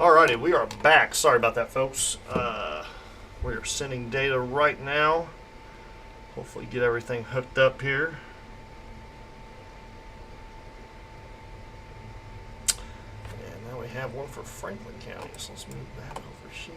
Alrighty, we are back. Sorry about that, folks. We are sending data right now. Hopefully get everything hooked up here. And now we have one for Franklin County, so let's move that over here.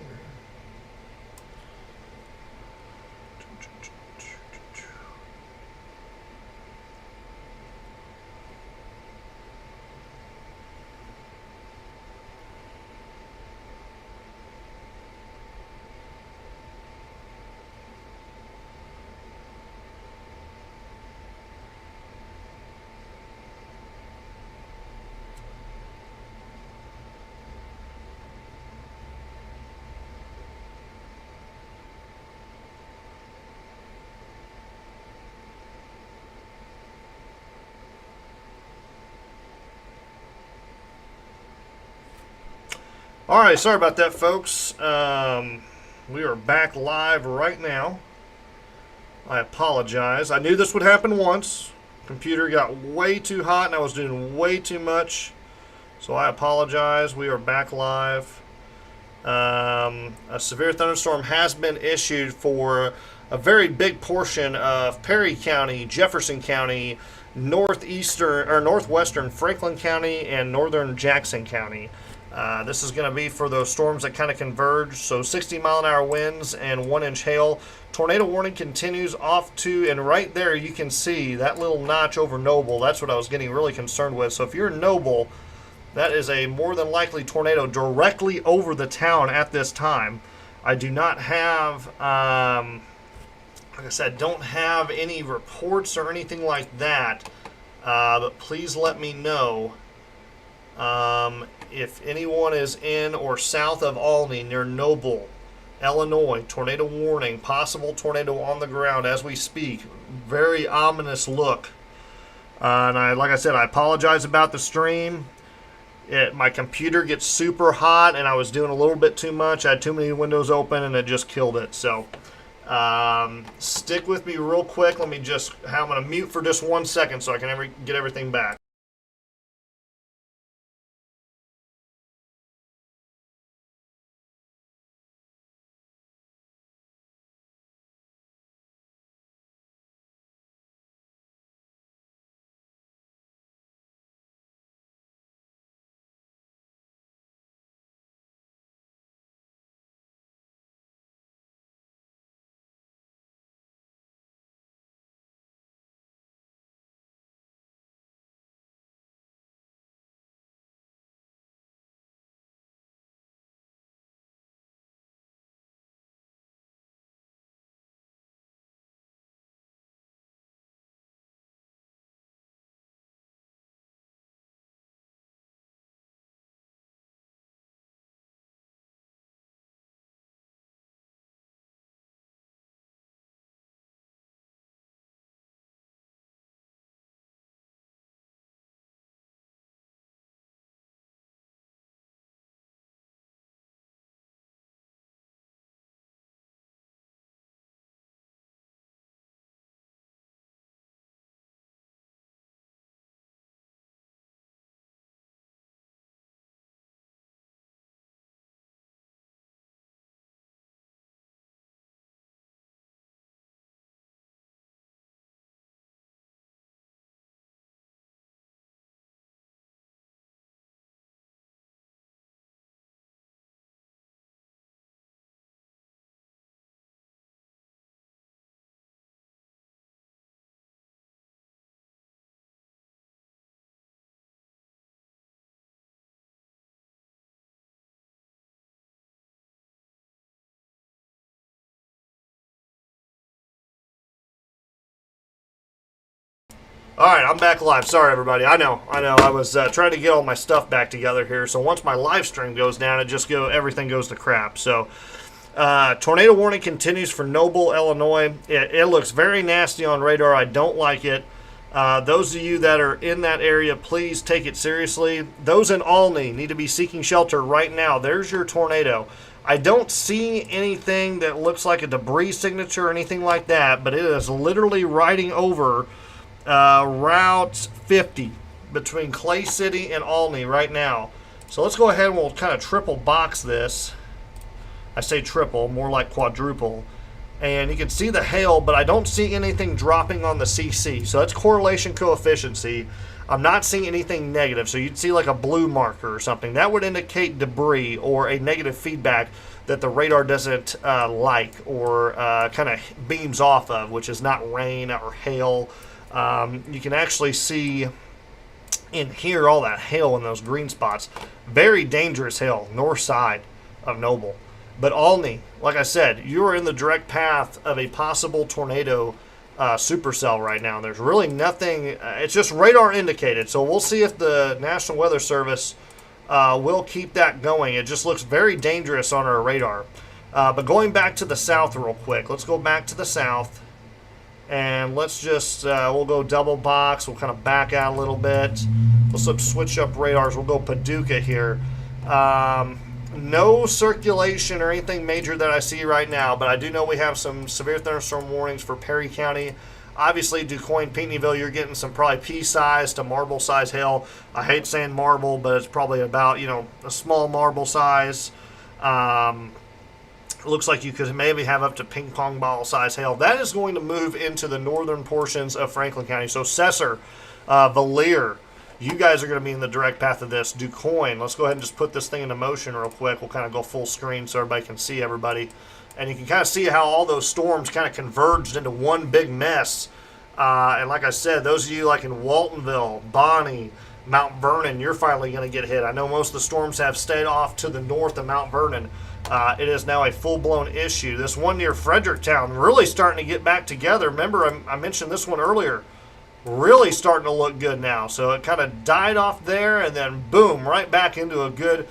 Alright, sorry about that, folks. We are back live right now. I apologize. I knew this would happen once. Computer got way too hot and I was doing way too much. So I apologize. We are back live. A severe thunderstorm has been issued for a very big portion of Perry County, Jefferson County, northwestern Franklin County, and northern Jackson County. This is going to be for those storms that kind of converge. So 60-mile-an-hour winds and 1-inch hail. Tornado warning continues off to, and right there you can see that little notch over Noble. That's what I was getting really concerned with. So if you're in Noble, that is a more than likely tornado directly over the town at this time. I do not have, like I said, don't have any reports or anything like that. But please let me know if anyone is in or south of Albany near Noble, Illinois. Tornado warning, possible tornado on the ground as we speak. Very ominous look. And like I said, I apologize about the stream. My computer gets super hot and I was doing a little bit too much. I had too many windows open and it just killed it. So stick with me real quick. I'm going to mute for just 1 second so I can get everything back. Alright, I'm back live. Sorry, everybody. I know. I was trying to get all my stuff back together here. So once my live stream goes down, everything goes to crap. So tornado warning continues for Noble, Illinois. It looks very nasty on radar. I don't like it. Those of you that are in that area, please take it seriously. Those in Albany need to be seeking shelter right now. There's your tornado. I don't see anything that looks like a debris signature or anything like that, but it is literally riding over Route 50 between Clay City and Albany right now. So let's go ahead and we'll kind of triple box this. I say triple, more like quadruple. And you can see the hail, but I don't see anything dropping on the CC. So that's correlation coefficient. I'm not seeing anything negative. So you'd see like a blue marker or something. That would indicate debris or a negative feedback that the radar doesn't like or kind of beams off of, which is not rain or hail. You can actually see in here all that hail in those green spots. Very dangerous hail, north side of Noble. But Olney, like I said, you are in the direct path of a possible tornado supercell right now. There's really nothing. It's just radar indicated. So we'll see if the National Weather Service will keep that going. It just looks very dangerous on our radar. But going back to the south real quick. Let's go back to the south. And let's just, we'll go double box. We'll kind of back out a little bit. We'll switch up radars. We'll go Paducah here. No circulation or anything major that I see right now, but I do know we have some severe thunderstorm warnings for Perry County. Obviously, DuQuoin, Pinckneyville, you're getting some probably pea-size to marble-size hail. I hate saying marble, but it's probably about, a small marble size. It looks like you could maybe have up to ping-pong ball-size hail. That is going to move into the northern portions of Franklin County. So Cesar, Valier, you guys are going to be in the direct path of this. DuQuoin, let's go ahead and just put this thing into motion real quick. We'll kind of go full screen so everybody can see everybody. And you can kind of see how all those storms kind of converged into one big mess. And like I said, those of you like in Waltonville, Bonnie, Mount Vernon, you're finally going to get hit. I know most of the storms have stayed off to the north of Mount Vernon. It is now a full-blown issue. This one near Fredericktown really starting to get back together. Remember, I mentioned this one earlier. Really starting to look good now. So it kind of died off there and then boom, right back into a good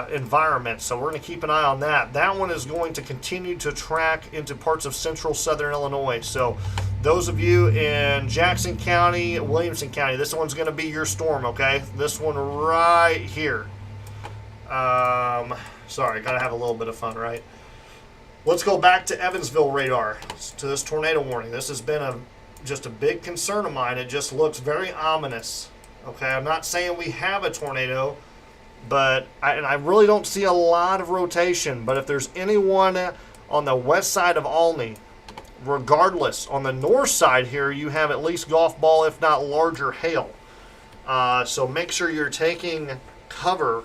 environment. So we're going to keep an eye on that. That one is going to continue to track into parts of central southern Illinois. So those of you in Jackson County, Williamson County, this one's going to be your storm, okay? This one right here. Sorry, got to have a little bit of fun, right? Let's go back to Evansville radar, to this tornado warning. This has been just a big concern of mine. It just looks very ominous. Okay, I'm not saying we have a tornado, but I really don't see a lot of rotation. But if there's anyone on the west side of Olney, regardless, on the north side here, you have at least golf ball, if not larger hail. So make sure you're taking cover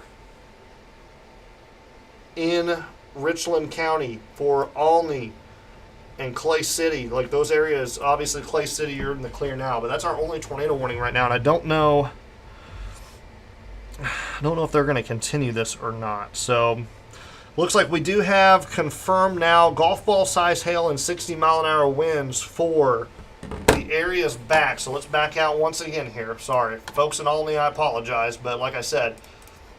in Richland County for Olney and Clay City, like those areas. Obviously Clay City, you're in the clear now, but that's our only tornado warning right now, and I don't know if they're going to continue this or not. So looks like we do have confirmed now golf ball size hail and 60-mile-an-hour winds for the areas back. So let's back out once again here. Sorry folks in Olney, I apologize, but like I said,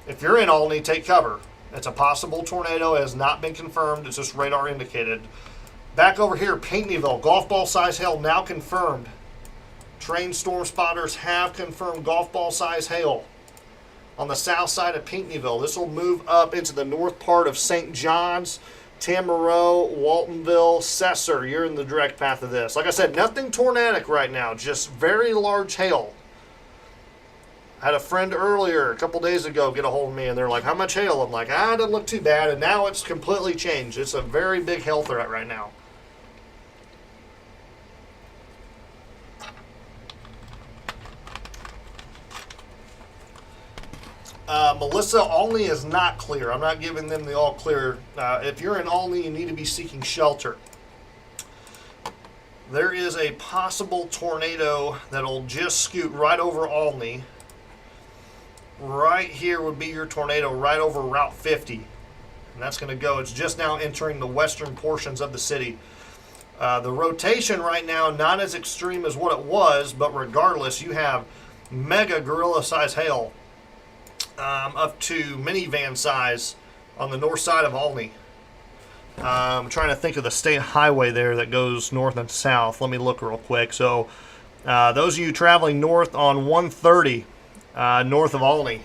if you're in Olney, take cover. It's a possible tornado. It has not been confirmed. It's just radar indicated. Back over here, Pinckneyville, golf ball size hail now confirmed. Trained storm spotters have confirmed golf ball size hail on the south side of Pinckneyville. This will move up into the north part of St. John's, Tamaroa, Waltonville, Cesar. You're in the direct path of this. Like I said, nothing tornadic right now, just very large hail. I had a friend earlier, a couple days ago, get a hold of me, and they're like, how much hail? I'm like, it doesn't look too bad, and now it's completely changed. It's a very big hail threat right now. Melissa, Olney is not clear. I'm not giving them the all clear. If you're in Olney, you need to be seeking shelter. There is a possible tornado that'll just scoot right over Olney. Right here would be your tornado right over Route 50. And that's going to go. It's just now entering the western portions of the city. The rotation right now, not as extreme as what it was, but regardless, you have mega gorilla size hail up to minivan size on the north side of Olney. I'm trying to think of the state highway there that goes north and south. Let me look real quick. So those of you traveling north on 130 north of Olney,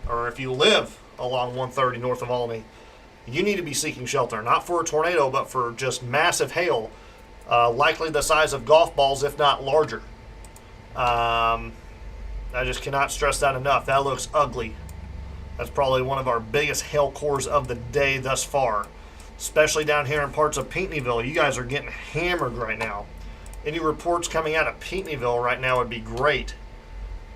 or if you live along 130 north of Olney, you need to be seeking shelter, not for a tornado, but for just massive hail, likely the size of golf balls, if not larger. I just cannot stress that enough. That looks ugly. That's probably one of our biggest hail cores of the day thus far, especially down here in parts of Pinckneyville. You guys are getting hammered right now. Any reports coming out of Pinckneyville right now would be great.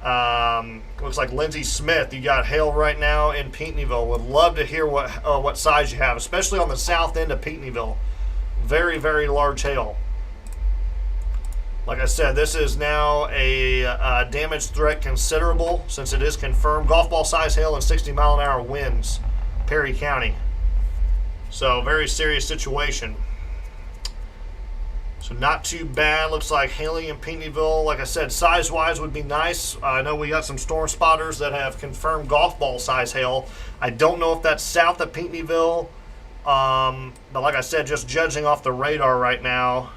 Looks like Lindsey Smith, you got hail right now in Pinckneyville. Would love to hear what size you have, especially on the south end of Pinckneyville. Very, very large hail. Like I said, this is now a damage threat considerable since it is confirmed. Golf ball size hail and 60-mile-an-hour winds, Perry County. So very serious situation. So not too bad. Looks like hailing in Pinckneyville. Like I said, size-wise would be nice. I know we got some storm spotters that have confirmed golf ball size hail. I don't know if that's south of Pinckneyville. But like I said, just judging off the radar right now,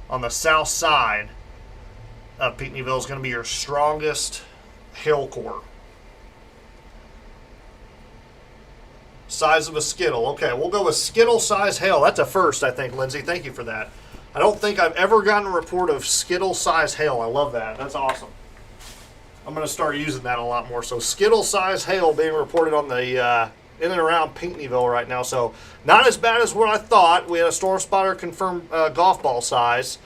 on the south side of Pinckneyville is going to be your strongest hail core. Size of a skittle. Okay, we'll go with skittle size hail. That's a first, I think, Lindsay. Thank you for that. I don't think I've ever gotten a report of skittle size hail. I love that. That's awesome. I'm going to start using that a lot more. So skittle size hail being reported on the in and around Pinckneyville right now. So not as bad as what I thought. We had a storm spotter confirm golf ball size.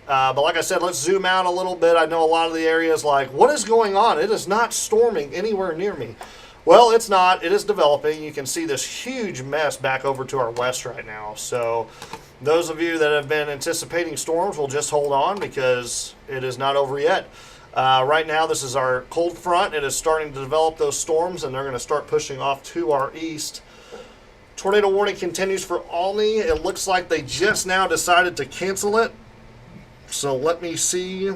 But like I said, let's zoom out a little bit. I know a lot of the areas like, what is going on? It is not storming anywhere near me. Well, it's not. It is developing. You can see this huge mess back over to our west right now. So those of you that have been anticipating storms will just hold on because it is not over yet. Right now, this is our cold front. It is starting to develop those storms, and they're going to start pushing off to our east. Tornado warning continues for Olney. It looks like they just now decided to cancel it. So let me see.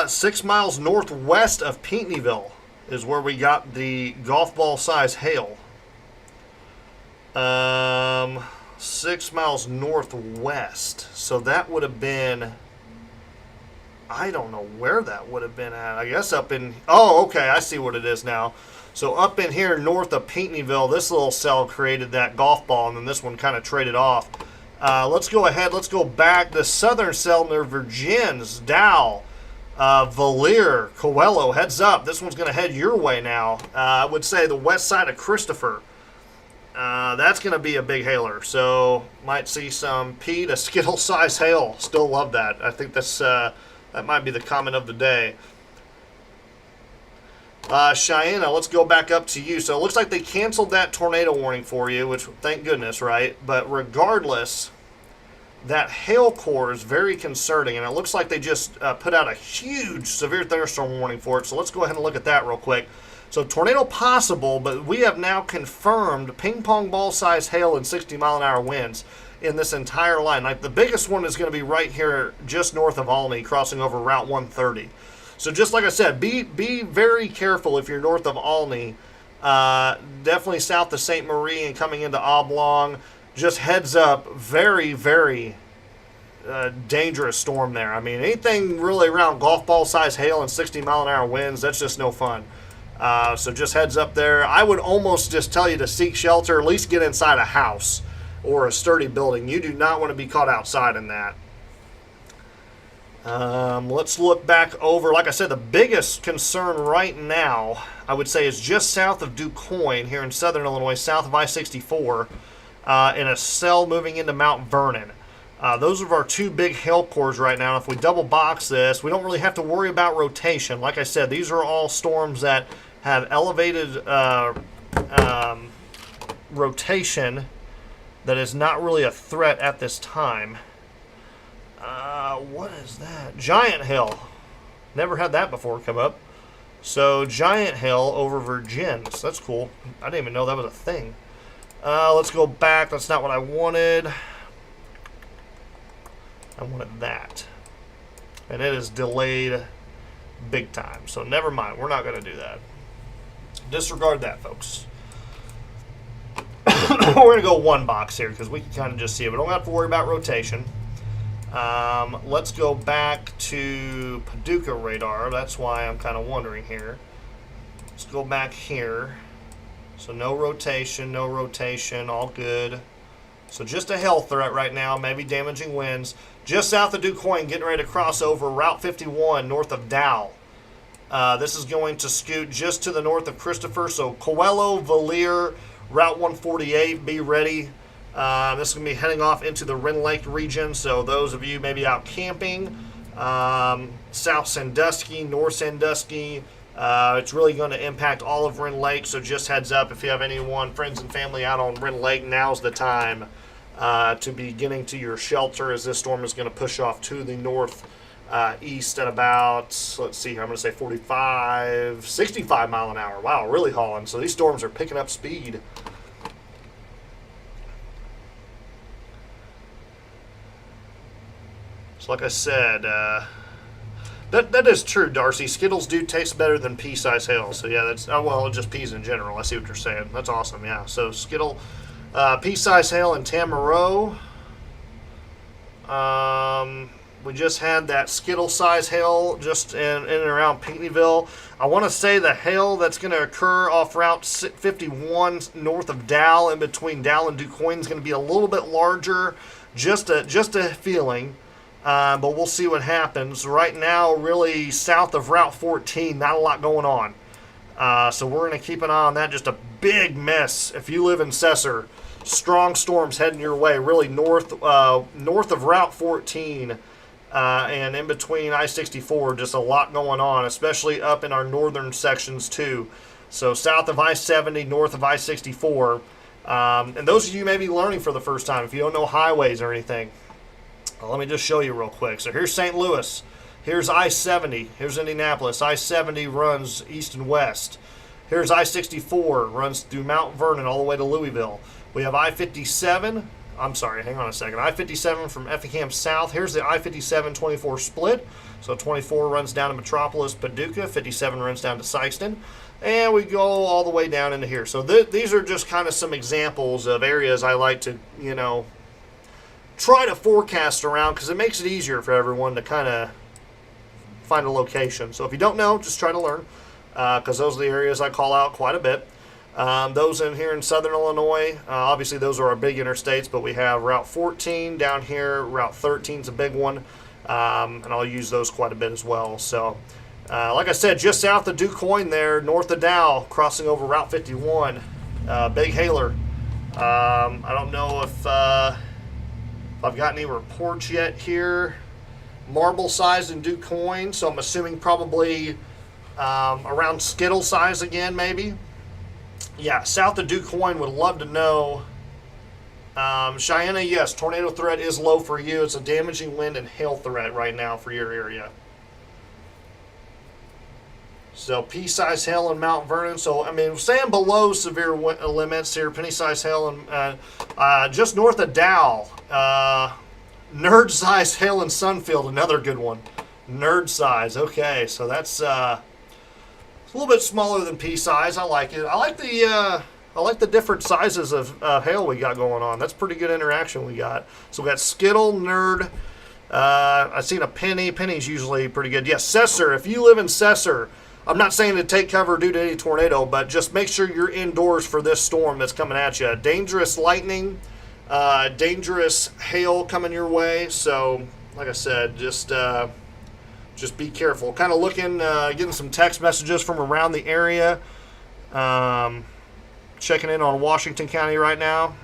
6 miles northwest of Pinckneyville is where we got the golf ball size hail. 6 miles northwest. So that would have been, I don't know where that would have been at. I guess up in, oh, okay, I see what it is now. So up in here north of Pinckneyville, this little cell created that golf ball, and then this one kind of traded off. Let's go ahead. Let's go back. The southern cell near Virgins, Dow, Valier, Coelho, heads up. This one's going to head your way now. I would say the west side of Christopher. That's going to be a big hailer. So might see some P to skittle size hail. Still love that. I think that's that might be the comment of the day. Cheyenne, let's go back up to you. So it looks like they canceled that tornado warning for you, which thank goodness, right? But regardless, that hail core is very concerning, and it looks like they just put out a huge severe thunderstorm warning for it. So let's go ahead and look at that real quick. So tornado possible, but we have now confirmed ping pong ball size hail and 60-mile-an-hour winds in this entire line. Like the biggest one is going to be right here just north of Olney, crossing over Route 130. So just like I said, be very careful if you're north of Olney. Definitely south of St. Marie and coming into Oblong. Just heads up, very, very dangerous storm there. I mean, anything really around golf ball size hail and 60-mile-an-hour winds, that's just no fun. So just heads up there. I would almost just tell you to seek shelter, at least get inside a house or a sturdy building. You do not want to be caught outside in that. Let's look back over. Like I said, the biggest concern right now, I would say, is just south of DuQuoin here in southern Illinois, south of I-64, in a cell moving into Mount Vernon. Those are our two big hail cores right now. If we double box this, we don't really have to worry about rotation. Like I said, these are all storms that have elevated rotation that is not really a threat at this time. What is that? Giant hail. Never had that before come up. So giant hail over Virgins. That's cool. I didn't even know that was a thing. Let's go back. That's not what I wanted. I wanted that. And it is delayed big time. So never mind. We're not going to do that. Disregard that, folks. We're going to go one box here because we can kind of just see it. We don't have to worry about rotation. Let's go back to Paducah radar. That's why I'm kind of wondering here. Let's go back here. So no rotation, all good. So just a hail threat right now, maybe damaging winds. Just south of DuQuoin, getting ready to cross over Route 51 north of Dow. This is going to scoot just to the north of Christopher. So Coelho, Valier, Route 148, be ready. This is going to be heading off into the Wren Lake region. So those of you maybe out camping, South Sandusky, North Sandusky, it's really going to impact all of Wren Lake. So just heads up, if you have anyone, friends and family out on Wren Lake, now's the time to be getting to your shelter, as this storm is going to push off to the north east at about, let's see here, I'm going to say 65 mile an hour. Wow, really hauling. So these storms are picking up speed. So like I said, that is true, Darcy. Skittles do taste better than pea-sized hail. So yeah, that's, oh, well, just peas in general. I see what you're saying. That's awesome, yeah. So Skittle, pea-sized hail in Tamaroa. We just had that Skittle-sized hail just in and around Pinckneyville. I want to say the hail that's going to occur off Route 51 north of Dow, in between Dow and DuQuoin, is going to be a little bit larger. Just a feeling. But we'll see what happens. Right now, really south of Route 14, not a lot going on. So we're going to keep an eye on that. Just a big mess if you live in Cesar. Strong storms heading your way, really north of Route 14 and in between I-64. Just a lot going on, especially up in our northern sections too. So south of I-70, north of I-64. And those of you may be learning for the first time, if you don't know highways or anything. Let me just show you real quick. So here's St. Louis. Here's I-70. Here's Indianapolis. I-70 runs east and west. Here's I-64, runs through Mount Vernon all the way to Louisville. We have I-57. I'm sorry, hang on a second. I-57 from Effingham south. Here's the I-57 24 split. So 24 runs down to Metropolis, Paducah. 57 runs down to Sykeston. And we go all the way down into here. So these are just kind of some examples of areas I like to, try to forecast around, because it makes it easier for everyone to kind of find a location. So if you don't know, just try to learn, because those are the areas I call out quite a bit. Those in here in southern Illinois, obviously those are our big interstates, but we have Route 14 down here. Route 13 is a big one, and I'll use those quite a bit as well. So like I said, just south of DuQuoin there, north of Dow, crossing over Route 51, big hailer. I don't know if I've got any reports yet here. Marble size in DuQuoin, so I'm assuming probably around Skittle size again, maybe. Yeah, south of DuQuoin, would love to know. Cheyenne, yes, tornado threat is low for you. It's a damaging wind and hail threat right now for your area. So pea-sized hail in Mount Vernon. So, I mean, saying below severe limits here, penny-sized hail and just north of Dow. Nerd-sized hail in Sunfield, another good one. Nerd size. Okay, so that's a little bit smaller than pea size. I like it. I like the different sizes of hail we got going on. That's pretty good interaction we got. So we got Skittle, Nerd. I've seen a penny. Penny's usually pretty good. Yes, Cesar. If you live in Cesar, I'm not saying to take cover due to any tornado, but just make sure you're indoors for this storm that's coming at you. Dangerous lightning, dangerous hail coming your way. So, like I said, just be careful. Kind of looking, getting some text messages from around the area. Checking in on Washington County right now.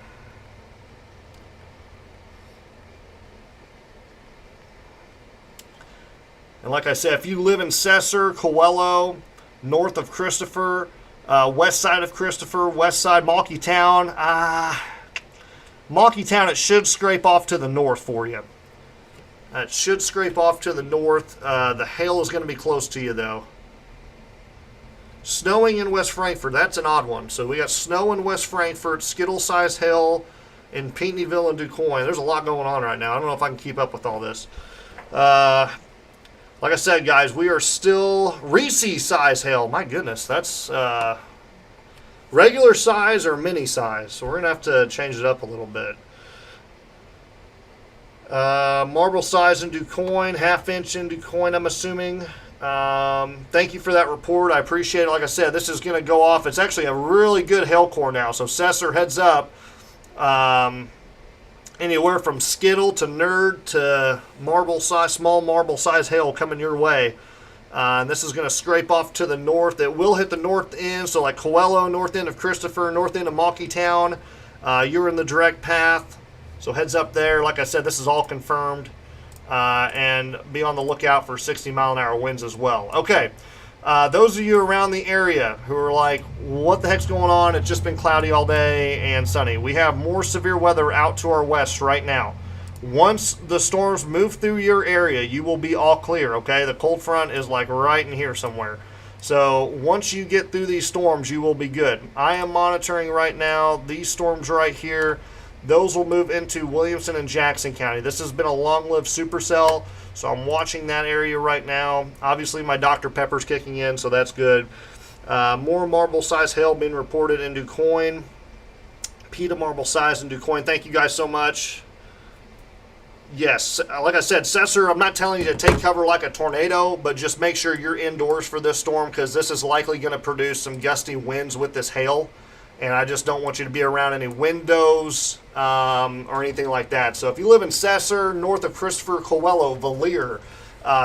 And like I said, if you live in Cesar, Coelho, north of Christopher, west side of Christopher, west side, Mauky Town, it should scrape off to the north for you. It should scrape off to the north. The hail is going to be close to you, though. Snowing in West Frankfort, that's an odd one. So we got snow in West Frankfort, Skittle-sized hail in Pinckneyville and DuQuoin. There's a lot going on right now. I don't know if I can keep up with all this. Like I said, guys, we are still Reese-size hail. My goodness, that's regular size or mini size. So we're going to have to change it up a little bit. Marble size in DuQuoin, half-inch in DuQuoin, I'm assuming. Thank you for that report. I appreciate it. Like I said, this is going to go off. It's actually a really good hail core now. So Cesar, heads up. anywhere from skittle to nerd to marble size, small marble size hail coming your way. And this is going to scrape off to the north. It will hit the north end, so like Coelho, north end of Christopher, north end of Monkeytown. You're in the direct path, so heads up there. Like I said, this is all confirmed. And be on the lookout for 60-mile-an-hour winds as well. Okay, those of you around the area who are like, what the heck's going on? It's just been cloudy all day and sunny. We have more severe weather out to our west right now. Once the storms move through your area, you will be all clear, okay? The cold front is like right in here somewhere. So once you get through these storms, you will be good. I am monitoring right now these storms right here. Those will move into Williamson and Jackson County. This has been a long-lived supercell, so I'm watching that area right now. Obviously, my Dr. Pepper's kicking in, so that's good. More marble-size hail being reported in DuQuoin. PETA marble size in DuQuoin. Thank you guys so much. Yes, like I said, Cesar, I'm not telling you to take cover like a tornado, but just make sure you're indoors for this storm because this is likely going to produce some gusty winds with this hail. And I just don't want you to be around any windows or anything like that. So if you live in Cesar, north of Christopher, Coelho, Valier,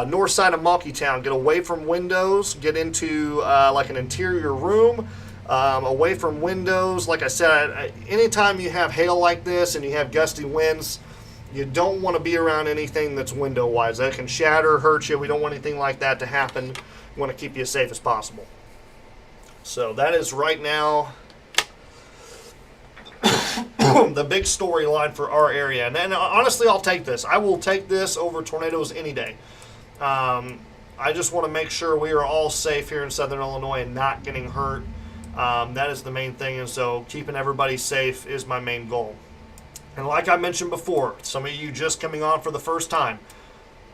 north side of Monkeytown, get away from windows, get into like an interior room, away from windows. Like I said, anytime you have hail like this and you have gusty winds, you don't want to be around anything that's window-wise. That can shatter, hurt you. We don't want anything like that to happen. We want to keep you as safe as possible. So that is right now the big storyline for our area. And honestly, I'll take this. I will take this over tornadoes any day. I just want to make sure we are all safe here in Southern Illinois and not getting hurt. That is the main thing. And so keeping everybody safe is my main goal. And like I mentioned before, some of you just coming on for the first time,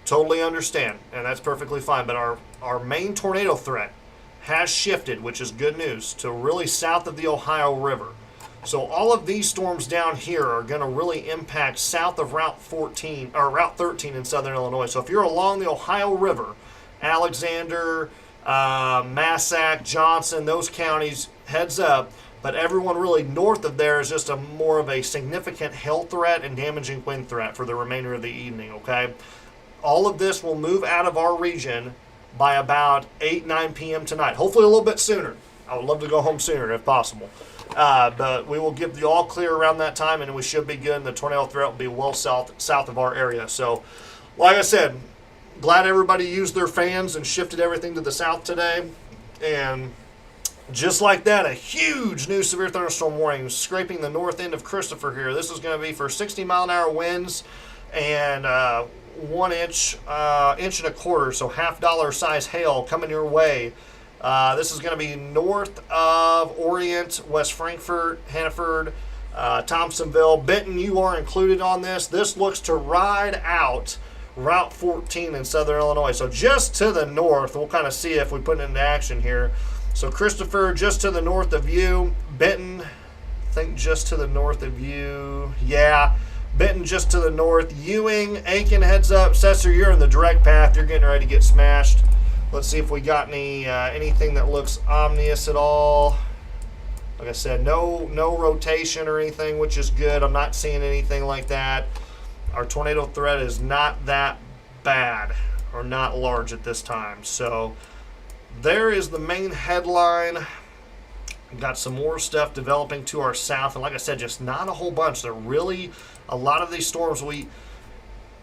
totally understand, and that's perfectly fine. But our main tornado threat has shifted, which is good news, to really south of the Ohio River. So all of these storms down here are going to really impact south of Route 14 or Route 13 in Southern Illinois. So if you're along the Ohio River, Alexander, Massac, Johnson, those counties, heads up. But everyone really north of there is just a more of a significant hail threat and damaging wind threat for the remainder of the evening, okay? All of this will move out of our region by about 8, 9 p.m. tonight. Hopefully a little bit sooner. I would love to go home sooner if possible. But we will give the all clear around that time, and we should be good, and the tornado threat will be well south of our area. So, like I said, glad everybody used their fans and shifted everything to the south today. And just like that, a huge new severe thunderstorm warning scraping the north end of Christopher here. This is going to be for 60-mile-an-hour winds and 1 inch, inch and a quarter, so $half size hail coming your way. This is going to be north of Orient, West Frankfort, Hannaford, Thompsonville. Benton, you are included on this. This looks to ride out Route 14 in Southern Illinois. So just to the north, we'll kind of see if we put it into action here. So Christopher, just to the north of you. Benton, I think just to the north of you. Yeah, Benton just to the north. Ewing, Aiken, heads up. Cesar, you're in the direct path. You're getting ready to get smashed. Let's see if we got anything that looks ominous at all. Like I said, no rotation or anything, which is good. I'm not seeing anything like that. Our tornado threat is not that bad or not large at this time. So there is the main headline. We've got some more stuff developing to our south. And like I said, just not a whole bunch. There really, a lot of these storms,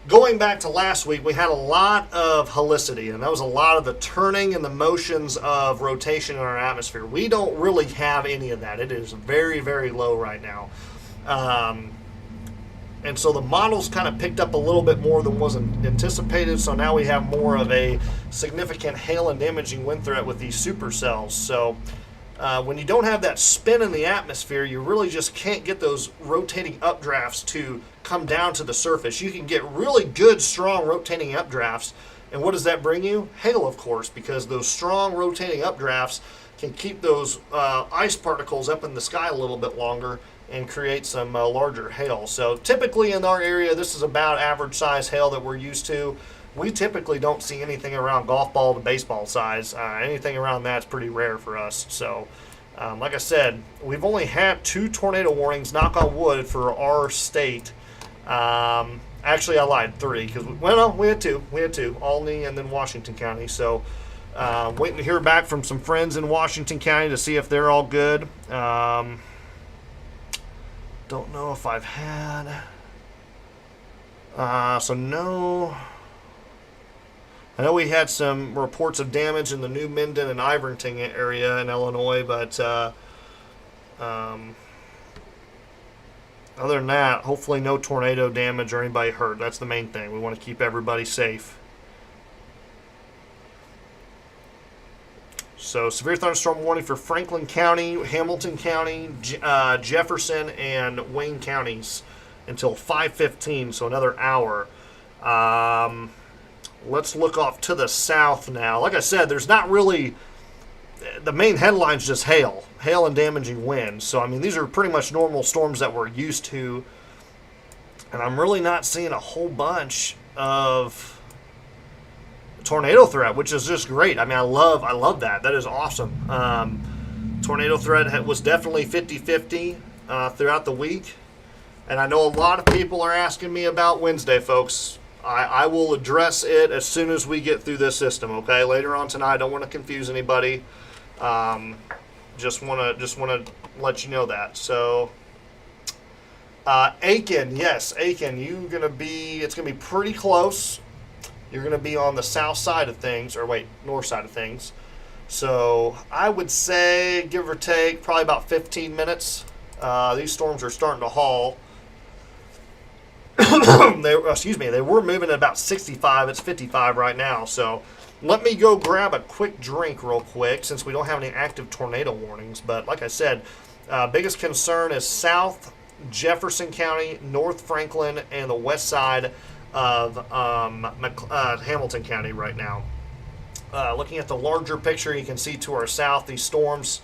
going back to last week, we had a lot of helicity. And that was a lot of the turning and the motions of rotation in our atmosphere. We don't really have any of that. It is very, very low right now. And so the models kind of picked up a little bit more than was anticipated. So now we have more of a significant hail and damaging wind threat with these supercells. So when you don't have that spin in the atmosphere, you really just can't get those rotating updrafts to come down to the surface. You can get really good, strong rotating updrafts. And what does that bring you? Hail, of course, because those strong rotating updrafts can keep those ice particles up in the sky a little bit longer and create some larger hail. So typically in our area, this is about average size hail that we're used to. We typically don't see anything around golf ball to baseball size. Anything around that's pretty rare for us. So like I said, we've only had 2 tornado warnings, knock on wood, for our state Actually, I lied, 3 because no, we had 2. We had 2, Albany and then Washington County. So waiting to hear back from some friends in Washington County to see if they're all good. Don't know if I've had. So no. I know we had some reports of damage in the New Minden and Iverton area in Illinois, but other than that, hopefully no tornado damage or anybody hurt. That's the main thing. We want to keep everybody safe. So severe thunderstorm warning for Franklin County, Hamilton County, Jefferson, and Wayne counties until 5:15, so another hour. Let's look off to the south now. Like I said, there's not really... The main headline's just hail and damaging winds. So, I mean, these are pretty much normal storms that we're used to. And I'm really not seeing a whole bunch of tornado threat, which is just great. I mean, I love that. That is awesome. Tornado threat was definitely 50-50 throughout the week. And I know a lot of people are asking me about Wednesday, folks. I will address it as soon as we get through this system, okay? Later on tonight, I don't want to confuse anybody. Just want to let you know that. So, Aiken, yes, Aiken, it's gonna be pretty close. You're gonna be on the south side of things, north side of things. So I would say, give or take, probably about 15 minutes. These storms are starting to haul. They were moving at about 65. It's 55 right now. So let me go grab a quick drink real quick since we don't have any active tornado warnings. But like I said, biggest concern is South Jefferson County, North Franklin, and the west side of Hamilton County right now. Looking at the larger picture, you can see to our south these storms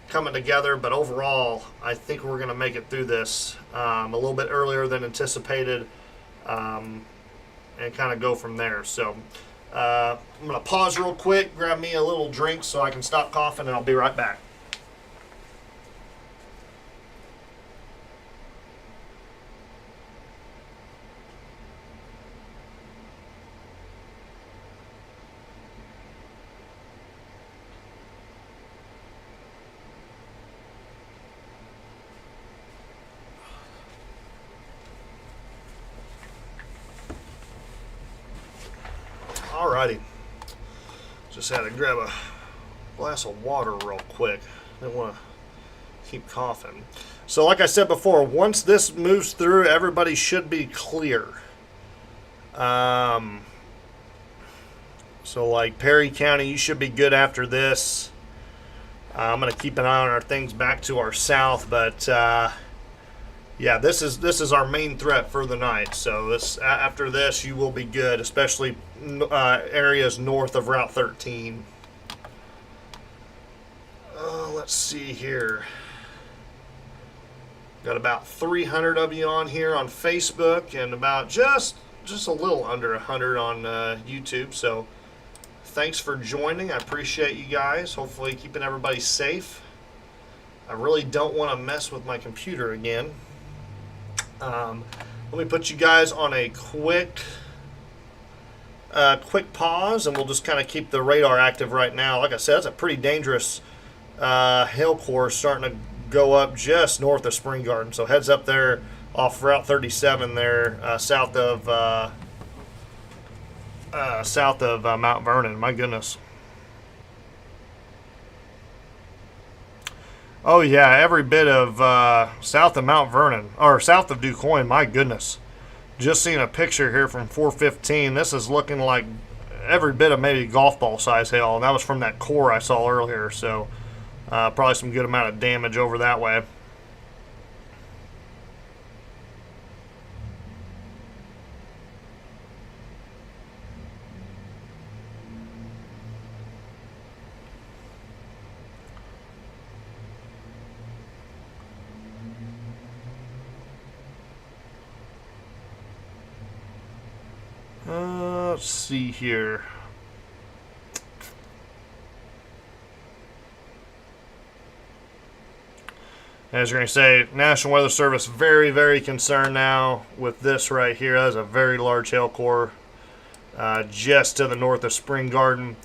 coming together, but overall I think we're going to make it through this a little bit earlier than anticipated, and kind of go from there. So I'm going to pause real quick, grab me a little drink so I can stop coughing, and I'll be right back. Alrighty, just had to grab a glass of water real quick. Didn't want to keep coughing. So like I said before, once this moves through, everybody should be clear. So like Perry County, you should be good after this. I'm going to keep an eye on our things back to our south, but yeah, this is our main threat for the night. So after this, you will be good, especially areas north of Route 13. Let's see here. Got about 300 of you on here on Facebook, and about just a little under 100 on YouTube. So thanks for joining. I appreciate you guys. Hopefully keeping everybody safe. I really don't want to mess with my computer again. Let me put you guys on a quick pause, and we'll just kind of keep the radar active right now. Like I said, it's a pretty dangerous hail course starting to go up just north of Spring Garden. So heads up there off Route 37 there, south of Mount Vernon. My goodness. Oh yeah, every bit of south of Mount Vernon, or south of DuQuoin. My goodness. Just seeing a picture here from 415. This is looking like every bit of maybe golf ball size hail, and that was from that core I saw earlier. So probably some good amount of damage over that way. Let's see here. As you're going to say, National Weather Service very, very concerned now with this right here. That is a very large hail core just to the north of Spring Garden,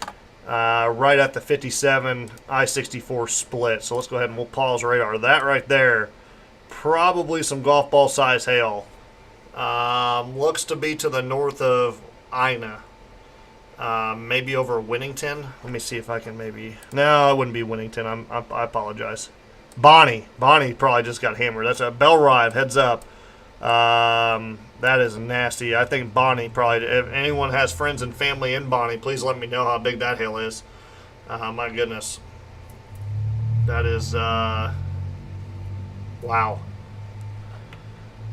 right at the 57 I-64 split. So let's go ahead and we'll pause radar. That right there, probably some golf ball size hail. Looks to be to the north of Ina. Maybe over Winnington. Let me see if I can maybe... No, it wouldn't be Winnington. I apologize. Bonnie probably just got hammered. That's a Bellrive, heads up. That is nasty. I think Bonnie probably, if anyone has friends and family in Bonnie, please let me know how big that hail is. My goodness. That is, wow.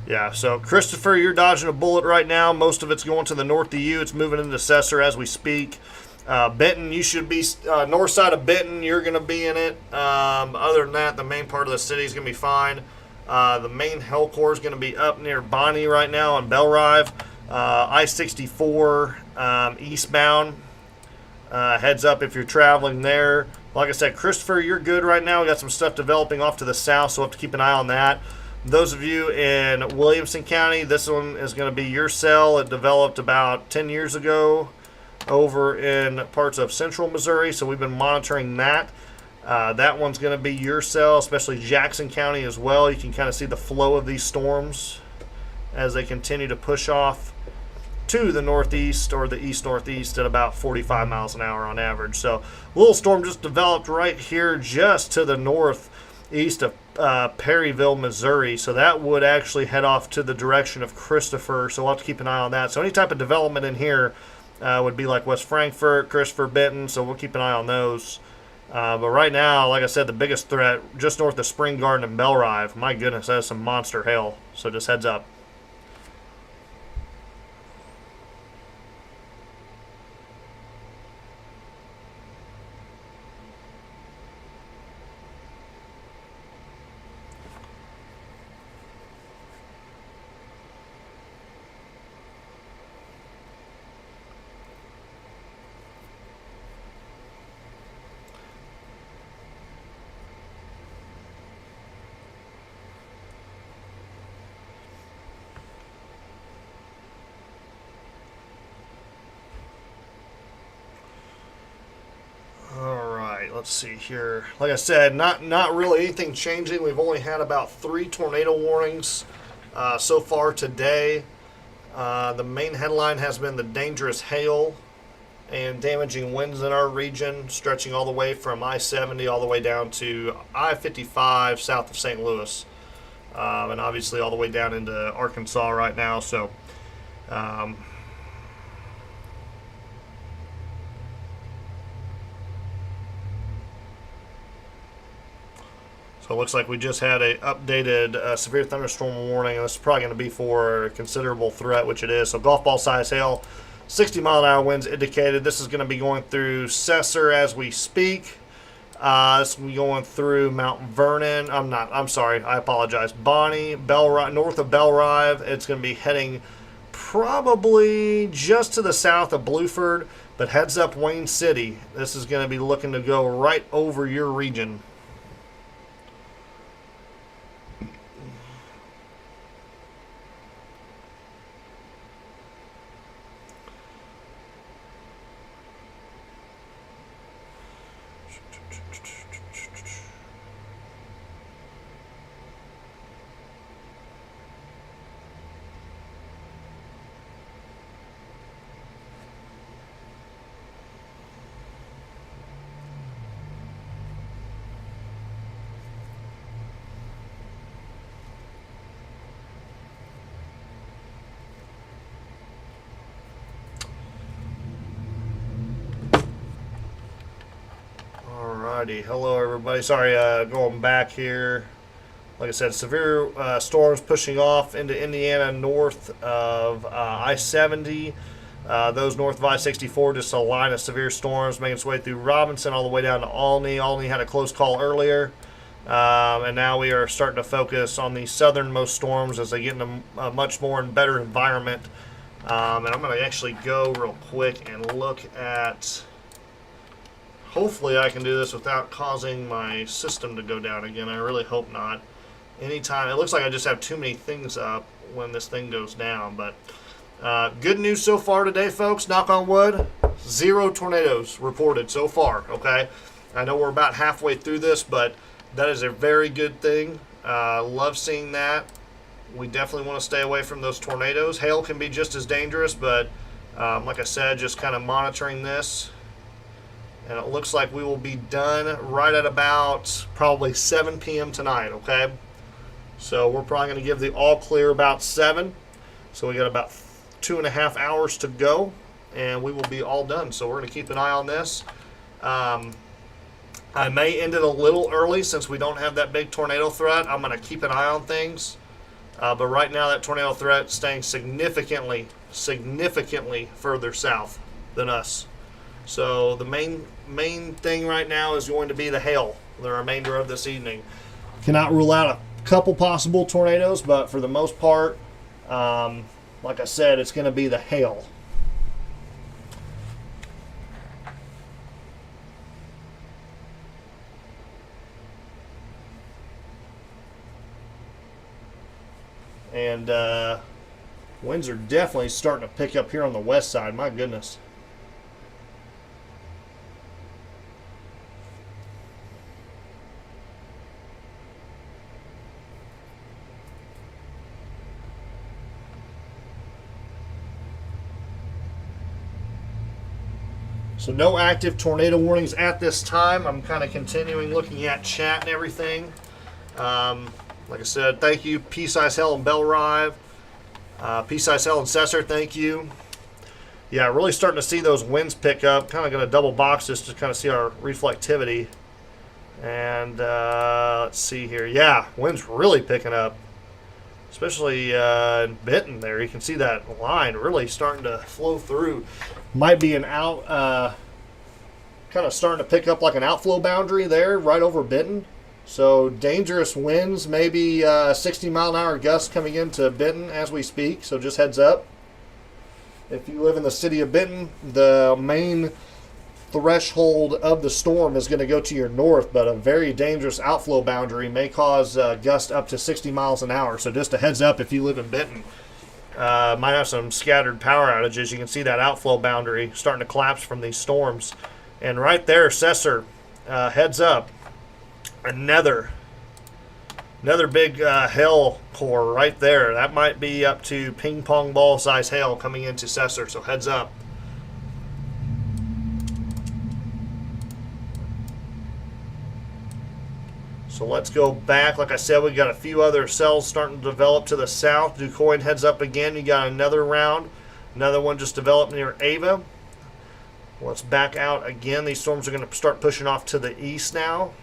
Yeah, so Christopher, you're dodging a bullet right now. Most of it's going to the north of you. It's moving into Cesar as we speak. Benton, you should be north side of Benton. You're going to be in it. Other than that, the main part of the city is going to be fine. The main hell core is going to be up near Bonnie right now on Bellrive. I-64 eastbound. Heads up if you're traveling there. Like I said, Christopher, you're good right now. We got some stuff developing off to the south, so we'll have to keep an eye on that. Those of you in Williamson County, this one is going to be your cell. It developed about 10 years ago over in parts of central Missouri, so we've been monitoring that. That one's going to be your cell, especially Jackson County as well. You can kind of see the flow of these storms as they continue to push off to the northeast or the east-northeast at about 45 miles an hour on average. So a little storm just developed right here just to the northeast of Perryville, Missouri. So that would actually head off to the direction of Christopher, so we'll have to keep an eye on that. So any type of development in here would be like West Frankfort, Christopher, Benton, so we'll keep an eye on those. But right now, like I said, the biggest threat just north of Spring Garden and Bellrive. My goodness, that is some monster hail, so just heads up. Let's see here. Like I said, not really anything changing. We've only had about 3 tornado warnings so far today. The main headline has been the dangerous hail and damaging winds in our region, stretching all the way from I-70 all the way down to I-55 south of St. Louis, and obviously all the way down into Arkansas right now. So So it looks like we just had a updated severe thunderstorm warning. This is probably going to be for a considerable threat, which it is. So golf ball size hail, 60 mile an hour winds indicated. This is going to be going through Cesar as we speak. This will be going through Mount Vernon. I'm sorry, I apologize. Bonnie, Bellrive, north of Bellrive. It's going to be heading probably just to the south of Blueford, but heads up Wayne City. This is going to be looking to go right over your region. Hello everybody. Sorry, going back here. Like I said, severe storms pushing off into Indiana north of I-70. Those north of I-64, just a line of severe storms making its way through Robinson all the way down to Olney. Olney had a close call earlier. And now we are starting to focus on the southernmost storms as they get into a much more and better environment. And I'm going to actually go real quick and look at... Hopefully I can do this without causing my system to go down again. I really hope not. anytime. It looks like I just have too many things up when this thing goes down. But good news so far today, folks. Knock on wood. 0 tornadoes reported so far. Okay, I know we're about halfway through this, but that is a very good thing. Love seeing that. We definitely want to stay away from those tornadoes. Hail can be just as dangerous, but like I said, just kind of monitoring this. And it looks like we will be done right at about probably 7 p.m. tonight, okay? So we're probably going to give the all clear about 7. So we got about 2.5 hours to go, and we will be all done. So we're going to keep an eye on this. I may end it a little early since we don't have that big tornado threat. I'm going to keep an eye on things. But right now that tornado threat is staying significantly further south than us. So the main thing right now is going to be the hail the remainder of this evening. Cannot rule out a couple possible tornadoes, but for the most part, like I said, it's going to be the hail. And winds are definitely starting to pick up here on the west side. My goodness. So no active tornado warnings at this time. I'm kind of continuing looking at chat and everything. Like I said, thank you, P-Size Hell and Bell Rive. P-Size Hell and Cesar, thank you. Yeah, really starting to see those winds pick up. Kind of going to double box this to kind of see our reflectivity. And let's see here. Yeah, winds really picking up. Especially in Benton there. You can see that line really starting to flow through. Might be an out, kind of starting to pick up like an outflow boundary there right over Benton. So dangerous winds, maybe 60-mile-an-hour gusts coming into Benton as we speak. So just heads up. If you live in the city of Benton, the main threshold of the storm is going to go to your north, but a very dangerous outflow boundary may cause gusts up to 60 miles an hour. So just a heads up if you live in Benton. Might have some scattered power outages. You can see that outflow boundary starting to collapse from these storms. And right there, Cesar, heads up. Another big hail core right there. That might be up to ping pong ball size hail coming into Cesar, so heads up. So let's go back. Like I said, we got a few other cells starting to develop to the south. DuQuoin heads up again. You got another round. Another one just developed near Ava. Let's back out again. These storms are going to start pushing off to the east now.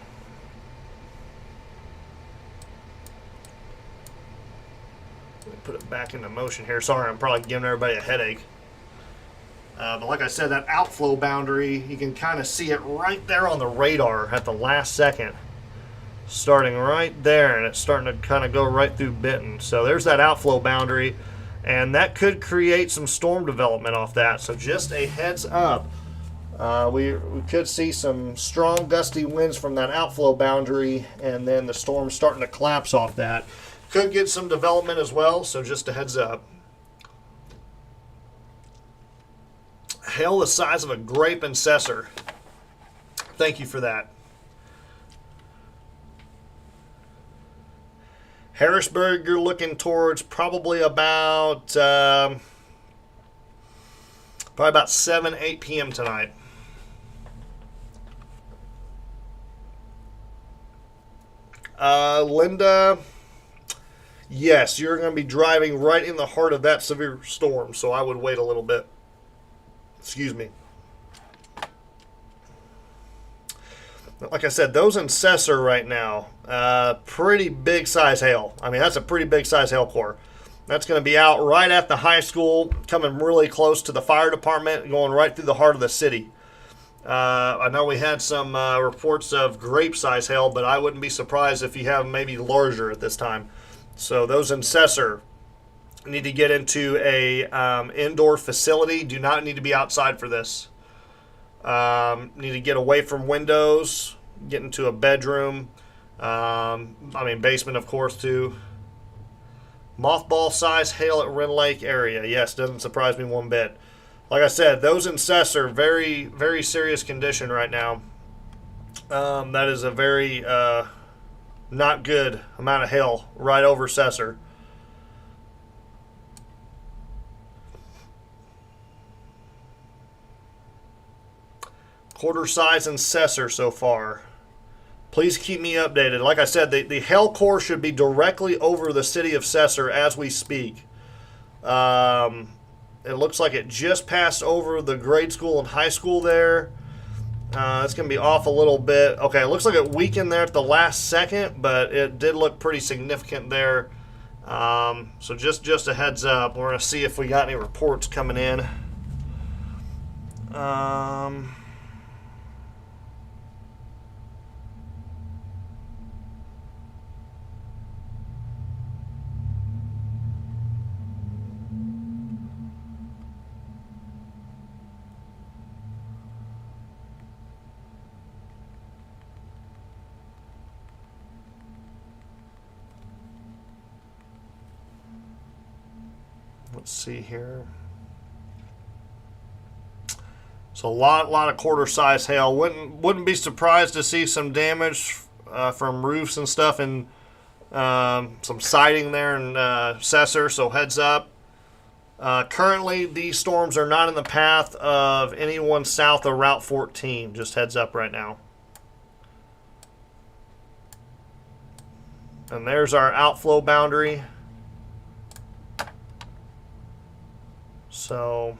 Put it back into motion here. Sorry, I'm probably giving everybody a headache. But like I said, that outflow boundary, you can kind of see it right there on the radar at the last second. Starting right there, and it's starting to kind of go right through Benton. So there's that outflow boundary, and that could create some storm development off that. So just a heads up. We could see some strong gusty winds from that outflow boundary, and then the storm starting to collapse off that. Could get some development as well, so just a heads up. Hail the size of a grape in Cesar. Thank you for that. Harrisburg, you're looking towards probably about 7, 8 p.m. tonight. Linda, yes, you're going to be driving right in the heart of that severe storm, so I would wait a little bit. Excuse me. Like I said, those in Cesar right now, pretty big size hail. I mean, that's a pretty big size hail core. That's going to be out right at the high school, coming really close to the fire department, going right through the heart of the city. I know we had some reports of grape size hail, but I wouldn't be surprised if you have maybe larger at this time. So those in Cesar need to get into a indoor facility. Do not need to be outside for this. Need to get away from windows, get into a bedroom, I mean, basement, of course, too. Mothball size hail at Wren Lake area. Yes, doesn't surprise me one bit. Like I said, those in Cess are very, very serious condition right now. That is a very not good amount of hail right over Cesar. Quarter size in Cesar so far. Please keep me updated. Like I said, the hail core should be directly over the city of Cesar as we speak. It looks like it just passed over the grade school and high school there. It's going to be off a little bit. Okay, it looks like it weakened there at the last second, but it did look pretty significant there. So just a heads up. We're going to see if we got any reports coming in. Let's see here. So a lot of quarter size hail. Wouldn't be surprised to see some damage from roofs and stuff, and some siding there in Cesar. So heads up. Currently, these storms are not in the path of anyone south of Route 14. Just heads up right now. And there's our outflow boundary. So,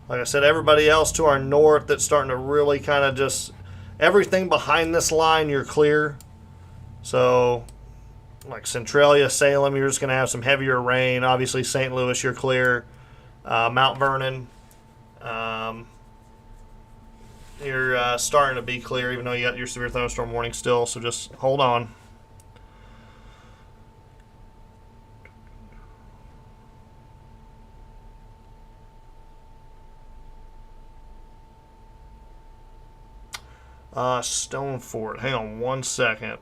like I said, everybody else to our north that's starting to really kind of just, everything behind this line, you're clear. So, like Centralia, Salem, you're just going to have some heavier rain. Obviously, St. Louis, you're clear. Mount Vernon, you're starting to be clear, even though you got your severe thunderstorm warning still. So just hold on. Stone Fort. Hang on one second.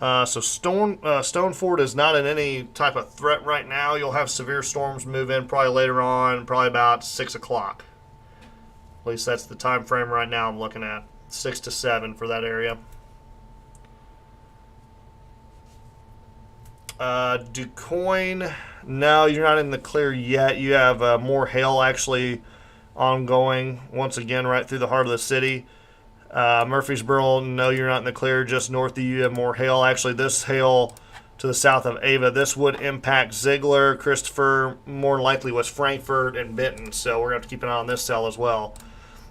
So Stone Fort is not in any type of threat right now. You'll have severe storms move in probably later on, probably about 6 o'clock. At least that's the time frame right now I'm looking at. 6 to 7 for that area. DuQuoin, no, you're not in the clear yet. You have more hail actually ongoing, once again, right through the heart of the city. Murfreesboro, no, you're not in the clear. Just north of you have more hail. Actually, this hail to the south of Ava, this would impact Ziegler, Christopher, more likely was Frankfurt and Benton. So we're going to have to keep an eye on this cell as well.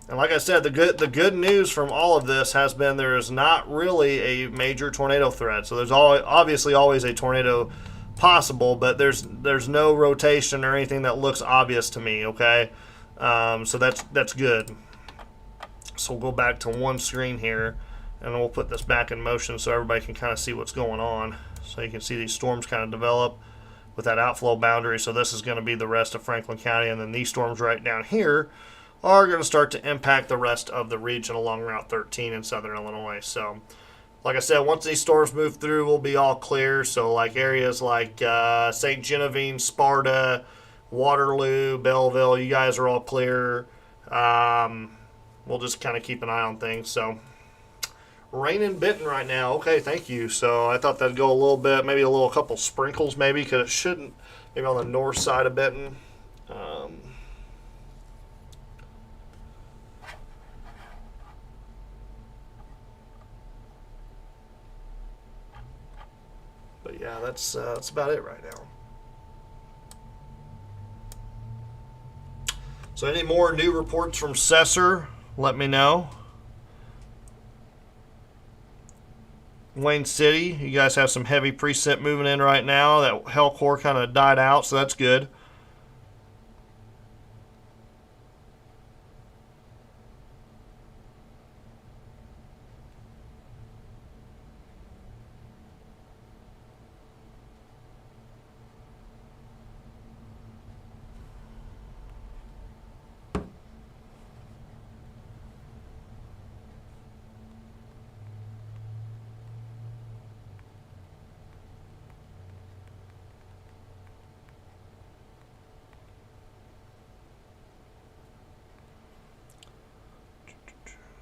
And like I said, the good news from all of this has been there is not really a major tornado threat. So there's obviously always a tornado possible, but there's no rotation or anything that looks obvious to me. Okay, so that's good. So we'll go back to one screen here, and we'll put this back in motion so everybody can kind of see what's going on. So you can see these storms kind of develop with that outflow boundary. So this is going to be the rest of Franklin County, and then these storms right down here are going to start to impact the rest of the region along Route 13 in southern Illinois. So, like I said, once these storms move through, we'll be all clear. So, like areas like St. Genevieve, Sparta, Waterloo, Belleville, you guys are all clear. We'll just kind of keep an eye on things. So, rain in Benton right now. Okay, thank you. So, I thought that'd go a little bit, maybe a couple sprinkles, maybe, because it shouldn't. Maybe on the north side of Benton. But yeah, that's about it right now. So any more new reports from Cesar, let me know. Wayne City, you guys have some heavy precip moving in right now. That hell core kind of died out, so that's good.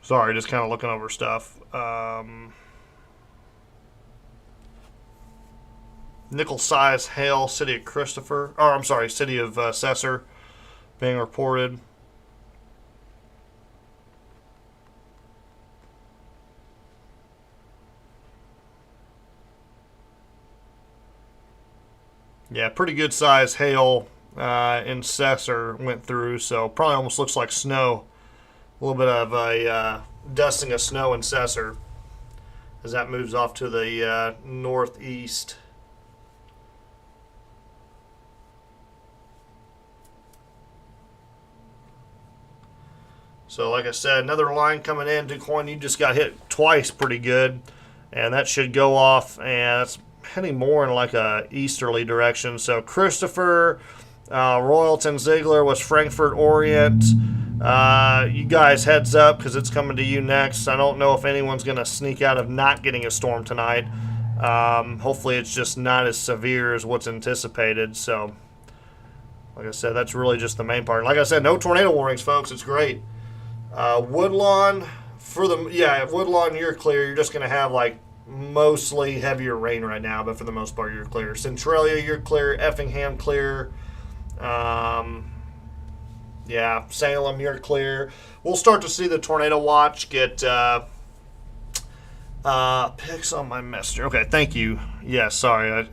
Sorry, just kind of looking over stuff. Nickel-sized hail, city of Christopher. Or, I'm sorry, city of Cesar being reported. Yeah, pretty good size hail in Cesar went through, so probably almost looks like snow. A little bit of a dusting of snow in Cesar as that moves off to the northeast. So like I said, another line coming in. DuQuoin, you just got hit twice pretty good, and that should go off, and it's heading more in like a easterly direction. So Christopher, Royalton, Ziegler was Frankfurt Orient. You guys heads up because it's coming to you next. I don't know if anyone's going to sneak out of not getting a storm tonight. Hopefully it's just not as severe as what's anticipated. So like I said, that's really just the main part. Like I said, no tornado warnings, folks. It's great. Woodlawn, Woodlawn, you're clear. You're just going to have like mostly heavier rain right now, but for the most part, you're clear. Centralia, you're clear. Effingham, clear. Salem, you're clear. We'll start to see the tornado watch get pics on my messenger. Okay, thank you. Yeah, sorry. I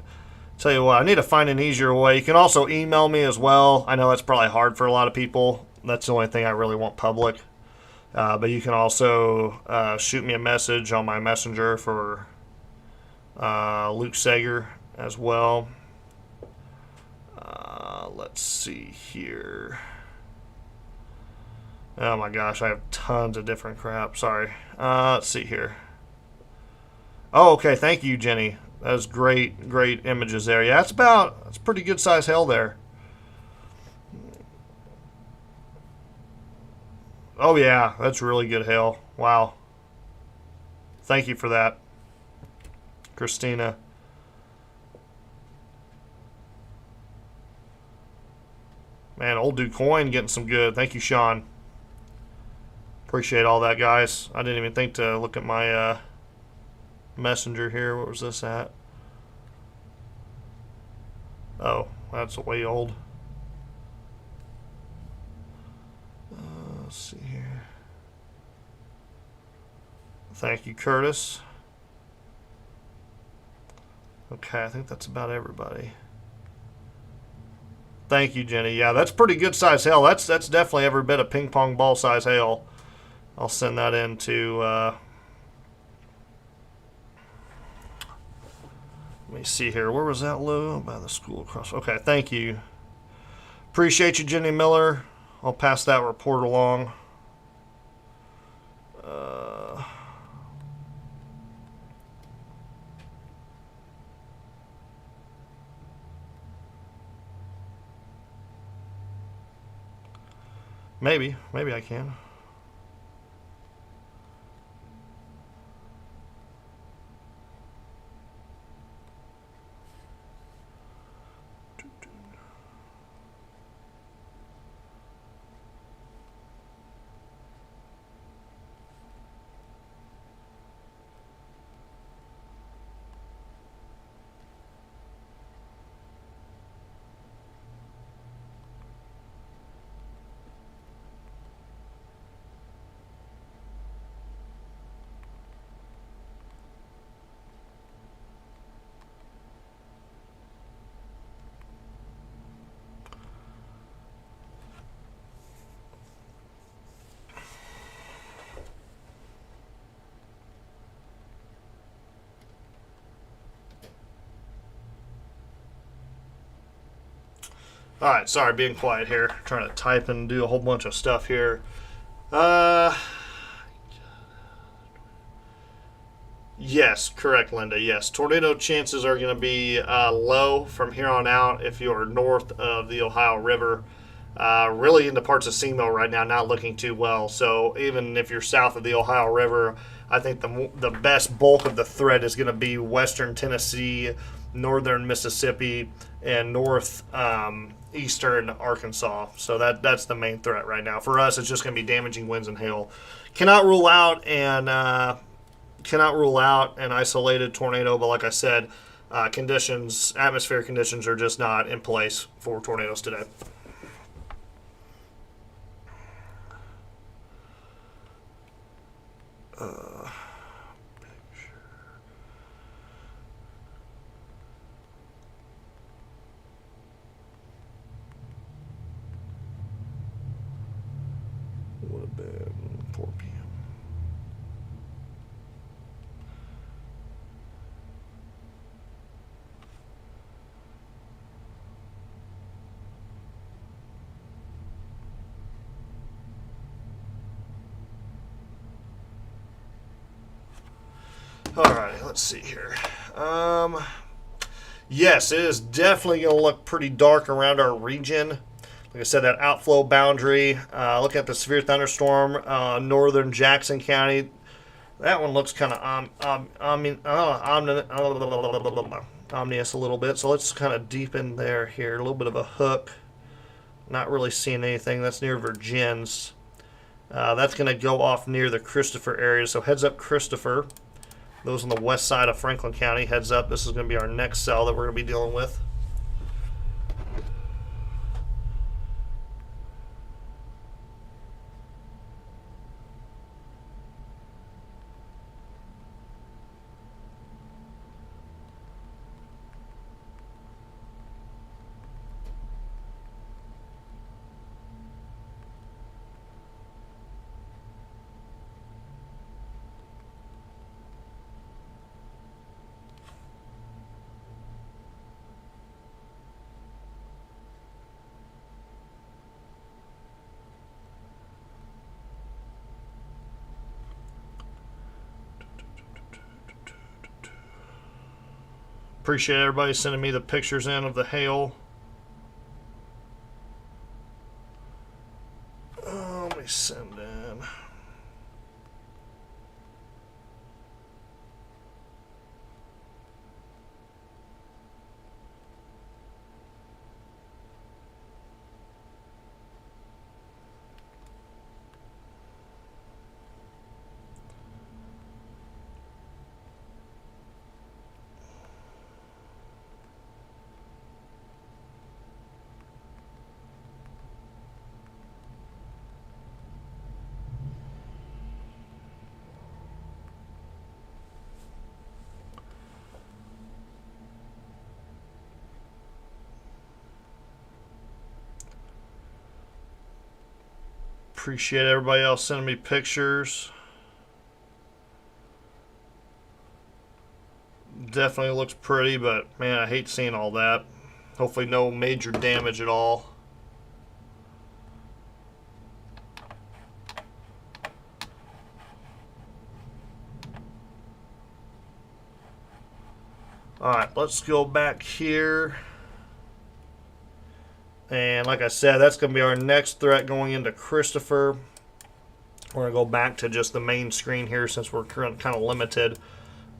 tell you what, I need to find an easier way. You can also email me as well. I know that's probably hard for a lot of people. That's the only thing I really want public. But you can also shoot me a message on my messenger for Luke Sager as well. Let's see here. Oh my gosh, I have tons of different crap. Sorry. Let's see here. Oh, okay. Thank you, Jenny. That was great images there. Yeah, that's pretty good size hail there. Oh yeah, that's really good hail. Wow. Thank you for that, Christina. Man, old DuQuoin getting some good. Thank you, Sean. Appreciate all that, guys. I didn't even think to look at my messenger here. What was this at? Oh, that's way old. Let's see here. Thank you, Curtis. Okay, I think that's about everybody. Thank you, Jenny. Yeah, that's pretty good size hail. That's definitely every bit of ping pong ball size hail. I'll send that into. Let me see here. Where was that, Lou? By the school across. Okay, thank you. Appreciate you, Jenny Miller. I'll pass that report along. Maybe I can. All right, sorry, being quiet here. Trying to type and do a whole bunch of stuff here. Yes, correct, Linda. Yes, tornado chances are going to be low from here on out if you're north of the Ohio River. Really into parts of SEMO right now, not looking too well. So even if you're south of the Ohio River, I think the best bulk of the threat is going to be western Tennessee, northern Mississippi and north eastern Arkansas. So that's the main threat right now. For us, it's just going to be damaging winds and hail. Cannot rule out an isolated tornado, but like I said, atmospheric conditions are just not in place for tornadoes today. Would have been 4 p.m. Alrighty, let's see here. Yes, it is definitely going to look pretty dark around our region. Like I said, that outflow boundary. Looking at the severe thunderstorm, northern Jackson County. That one looks kind of ominous a little bit. So let's kind of deepen there here. A little bit of a hook. Not really seeing anything. That's near Virgins. That's going to go off near the Christopher area. So heads up, Christopher. Those on the west side of Franklin County, heads up. This is going to be our next cell that we're going to be dealing with. Appreciate everybody sending me the pictures in of the hail. Let me send in. Appreciate everybody else sending me pictures. Definitely looks pretty, but man, I hate seeing all that. Hopefully no major damage at all. Alright, let's go back here. And like I said, that's going to be our next threat going into Christopher. We're going to go back to just the main screen here since we're kind of limited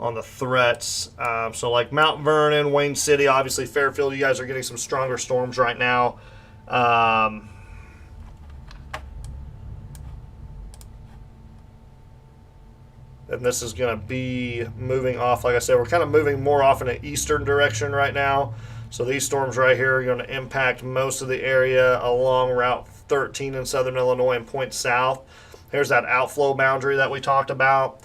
on the threats. So like Mount Vernon, Wayne City, obviously Fairfield, you guys are getting some stronger storms right now. And this is going to be moving off. Like I said, we're kind of moving more off in an eastern direction right now. So these storms right here are going to impact most of the area along Route 13 in southern Illinois and point south. Here's that outflow boundary that we talked about.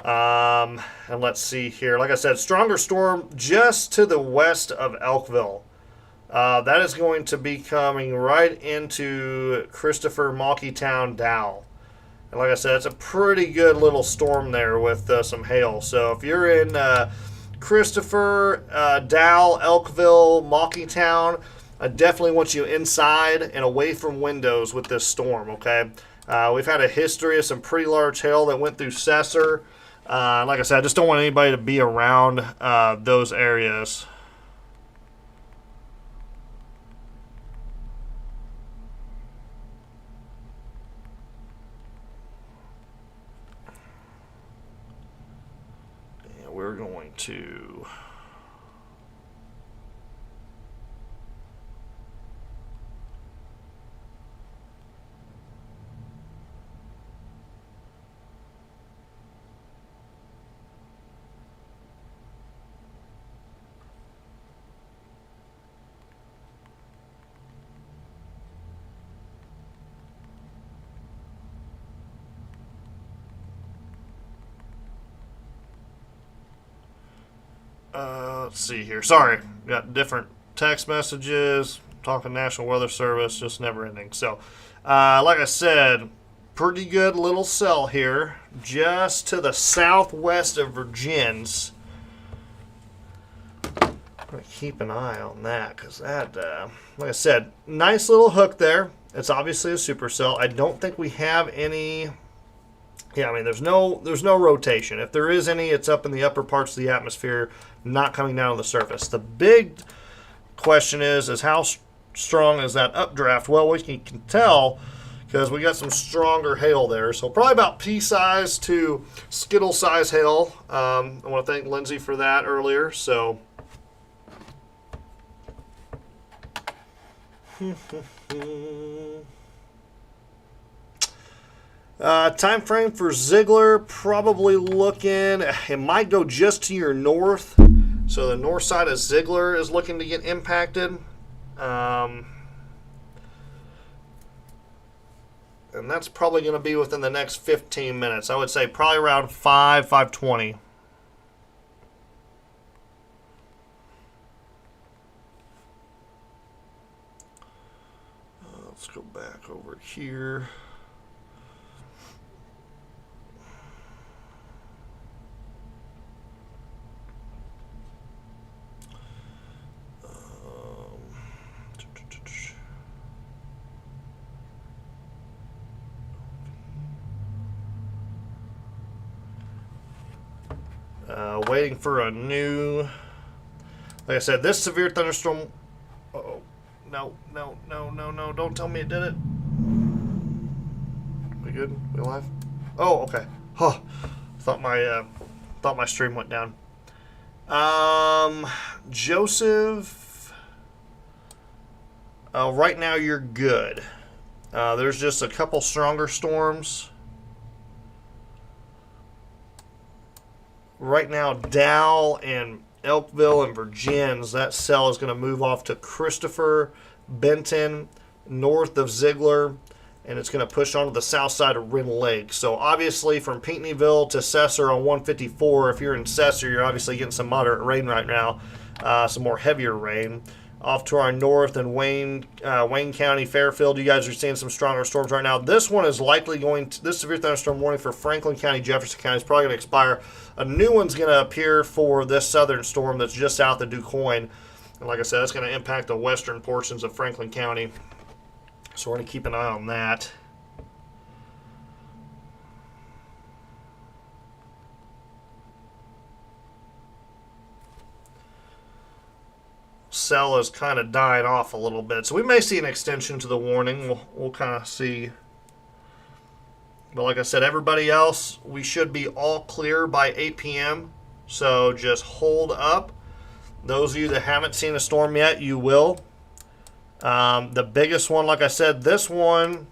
And let's see here. Like I said, stronger storm just to the west of Elkville. That is going to be coming right into Christopher, Maukytown, Dow. And like I said, it's a pretty good little storm there with some hail. So if you're in Christopher, Dow, Elkville, Maukytown, I definitely want you inside and away from windows with this storm, okay? We've had a history of some pretty large hail that went through Cesar. Like I said, I just don't want anybody to be around those areas. And we're going to Let's see here. Sorry, got different text messages. Talking National Weather Service, just never ending. So, like I said, pretty good little cell here, just to the southwest of Virgins. I'm gonna keep an eye on that because that, like I said, nice little hook there. It's obviously a supercell. I don't think we have any. Yeah, I mean, there's no rotation. If there is any, it's up in the upper parts of the atmosphere, not coming down to the surface. The big question is how strong is that updraft? Well, we can tell because we got some stronger hail there. So probably about pea-size to skittle-size hail. I want to thank Lindsay for that earlier. So. Time frame for Ziegler, probably looking, it might go just to your north. So the north side of Ziegler is looking to get impacted. And that's probably going to be within the next 15 minutes. I would say probably around 5:20. Let's go back over here. Waiting for a new, like I said, this severe thunderstorm. Uh-oh. No, don't tell me it did it. We good? We live? Oh, okay. Huh. Thought my stream went down. Joseph, right now you're good. There's just a couple stronger storms. Right now, Dow and Elkville and Virgins, that cell is going to move off to Christopher, Benton, north of Ziegler, and it's going to push onto the south side of Wren Lake. So obviously from Pinckneyville to Cesar on 154, if you're in Cesar, you're obviously getting some moderate rain right now, some more heavier rain. Off to our north in Wayne County, Fairfield, you guys are seeing some stronger storms right now. This one is likely going to, this severe thunderstorm warning for Franklin County, Jefferson County is probably going to expire. A new one's going to appear for this southern storm that's just south of DuQuoin. And like I said, that's going to impact the western portions of Franklin County. So we're going to keep an eye on that. Cell is kind of dying off a little bit, so we may see an extension to the warning. We'll kind of see. But like I said, everybody else, we should be all clear by 8 p.m. So just hold up. Those of you that haven't seen a storm yet, you will. The biggest one, like I said, this one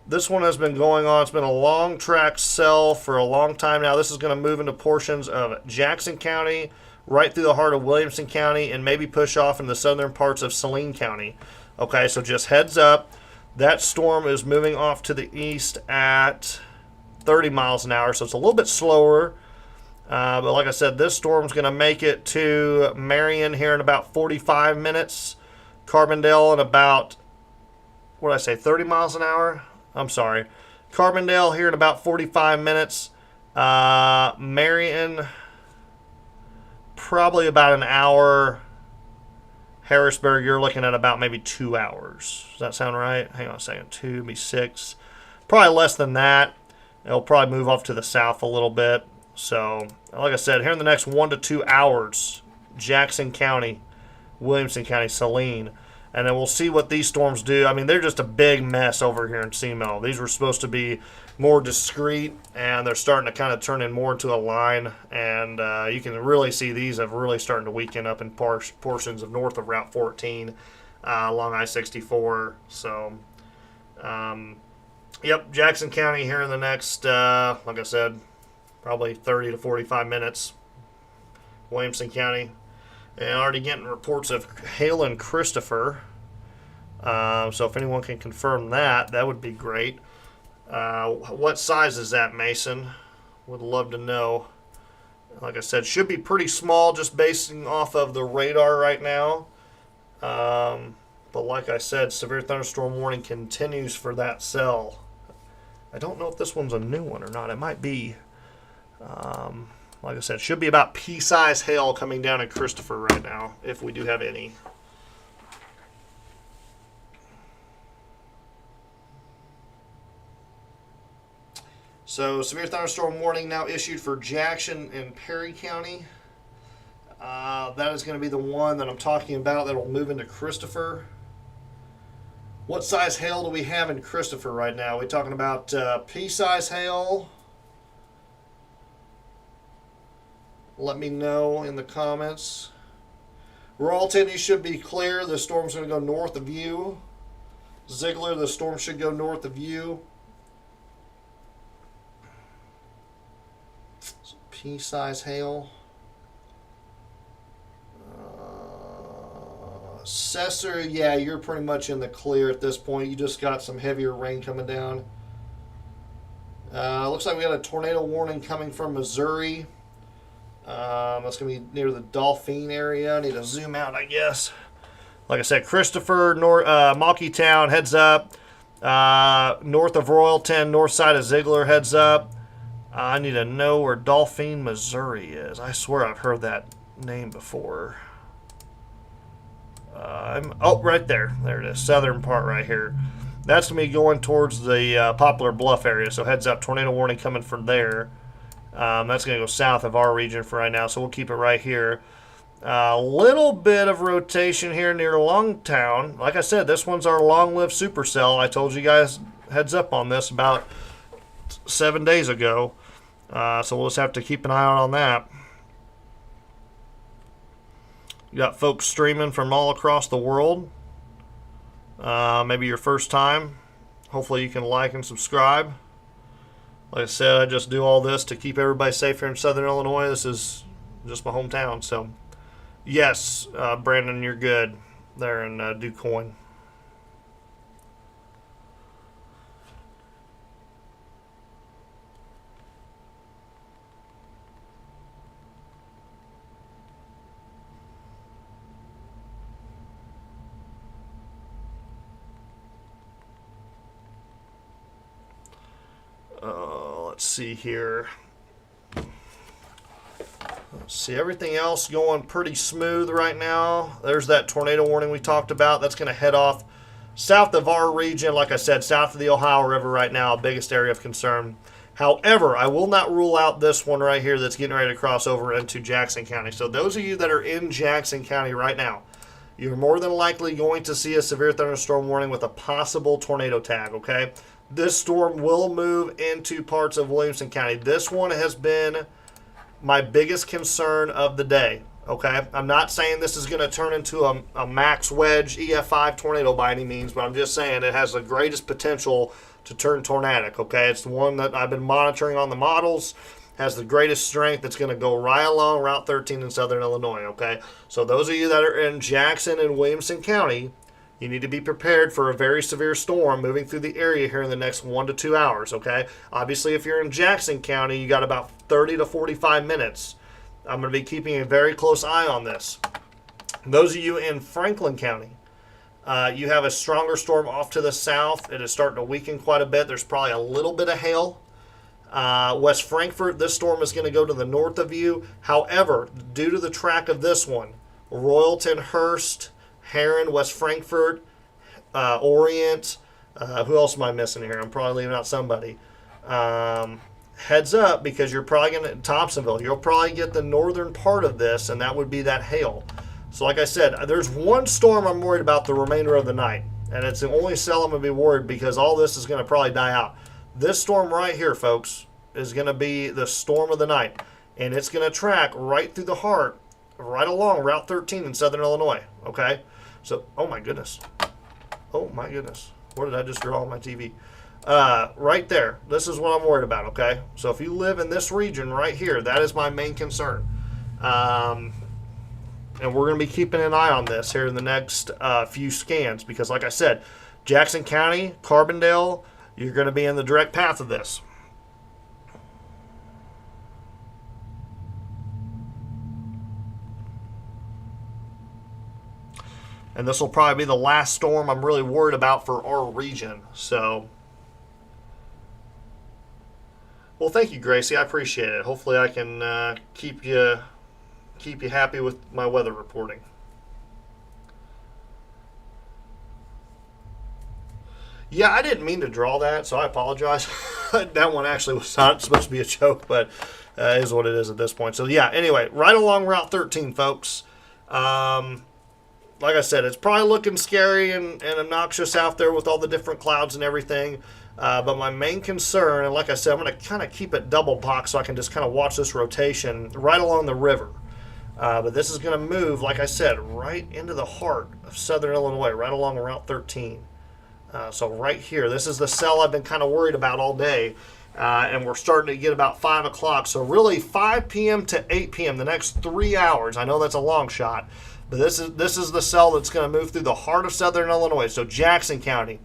has been going on. It's been a long track cell for a long time now. This is going to move into portions of Jackson County, right through the heart of Williamson County, and maybe push off into the southern parts of Saline County. Okay, so just heads up. That storm is moving off to the east at 30 miles an hour, so it's a little bit slower. But like I said, this storm's going to make it to Marion here in about 45 minutes. Carbondale in about, what did I say, 30 miles an hour? I'm sorry. Carbondale here in about 45 minutes. Marion, probably about an hour. Harrisburg, you're looking at about maybe 2 hours. Does that sound right? Hang on a second. 2, be 6. Probably less than that. It'll probably move off to the south a little bit. So, like I said, here in the next 1 to 2 hours, Jackson County, Williamson County, Saline. And then we'll see what these storms do. I mean, they're just a big mess over here in Seamount. These were supposed to be more discreet, and they're starting to kind of turn in more into a line. And you can really see these have really starting to weaken up in portions of north of Route 14 along I-64. So, yep, Jackson County here in the next, like I said, probably 30 to 45 minutes. Williamson County. And already getting reports of hail in Christopher. So if anyone can confirm that, that would be great. What size is that, Mason? Would love to know. Like I said, should be pretty small just basing off of the radar right now. But like I said, severe thunderstorm warning continues for that cell. I don't know if this one's a new one or not. It might be. Like I said, should be about pea-size hail coming down in Christopher right now, if we do have any. So, severe thunderstorm warning now issued for Jackson and Perry County. That is going to be the one that I'm talking about that will move into Christopher. What size hail do we have in Christopher right now? Are we talking about pea-size hail? Let me know in the comments. Royalton, you should be clear. The storm's going to go north of you. Ziegler, the storm should go north of you. Pea-size hail. Cesar, yeah, you're pretty much in the clear at this point. You just got some heavier rain coming down. Looks like we got a tornado warning coming from Missouri. That's going to be near the Dauphine area. I need to zoom out, I guess. Like I said, Christopher, Mauky Town, heads up. North of Royalton, north side of Ziegler, heads up. I need to know where Dauphine, Missouri is. I swear I've heard that name before. Oh, right there. There it is. Southern part right here. That's going to be going towards the Poplar Bluff area. So heads up. Tornado warning coming from there. That's going to go south of our region for right now. So we'll keep it right here. A little bit of rotation here near Longtown. Like I said, this one's our long-lived supercell. I told you guys heads up on this about 7 days ago. So we'll just have to keep an eye out on that. You got folks streaming from all across the world. Maybe your first time. Hopefully you can like and subscribe. Like I said, I just do all this to keep everybody safe here in Southern Illinois. This is just my hometown. So, yes, Brandon, you're good there in DuQuoin. Let's see here. Let's see, everything else going pretty smooth right now. There's that tornado warning we talked about. That's going to head off south of our region. Like I said, south of the Ohio River right now, biggest area of concern. However, I will not rule out this one right here that's getting ready to cross over into Jackson County. So those of you that are in Jackson County right now, you're more than likely going to see a severe thunderstorm warning with a possible tornado tag, okay? This storm will move into parts of Williamson County. This one has been my biggest concern of the day, okay? I'm not saying this is going to turn into a max wedge EF5 tornado by any means, but I'm just saying it has the greatest potential to turn tornadic, okay? It's the one that I've been monitoring on the models, has the greatest strength. It's going to go right along Route 13 in Southern Illinois, okay? So those of you that are in Jackson and Williamson County, you need to be prepared for a very severe storm moving through the area here in the next 1 to 2 hours, okay? Obviously, if you're in Jackson County, you got about 30 to 45 minutes. I'm going to be keeping a very close eye on this. Those of you in Franklin County, you have a stronger storm off to the south. It is starting to weaken quite a bit. There's probably a little bit of hail. West Frankfort, this storm is going to go to the north of you. However, due to the track of this one, Royalton, Hearst, Heron, West Frankfort, Orient. Who else am I missing here? I'm probably leaving out somebody. Heads up, because you're probably going to, Thompsonville, you'll probably get the northern part of this, and that would be that hail. So like I said, there's one storm I'm worried about the remainder of the night, and it's the only cell I'm going to be worried because all this is going to probably die out. This storm right here, folks, is going to be the storm of the night, and it's going to track right through the heart, right along Route 13 in Southern Illinois, okay? So, oh my goodness. Oh my goodness. What did I just draw on my TV? Right there. This is what I'm worried about, okay? So if you live in this region right here, that is my main concern. And we're going to be keeping an eye on this here in the next few scans because, like I said, Jackson County, Carbondale, you're going to be in the direct path of this. and this will probably be the last storm I'm really worried about for our region. So, well, thank you, Gracie. I appreciate it. Hopefully, I can keep you happy with my weather reporting. Yeah, I didn't mean to draw that, so I apologize. That one actually was not supposed to be a joke, but it is what it is at this point. So, yeah, anyway, right along Route 13, folks. Like I said, it's probably looking scary and obnoxious out there with all the different clouds and everything. But my main concern, and like I said, I'm going to kind of keep it double box so I can just kind of watch this rotation right along the river. But this is going to move, like I said, right into the heart of southern Illinois, right along Route 13. So right here, this is the cell I've been kind of worried about all day. And we're starting to get about 5 o'clock. So really 5 p.m. to 8 p.m., the next 3 hours. I know that's a long shot. But this is the cell that's going to move through the heart of southern Illinois. So Jackson County,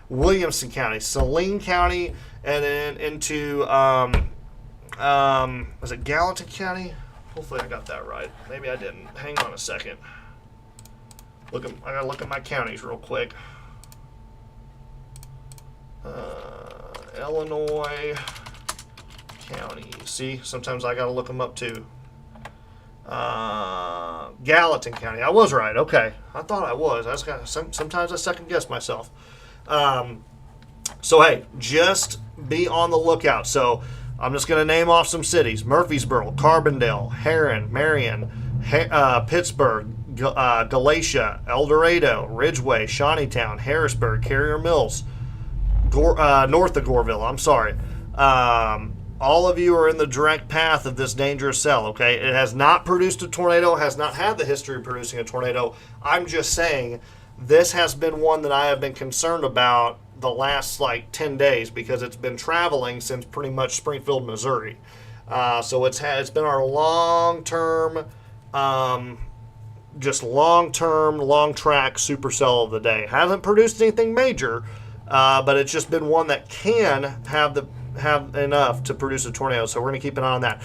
Williamson County, Saline County, and then into, was it Gallatin County? Hopefully I got that right. Maybe I didn't. Hang on a second. I got to look at my counties real quick. Illinois county. See, sometimes I got to look them up too. Gallatin County. I was right. Okay, I thought I was. Sometimes I second guess myself. So hey, just be on the lookout. So I'm just going to name off some cities: Murfreesboro, Carbondale, Herrin, Marion, Pittsburgh, Galatia, El Dorado, Ridgeway, Shawneetown, Harrisburg, Carrier Mills. North of Goreville, I'm sorry. All of you are in the direct path of this dangerous cell, okay? It has not produced a tornado, has not had the history of producing a tornado. I'm just saying this has been one that I have been concerned about the last, 10 days because it's been traveling since pretty much Springfield, Missouri. So it's been our long-term, long track supercell of the day. Hasn't produced anything major, but it's just been one that can have enough to produce a tornado, so we're going to keep an eye on that.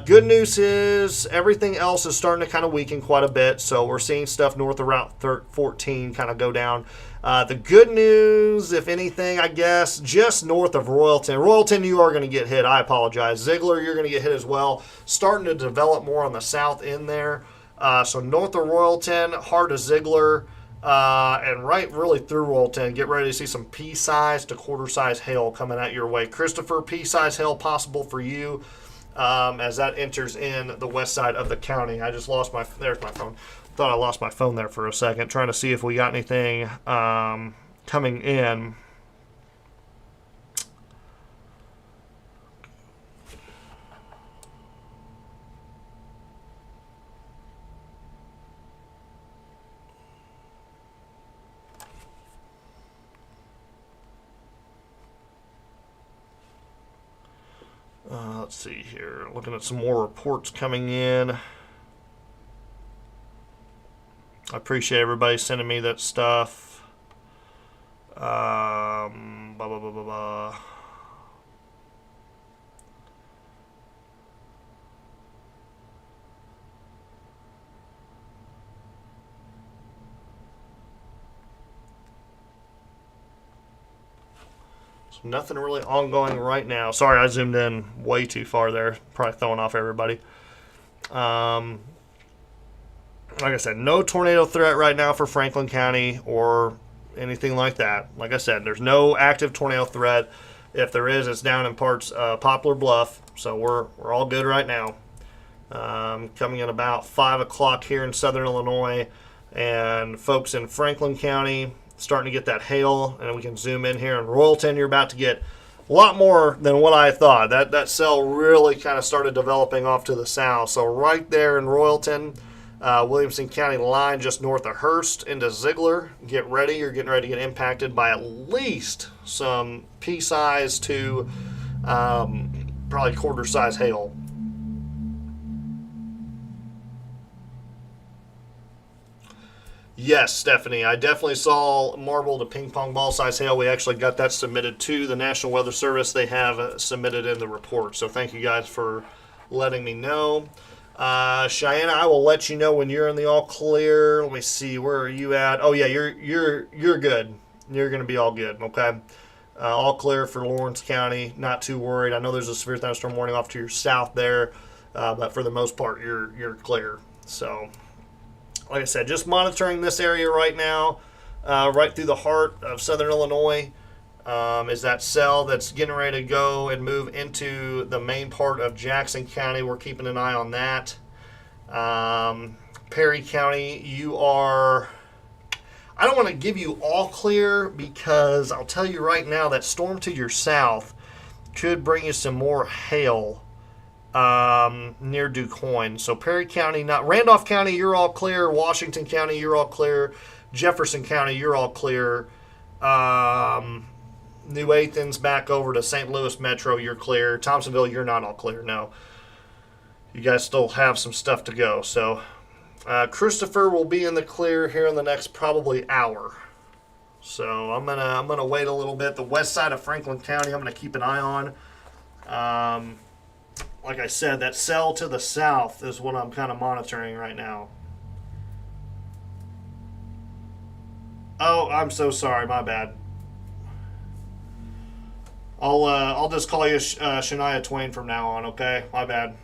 Good news is everything else is starting to kind of weaken quite a bit, so we're seeing stuff north of Route 14 kind of go down. The good news, if anything, I guess, just north of Royalton. Royalton, you are going to get hit. I apologize. Ziegler, you're going to get hit as well. Starting to develop more on the south end there. So north of Royalton, hard to Ziegler. And right really through Royalton, get ready to see some pea-sized to quarter-size hail coming out your way. Christopher, pea-sized hail possible for you as that enters in the west side of the county. I just lost there's my phone. Thought I lost my phone there for a second, trying to see if we got anything coming in. Let's see here. Looking at some more reports coming in. I appreciate everybody sending me that stuff. Blah, blah, blah, blah, blah. Nothing really ongoing right now. Sorry, I zoomed in way too far there. Probably throwing off everybody. Like I said, no tornado threat right now for Franklin County or anything like that. Like I said, there's no active tornado threat. If there is, it's down in parts Poplar Bluff. So we're all good right now. Coming in about 5 o'clock here in southern Illinois. And folks in Franklin County starting to get that hail, and we can zoom in here. In Royalton, you're about to get a lot more than what I thought. That cell really kind of started developing off to the south. So right there in Royalton, Williamson County line just north of Hearst into Ziegler. Get ready. You're getting ready to get impacted by at least some pea-size to probably quarter-size hail. Yes, Stephanie, I definitely saw marble to ping pong ball size hail. We actually got that submitted to the National Weather Service. They have submitted in the report. So thank you guys for letting me know. Cheyenne, I will let you know when you're in the all clear. Let me see, where are you at? Oh yeah, you're good. You're gonna be all good. Okay, all clear for Lawrence County. Not too worried. I know there's a severe thunderstorm warning off to your south there, but for the most part, you're clear. So, like I said, just monitoring this area right now, right through the heart of southern Illinois. Is that cell that's getting ready to go and move into the main part of Jackson County. We're keeping an eye on that. Perry County, you are... I don't want to give you all clear because I'll tell you right now that storm to your south could bring you some more hail near DuQuoin. So Perry County, not Randolph County, you're all clear. Washington County, you're all clear. Jefferson County, you're all clear. New Athens back over to St. Louis Metro, you're clear. Thompsonville, you're not all clear. No. You guys still have some stuff to go. So Christopher will be in the clear here in the next probably hour. So I'm gonna wait a little bit. The west side of Franklin County, I'm gonna keep an eye on. Like I said, that cell to the south is what I'm kind of monitoring right now. Oh, I'm so sorry. My bad. I'll just call you Shania Twain from now on, okay? My bad.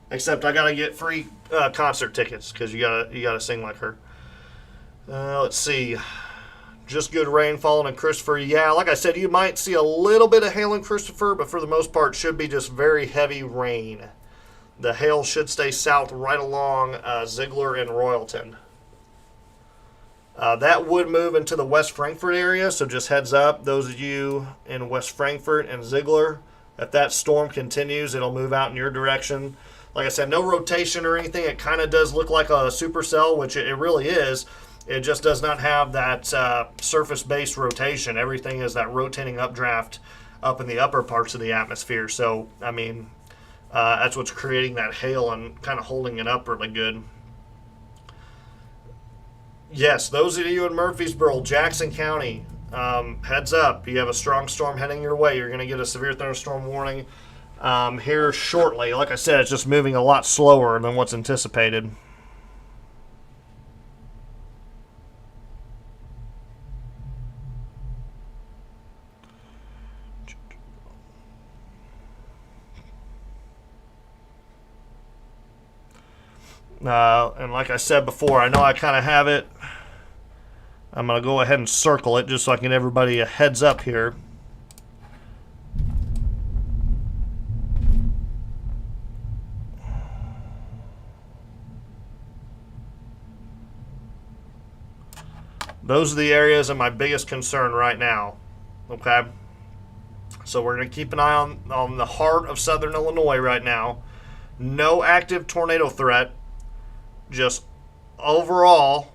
Except I gotta get free concert tickets because you gotta sing like her. Let's see. Just good rain falling in Christopher. Yeah, like I said, you might see a little bit of hail in Christopher, but for the most part, should be just very heavy rain. The hail should stay south right along Ziegler and Royalton. That would move into the West Frankfort area, so just heads up, those of you in West Frankfort and Ziegler, if that storm continues, it'll move out in your direction. Like I said, no rotation or anything. It kind of does look like a supercell, which it really is. It just does not have that surface-based rotation. Everything is that rotating updraft up in the upper parts of the atmosphere. So, I mean, that's what's creating that hail and kind of holding it up really good. Yes, those of you in Murfreesboro, Jackson County, heads up. You have a strong storm heading your way. You're going to get a severe thunderstorm warning here shortly. Like I said, it's just moving a lot slower than what's anticipated. And like I said before, I know I kind of have it. I'm going to go ahead and circle it just so I can give everybody a heads up here. Those are the areas of my biggest concern right now. Okay? So we're going to keep an eye on the heart of southern Illinois right now. No active tornado threat. Just overall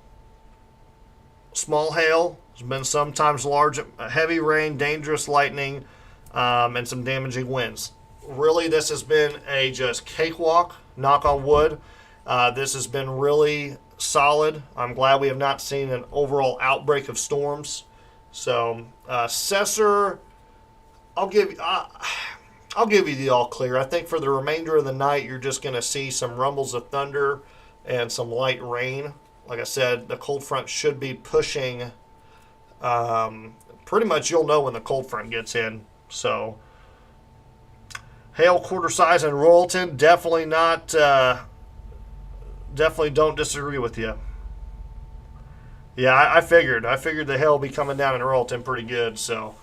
small hail. There's been sometimes large, heavy rain, dangerous lightning, and some damaging winds. Really, this has been a just cakewalk, knock on wood. This has been really solid. I'm glad we have not seen an overall outbreak of storms. So, Cesar, I'll give you the all clear. I think for the remainder of the night, you're just going to see some rumbles of thunder and some light rain. Like I said, the cold front should be pushing. Pretty much you'll know when the cold front gets in. So, hail quarter size in Royalton, definitely not. Definitely don't disagree with you. Yeah, I figured the hail will be coming down in Royalton pretty good. So,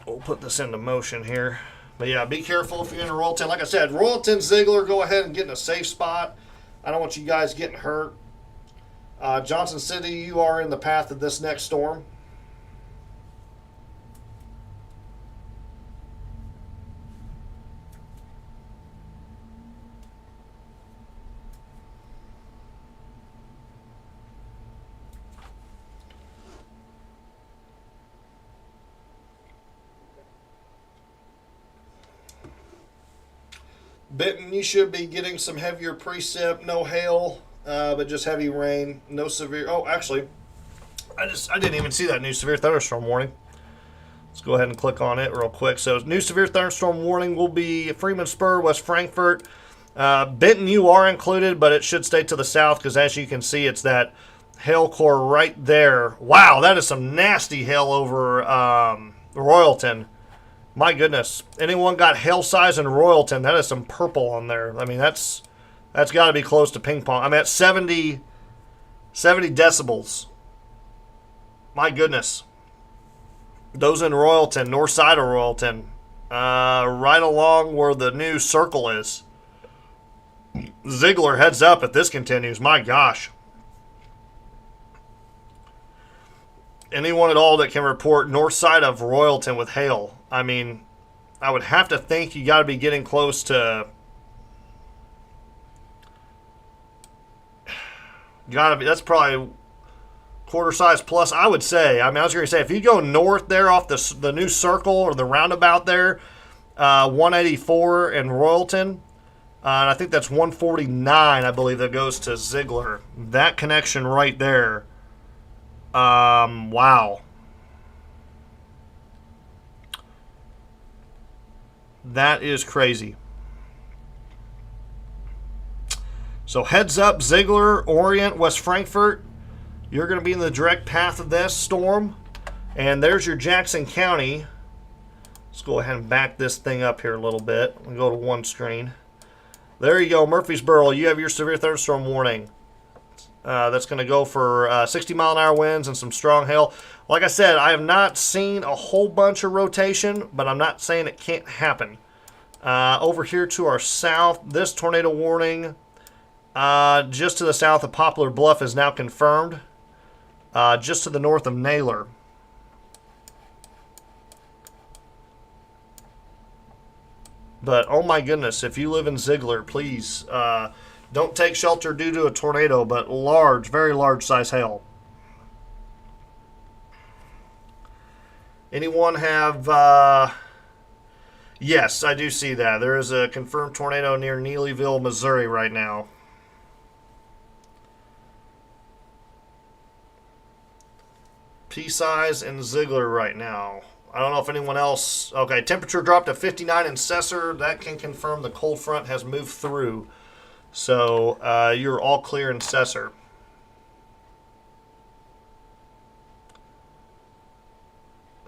we'll put this into motion here. But yeah, be careful if you're in Royalton. Like I said, Royalton, Ziegler, go ahead and get in a safe spot. I don't want you guys getting hurt. Johnson City, you are in the path of this next storm. Benton, you should be getting some heavier precip, no hail, but just heavy rain, no severe. Oh, actually, I didn't even see that new severe thunderstorm warning. Let's go ahead and click on it real quick. So new severe thunderstorm warning will be Freeman Spur, West Frankfort. Benton, you are included, but it should stay to the south because as you can see, it's that hail core right there. Wow, that is some nasty hail over Royalton. My goodness. Anyone got hail size in Royalton? That is some purple on there. I mean, that's got to be close to ping pong. I'm at 70 decibels. My goodness. Those in Royalton, north side of Royalton, right along where the new circle is. Ziegler, heads up if this continues. My gosh. Anyone at all that can report north side of Royalton with hail? I mean, I would have to think you got to be getting close to. That's probably quarter size plus, I would say. I mean, I was going to say, if you go north there off the new circle or the roundabout there, 184 in Royalton, and I think that's 149, I believe, that goes to Ziegler. That connection right there. Wow. That is crazy. So heads up, Ziegler, Orient, West Frankfort. You're going to be in the direct path of this storm. And there's your Jackson County. Let's go ahead and back this thing up here a little bit. We'll go to one screen. There you go, Murfreesboro. You have your severe thunderstorm warning. That's going to go for 60-mile-an-hour winds and some strong hail. Like I said, I have not seen a whole bunch of rotation, but I'm not saying it can't happen. Over here to our south, this tornado warning just to the south of Poplar Bluff is now confirmed. Just to the north of Naylor. But, oh my goodness, if you live in Ziegler, please don't take shelter due to a tornado, but large, very large size hail. Anyone have... yes, I do see that. There is a confirmed tornado near Neelyville, Missouri right now. P-size in Ziegler right now. I don't know if anyone else... Okay, temperature dropped to 59 in Cesar. That can confirm the cold front has moved through. So you're all clear in Cesar.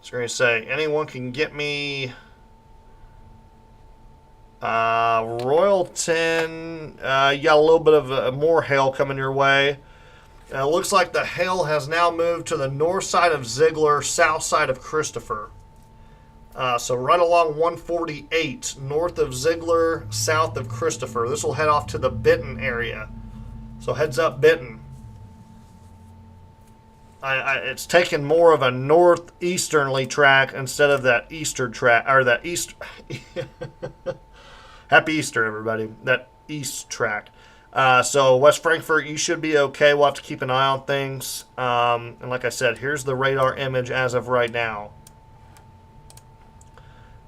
So we're going to say, anyone can get me... Royalton, you got a little bit of more hail coming your way. It looks like the hail has now moved to the north side of Ziegler, south side of Christopher. So right along 148, north of Ziegler, south of Christopher. This will head off to the Benton area. So heads up, Benton. It's taken more of a northeasternly track instead of that eastern track, or that east. Happy Easter, everybody. That east track. So West Frankfort, you should be okay. We'll have to keep an eye on things. And like I said, here's the radar image as of right now.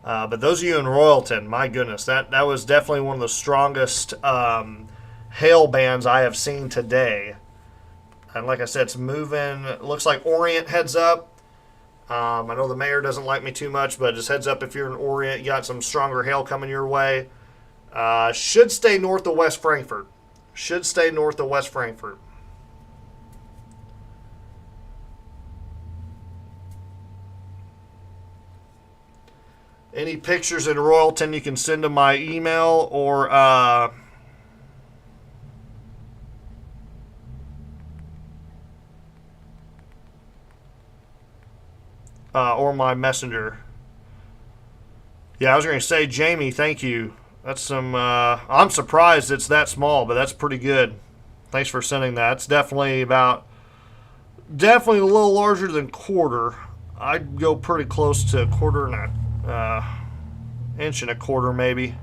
But those of you in Royalton, my goodness, that was definitely one of the strongest hail bands I have seen today. And like I said, it's moving. It looks like Orient heads up. I know the mayor doesn't like me too much, but just heads up if you're in Orient, you got some stronger hail coming your way. Should stay north of West Frankfort. Should stay north of West Frankfort. Any pictures in Royalton you can send to my email or my messenger. Yeah, I was going to say, Jamie, thank you. That's some, I'm surprised it's that small, but that's pretty good. Thanks for sending that. It's definitely a little larger than quarter. I'd go pretty close to a quarter and a inch and a quarter maybe.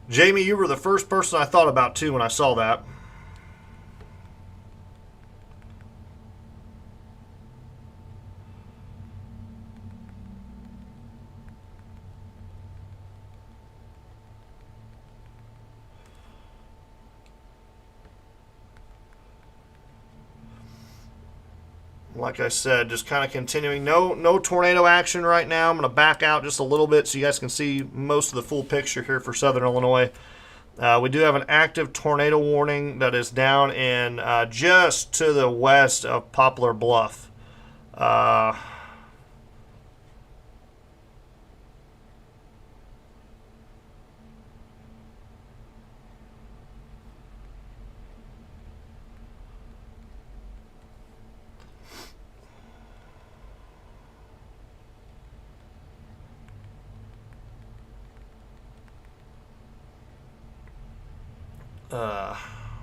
Jamie, you were the first person I thought about too when I saw that. Like I said, just kind of continuing. No tornado action right now. I'm going to back out just a little bit so you guys can see most of the full picture here for Southern Illinois. We do have an active tornado warning that is down in just to the west of Poplar Bluff.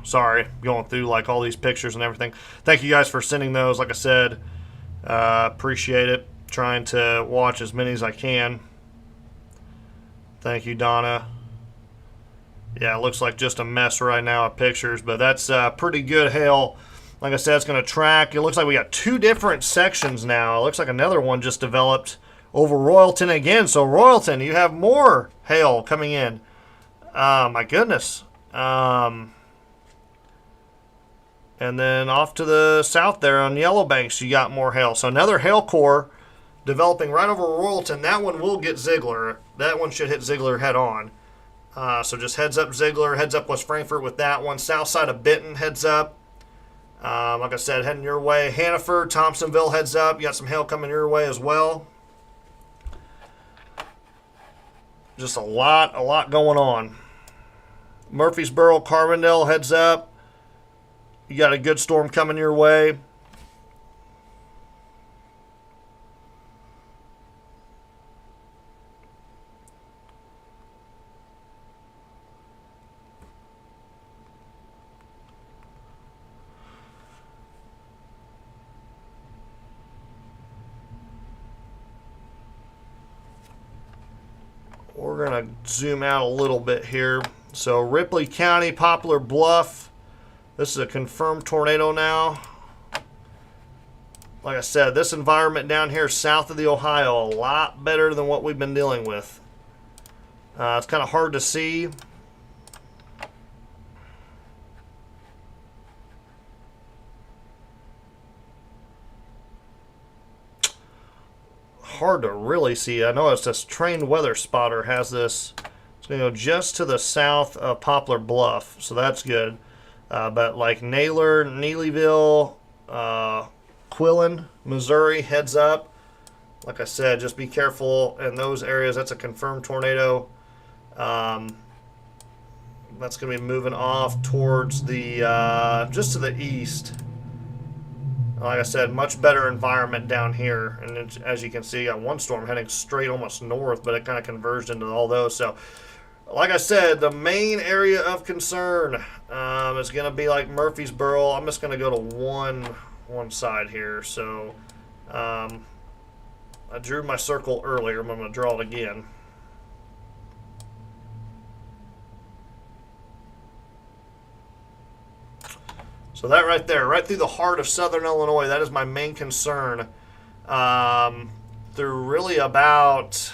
Sorry, going through like all these pictures and everything. Thank you guys for sending those. Like I said, appreciate it. Trying to watch as many as I can. Thank you, Donna. Yeah, it looks like just a mess right now of pictures, but that's pretty good hail. Like I said, it's going to track. It looks like we got two different sections now. It looks like another one just developed over Royalton again. So Royalton, you have more hail coming in. My goodness. And then off to the south there on Yellow Banks, you got more hail. So another hail core developing right over Royalton. That one will get Ziegler. That one should hit Ziegler head on. So just heads up Ziegler, heads up West Frankfort with that one. South side of Benton, heads up. Like I said, heading your way. Hannaford, Thompsonville, heads up. You got some hail coming your way as well. Just a lot going on. Murfreesboro, Carbondale, heads up. You got a good storm coming your way. We're going to zoom out a little bit here. So Ripley County, Poplar Bluff. This is a confirmed tornado now. Like I said, this environment down here south of the Ohio, a lot better than what we've been dealing with. It's kind of hard to see. Hard to really see. I know it's this trained weather spotter has this. It's going to go just to the south of Poplar Bluff, so that's good. But like Naylor, Neelyville, Quillen, Missouri, heads up. Like I said, just be careful in those areas. That's a confirmed tornado. That's going to be moving off towards the just to the east. Like I said, much better environment down here. And as you can see, got one storm heading straight almost north, but it kind of converged into all those. So, like I said, the main area of concern is going to be like Murfreesboro. I'm just going to go to one side here. So, I drew my circle earlier. I'm going to draw it again. So that right there, right through the heart of Southern Illinois, that is my main concern. Through really about,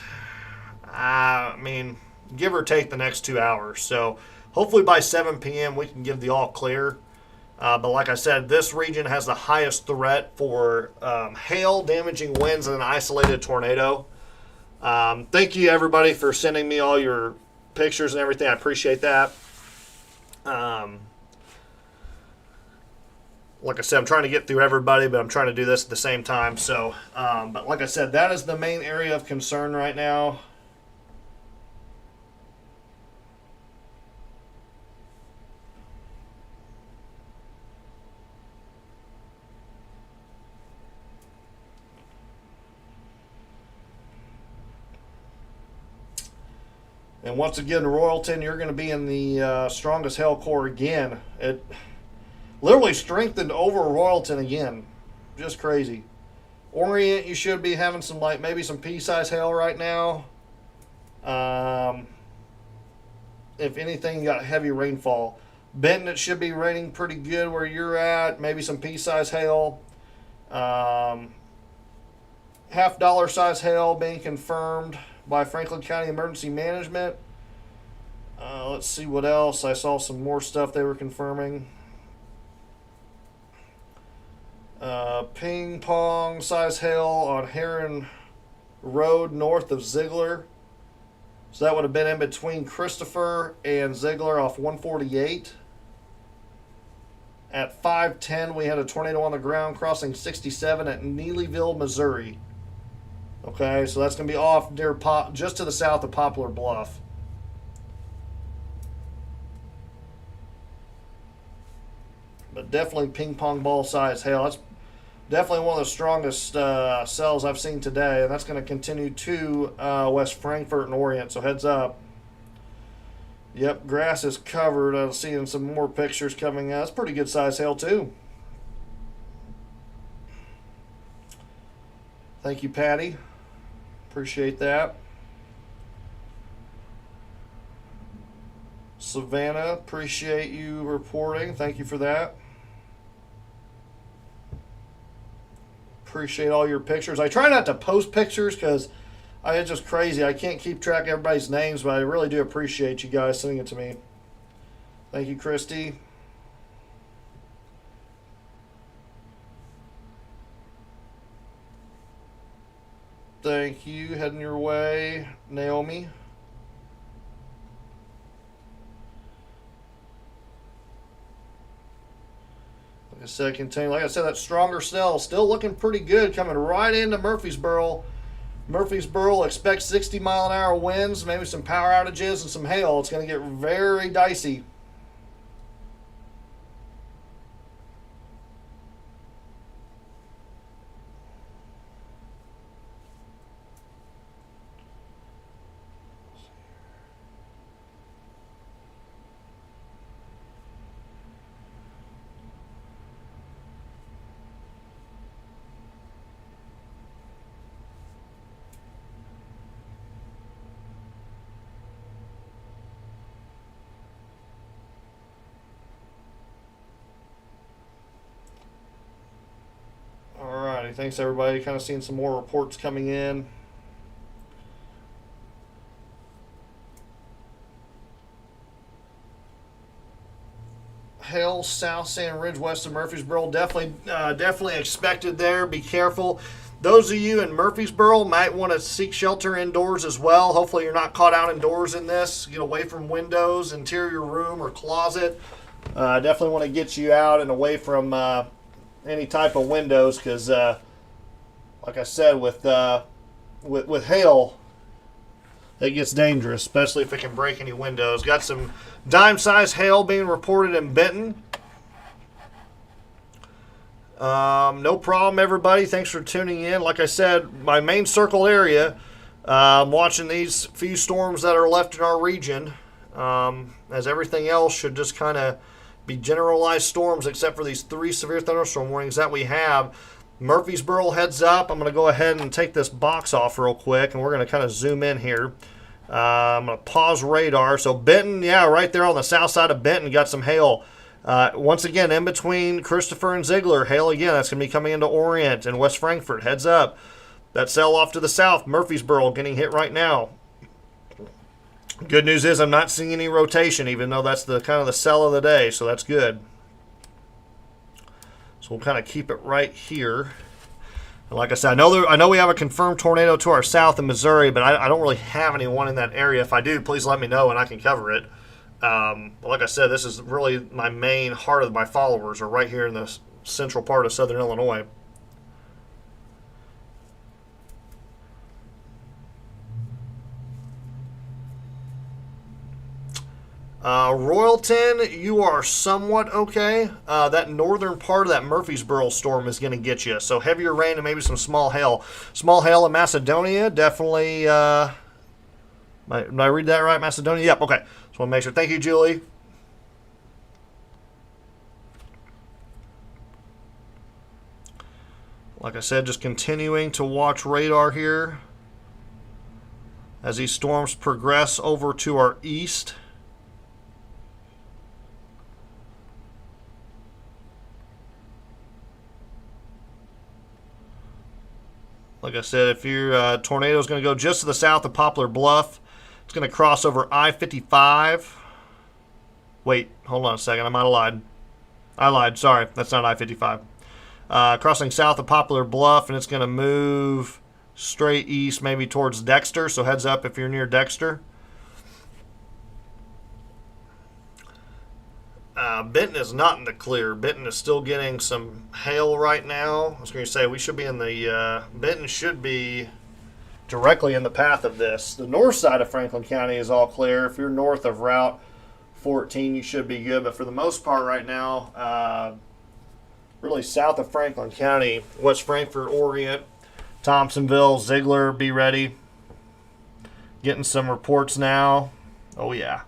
give or take the next 2 hours. So hopefully by 7 p.m. we can give the all clear. But like I said, this region has the highest threat for hail, damaging winds, and an isolated tornado. Thank you, everybody, for sending me all your pictures and everything. I appreciate that. Like I said, I'm trying to get through everybody, but I'm trying to do this at the same time. So, but like I said, that is the main area of concern right now. And once again, Royalton, you're going to be in the strongest hail core again. It literally strengthened over Royalton again. Just crazy. Orient, you should be having some, like, maybe some pea-size hail right now. If anything, you got heavy rainfall. Benton, it should be raining pretty good where you're at. Maybe some pea-size hail. $half size hail being confirmed by Franklin County Emergency Management. Let's see what else. I saw some more stuff they were confirming. Ping pong size hail on Heron Road north of Ziegler. So that would have been in between Christopher and Ziegler off 148. At 5:10, we had a tornado on the ground crossing 67 at Neelyville, Missouri. Okay, so that's going to be off near just to the south of Poplar Bluff. But definitely ping pong ball size hail. That's definitely one of the strongest cells I've seen today, and that's going to continue to West Frankfort and Orient, so heads up. Yep, grass is covered. I'm seeing some more pictures coming out. It's pretty good size hail, too. Thank you, Patty. Appreciate that. Savannah, appreciate you reporting. Thank you for that. Appreciate all your pictures. I try not to post pictures because it's just crazy. I can't keep track of everybody's names, but I really do appreciate you guys sending it to me. Thank you, Christy. Thank you. Heading your way, Naomi. Like I said, that stronger cell still looking pretty good, coming right into Murfreesboro. Murfreesboro expects 60-mile-an-hour winds, maybe some power outages and some hail. It's going to get very dicey. Thanks, everybody. Kind of seeing some more reports coming in. Hail south Sand Ridge west of Murfreesboro. Definitely expected there. Be careful. Those of you in Murfreesboro might want to seek shelter indoors as well. Hopefully you're not caught out indoors in this. Get away from windows, interior room, or closet. Definitely want to get you out and away from any type of windows because, like I said, with hail, it gets dangerous, especially if it can break any windows. Got some dime-sized hail being reported in Benton. No problem, everybody. Thanks for tuning in. Like I said, my main circle area, I'm watching these few storms that are left in our region, as everything else should just kind of be generalized storms except for these 3 severe thunderstorm warnings that we have. Murfreesboro heads up. I'm going to go ahead and take this box off real quick, and we're going to kind of zoom in here. I'm going to pause radar. So Benton, yeah, right there on the south side of Benton, got some hail. Once again, in between Christopher and Ziegler, hail again. That's going to be coming into Orient and West Frankfort. Heads up. That cell off to the south, Murfreesboro, getting hit right now. Good news is I'm not seeing any rotation, even though that's the kind of the cell of the day, so that's good. So we'll kind of keep it right here. And like I said, I know we have a confirmed tornado to our south in Missouri, but I don't really have anyone in that area. If I do, please let me know and I can cover it. But like I said, this is really my main heart of my followers are right here in the central part of southern Illinois. Royalton, you are somewhat okay. That northern part of that Murfreesboro storm is going to get you. So heavier rain and maybe some small hail. Small hail in Macedonia, definitely. Did I read that right, Macedonia? Yep, okay. Just want to make sure. Thank you, Julie. Like I said, just continuing to watch radar here as these storms progress over to our east. Like I said, if your tornado is going to go just to the south of Poplar Bluff, it's going to cross over I-55. Wait, hold on a second. I might have lied. I lied. Sorry, that's not I-55. crossing south of Poplar Bluff, and it's going to move straight east, maybe towards Dexter. So heads up if you're near Dexter. Benton is not in the clear. Benton is still getting some hail right now. I was going to say we should be in the Benton should be directly in the path of this. The north side of Franklin County is all clear. If you're north of Route 14, you should be good. But for the most part right now, really south of Franklin County, West Frankfort, Orient, Thompsonville, Ziegler, be ready. Getting some reports now. Oh, yeah.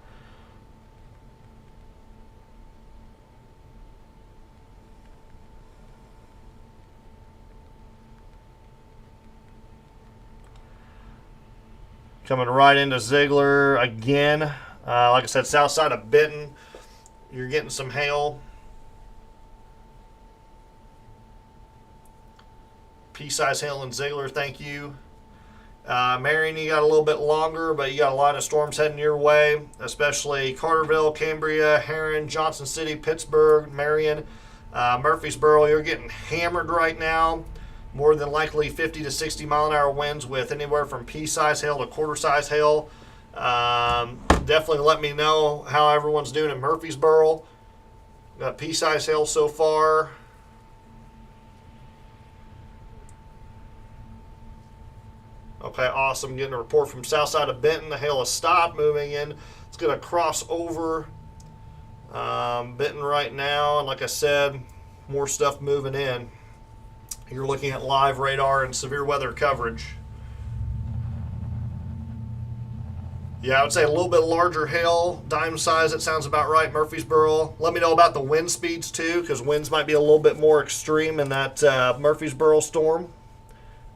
Coming right into Ziegler again. Like I said, south side of Benton, you're getting some hail. Pea-size hail in Ziegler, thank you. Marion, you got a little bit longer, but you got a lot of storms heading your way, especially Carterville, Cambria, Herron, Johnson City, Pittsburgh, Marion, Murfreesboro. You're getting hammered right now. More than likely 50 to 60 mile an hour winds with anywhere from pea-size hail to quarter-size hail. Definitely let me know how everyone's doing in Murfreesboro. Got pea-size hail so far. Okay, awesome. Getting a report from south side of Benton. The hail has stopped moving in. It's going to cross over Benton right now. And like I said, more stuff moving in. You're looking at live radar and severe weather coverage. Yeah, I would say a little bit larger hail, dime size, that sounds about right, Murfreesboro. Let me know about the wind speeds too, because winds might be a little bit more extreme in that Murfreesboro storm,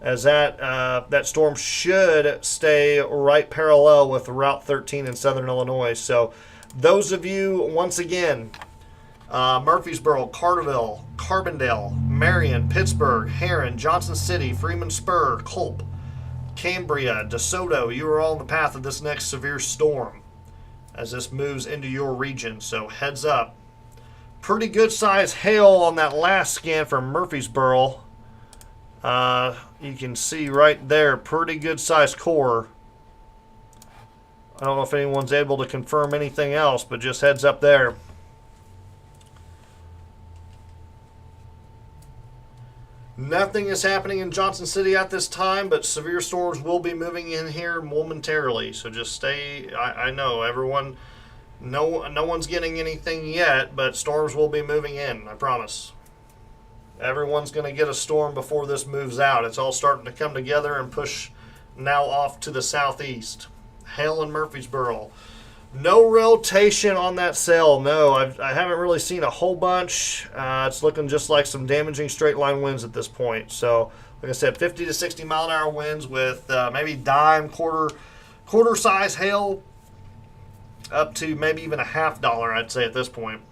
as that storm should stay right parallel with Route 13 in southern Illinois. So those of you, once again, Murfreesboro, Carterville, Carbondale, Marion, Pittsburgh, Herron, Johnson City, Freeman Spur, Culp, Cambria, DeSoto, you are all in the path of this next severe storm as this moves into your region. So heads up. Pretty good size hail on that last scan from Murfreesboro. You can see right there, pretty good size core. I don't know if anyone's able to confirm anything else, but just heads up there. Nothing is happening in Johnson City at this time, but severe storms will be moving in here momentarily. So just stay. I know everyone, no one's getting anything yet, but storms will be moving in. I promise. Everyone's going to get a storm before this moves out. It's all starting to come together and push now off to the southeast. Hail in Murfreesboro. No rotation on that cell. No, I haven't really seen a whole bunch. It's looking just like some damaging straight line winds at this point. So, like I said, 50 to 60 mile an hour winds with maybe dime, quarter size hail, up to maybe even $0.50, I'd say at this point.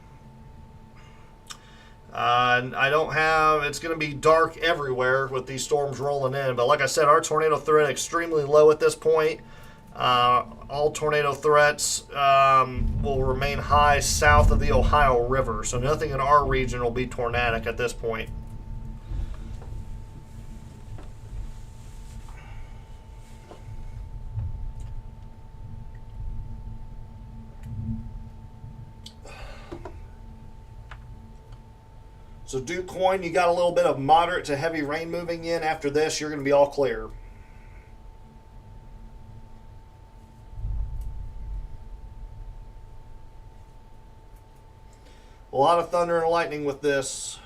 I don't have, it's going to be dark everywhere with these storms rolling in. But like I said, our tornado threat extremely low at this point. All tornado threats will remain high south of the Ohio River, so nothing in our region will be tornadic at this point. So Duke Coin, you got a little bit of moderate to heavy rain moving in. After this, you're going to be all clear. A lot of thunder and lightning with this.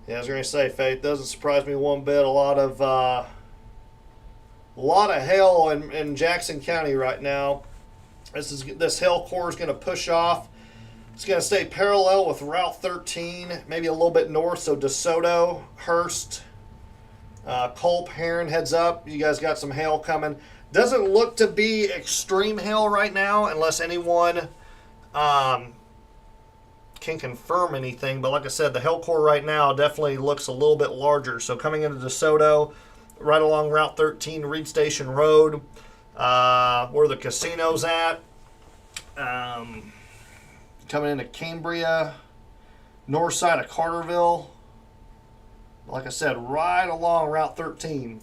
Yeah, I was going to say, Faith, doesn't surprise me one bit. A lot of hail in Jackson County right now. This hail core is going to push off. It's going to stay parallel with Route 13, maybe a little bit north. So DeSoto, Hurst, Culp, Herron, heads up. You guys got some hail coming. Doesn't look to be extreme hail right now unless anyone can confirm anything. But like I said, the hail core right now definitely looks a little bit larger. So coming into DeSoto, right along Route 13, Reed Station Road, where the casino's at. Coming into Cambria, north side of Carterville. Like I said, right along Route 13.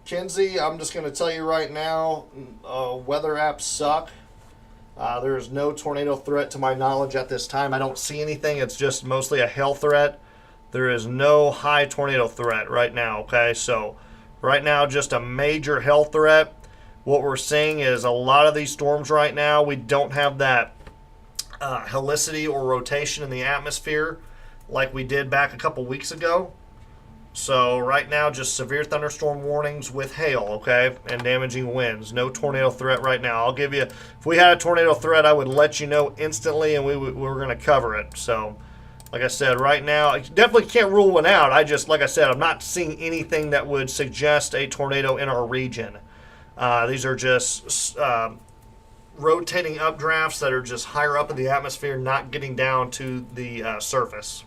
Kenzie, I'm just going to tell you right now, weather apps suck. There is no tornado threat to my knowledge at this time. I don't see anything. It's just mostly a hail threat. There is no high tornado threat right now, okay? So right now, just a major hail threat. What we're seeing is a lot of these storms right now, we don't have that helicity or rotation in the atmosphere like we did back a couple weeks ago. So right now, just severe thunderstorm warnings with hail, okay, and damaging winds. No tornado threat right now. I'll give you, if we had a tornado threat, I would let you know instantly, and we were going to cover it. So, like I said, right now, I definitely can't rule one out. Like I said, I'm not seeing anything that would suggest a tornado in our region. These are just rotating updrafts that are just higher up in the atmosphere, not getting down to the surface.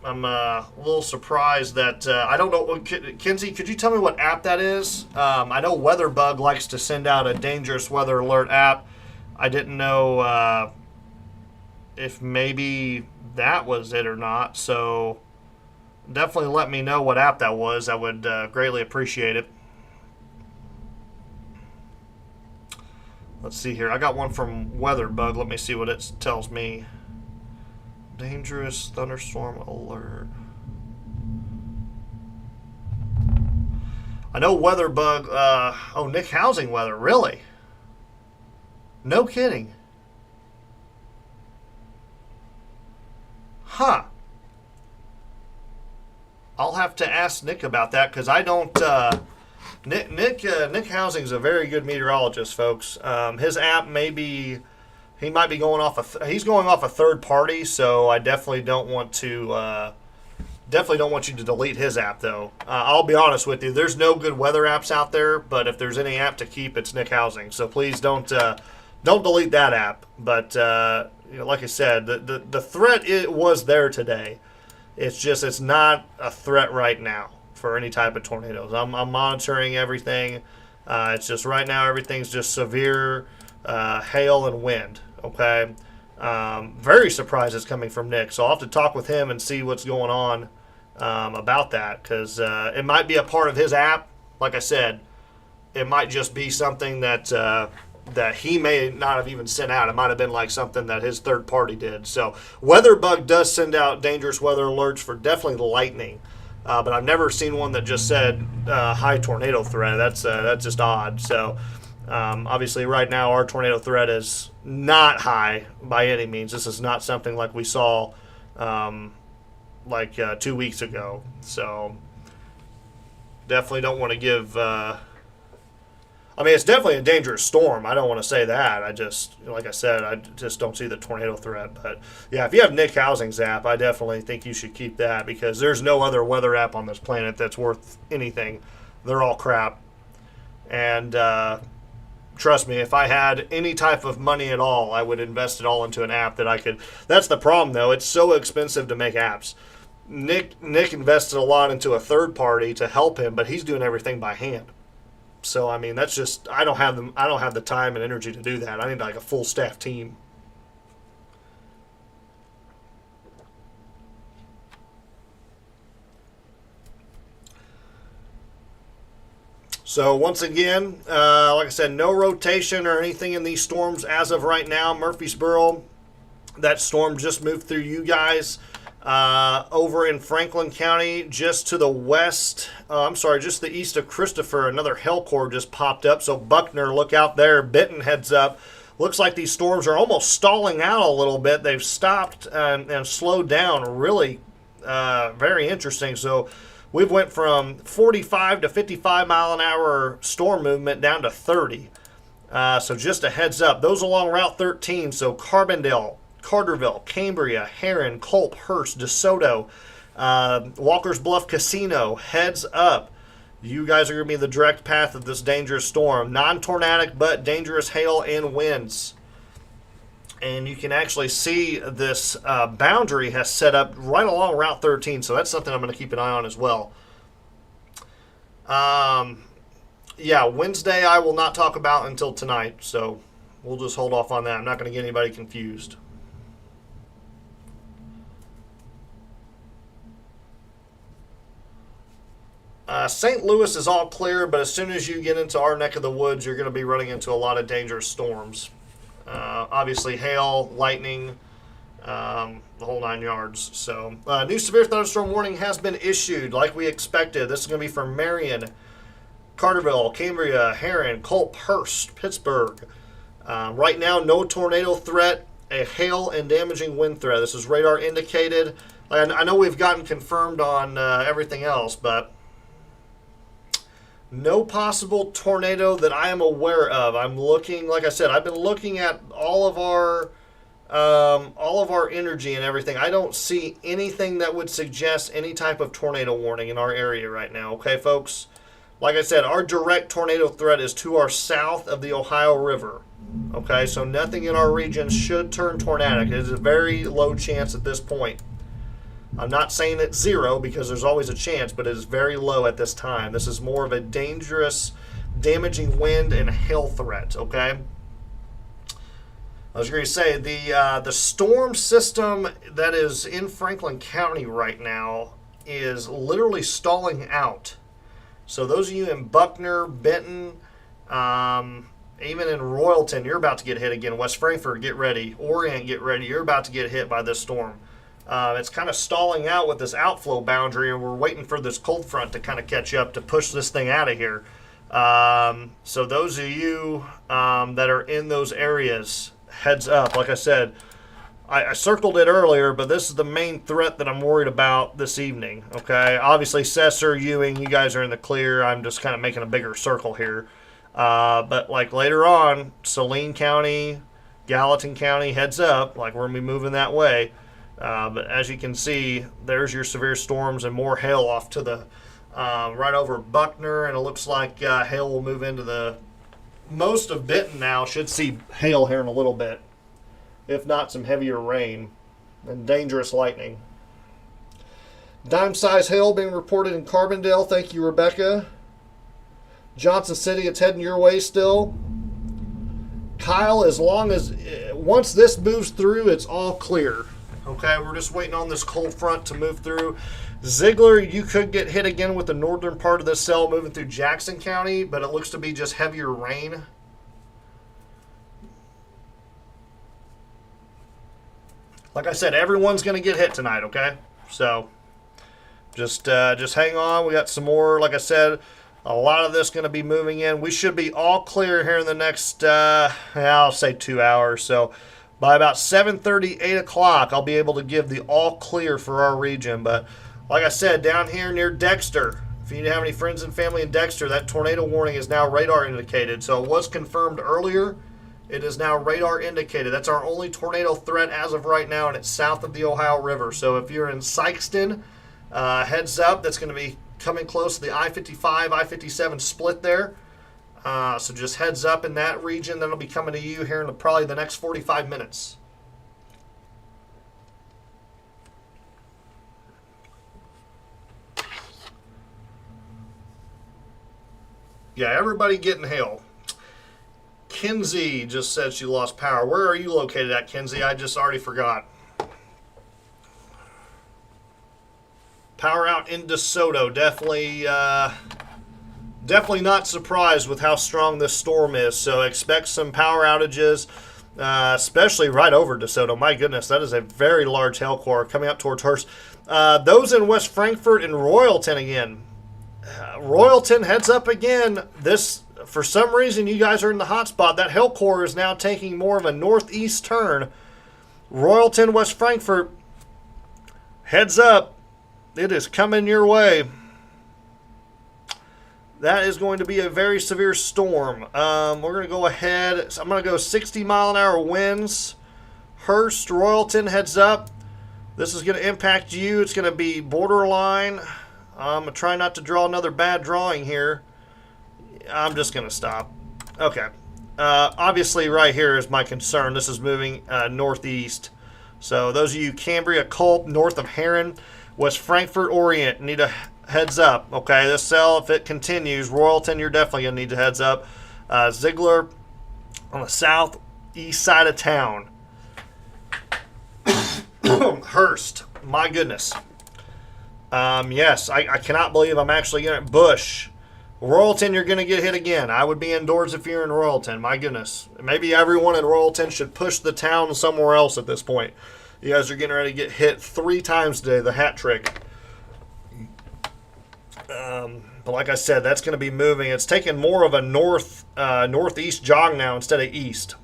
I'm a little surprised that I don't know. Kenzie, could you tell me what app that is? I know WeatherBug likes to send out a dangerous weather alert app. I didn't know if maybe that was it or not. So definitely let me know what app that was. I would greatly appreciate it. Let's see here. I got one from WeatherBug. Let me see what it tells me. Dangerous thunderstorm alert. I know WeatherBug. Oh, Nick Housing weather. Really? No kidding. Huh. I'll have to ask Nick about that because I don't. Nick Housing's a very good meteorologist, folks. His app may be. He might be going off he's going off a third party, so I definitely don't want to you to delete his app though. I'll be honest with you, there's no good weather apps out there, but if there's any app to keep, it's Nick Housing. So please don't delete that app. But like I said, the threat was there today. It's not a threat right now for any type of tornadoes. I'm monitoring everything. It's just right now everything's just severe hail and wind. Okay, very surprised it's coming from Nick. So I'll have to talk with him and see what's going on about that, because it might be a part of his app. Like I said, it might just be something that that he may not have even sent out. It might have been like something that his third party did. So WeatherBug does send out dangerous weather alerts for definitely lightning, but I've never seen one that just said high tornado threat. That's just odd. So. Obviously, right now, our tornado threat is not high by any means. This is not something like we saw 2 weeks ago. So, definitely don't want to give... it's definitely a dangerous storm. I don't want to say that. Like I said, I just don't see the tornado threat. But, yeah, if you have Nick Housing's app, I definitely think you should keep that, because there's no other weather app on this planet that's worth anything. They're all crap. And... trust me, if I had any type of money at all, I would invest it all into an app that I could. That's the problem, though. It's so expensive to make apps. Nick invested a lot into a third party to help him, but he's doing everything by hand. So that's just I don't have the time and energy to do that. I need like a full staff team. So once again, like I said, no rotation or anything in these storms as of right now. Murfreesboro, that storm just moved through you guys. Over in Franklin County, just to the west, just the east of Christopher, another hail core just popped up. So Buckner, look out there. Benton, heads up. Looks like these storms are almost stalling out a little bit. They've stopped and slowed down. Really very interesting. So we've went from 45 to 55 mile an hour storm movement down to 30. So just a heads up. Those along Route 13, so Carbondale, Carterville, Cambria, Heron, Culp, Hearst, DeSoto, Walker's Bluff Casino, heads up. You guys are going to be in the direct path of this dangerous storm. Non-tornadic, but dangerous hail and winds. And you can actually see this boundary has set up right along Route 13, so that's something I'm going to keep an eye on as well. Yeah, Wednesday I will not talk about until tonight, so we'll just hold off on that. I'm not going to get anybody confused. St. Louis is all clear, but as soon as you get into our neck of the woods, you're going to be running into a lot of dangerous storms. Obviously, hail, lightning, the whole 9 yards. So, new severe thunderstorm warning has been issued, like we expected. This is going to be for Marion, Carterville, Cambria, Heron, Culp, Hurst, Pittsburgh. Right now, no tornado threat, a hail and damaging wind threat. This is radar indicated. I know we've gotten confirmed on everything else, but no possible tornado that I am aware of. I'm looking, like I said, I've been looking at all of our energy and everything. I don't see anything that would suggest any type of tornado warning in our area right now. Okay, folks? Like I said, our direct tornado threat is to our south of the Ohio River. Okay, so nothing in our region should turn tornadic. It is a very low chance at this point. I'm not saying it's zero because there's always a chance, but it is very low at this time. This is more of a dangerous, damaging wind and hail threat, okay? I was going to say, the storm system that is in Franklin County right now is literally stalling out. So those of you in Buckner, Benton, even in Royalton, you're about to get hit again. West Frankfort, get ready. Orient, get ready. You're about to get hit by this storm. It's kind of stalling out with this outflow boundary, and we're waiting for this cold front to kind of catch up to push this thing out of here. So those of you that are in those areas, heads up. Like I said, I circled it earlier, but this is the main threat that I'm worried about this evening. Okay, obviously Cesar, Ewing, you guys are in the clear. I'm just kind of making a bigger circle here. But like later on, Saline County, Gallatin County, heads up. Like we're going to be moving that way. But as you can see, there's your severe storms and more hail off to the right over Buckner, and it looks like hail will move into the most of Benton now. Should see hail here in a little bit, if not some heavier rain and dangerous lightning. Dime-size hail being reported in Carbondale. Thank you, Rebecca. Johnson City, it's heading your way still. Kyle, once this moves through, it's all clear. Okay, we're just waiting on this cold front to move through. Ziegler, you could get hit again with the northern part of this cell moving through Jackson County, but it looks to be just heavier rain. Like I said, everyone's going to get hit tonight, okay? So just hang on. We got some more, like I said, a lot of this going to be moving in. We should be all clear here in the next, I'll say 2 hours. So by about 7:30, 8 o'clock, I'll be able to give the all clear for our region. But like I said, down here near Dexter, if you have any friends and family in Dexter, that tornado warning is now radar indicated. So it was confirmed earlier. It is now radar indicated. That's our only tornado threat as of right now, and it's south of the Ohio River. So if you're in Sykeston, heads up, that's going to be coming close to the I-55, I-57 split there. So just heads up in that region. That'll be coming to you here in probably the next 45 minutes. Yeah, everybody getting hail. Kinsey just said she lost power. Where are you located at, Kinsey? I just already forgot. Power out in DeSoto. Definitely not surprised with how strong this storm is. So expect some power outages, especially right over DeSoto. My goodness, that is a very large hail core coming up towards Hearst. Those in West Frankfort and Royalton again. Royalton heads up again. This, for some reason, you guys are in the hot spot. That hail core is now taking more of a northeast turn. Royalton, West Frankfort, heads up. It is coming your way. That is going to be a very severe storm. We're going to go ahead. So I'm going to go 60-mile-an-hour winds. Hearst, Royalton, heads up. This is going to impact you. It's going to be borderline. I'm going to try not to draw another bad drawing here. I'm just going to stop. Okay. Obviously, right here is my concern. This is moving northeast. So those of you Cambria, Culp, north of Heron, West Frankfort, Orient, need a heads up. Okay, this cell, if it continues, Royalton, you're definitely going to need a heads up. Ziegler on the southeast side of town. Hearst, my goodness. Yes, I cannot believe I'm actually going to. Bush. Royalton, you're going to get hit again. I would be indoors if you're in Royalton. My goodness. Maybe everyone in Royalton should push the town somewhere else at this point. You guys are getting ready to get hit 3 times today, the hat trick. But like I said, that's going to be moving. It's taking more of a northeast jog now instead of east.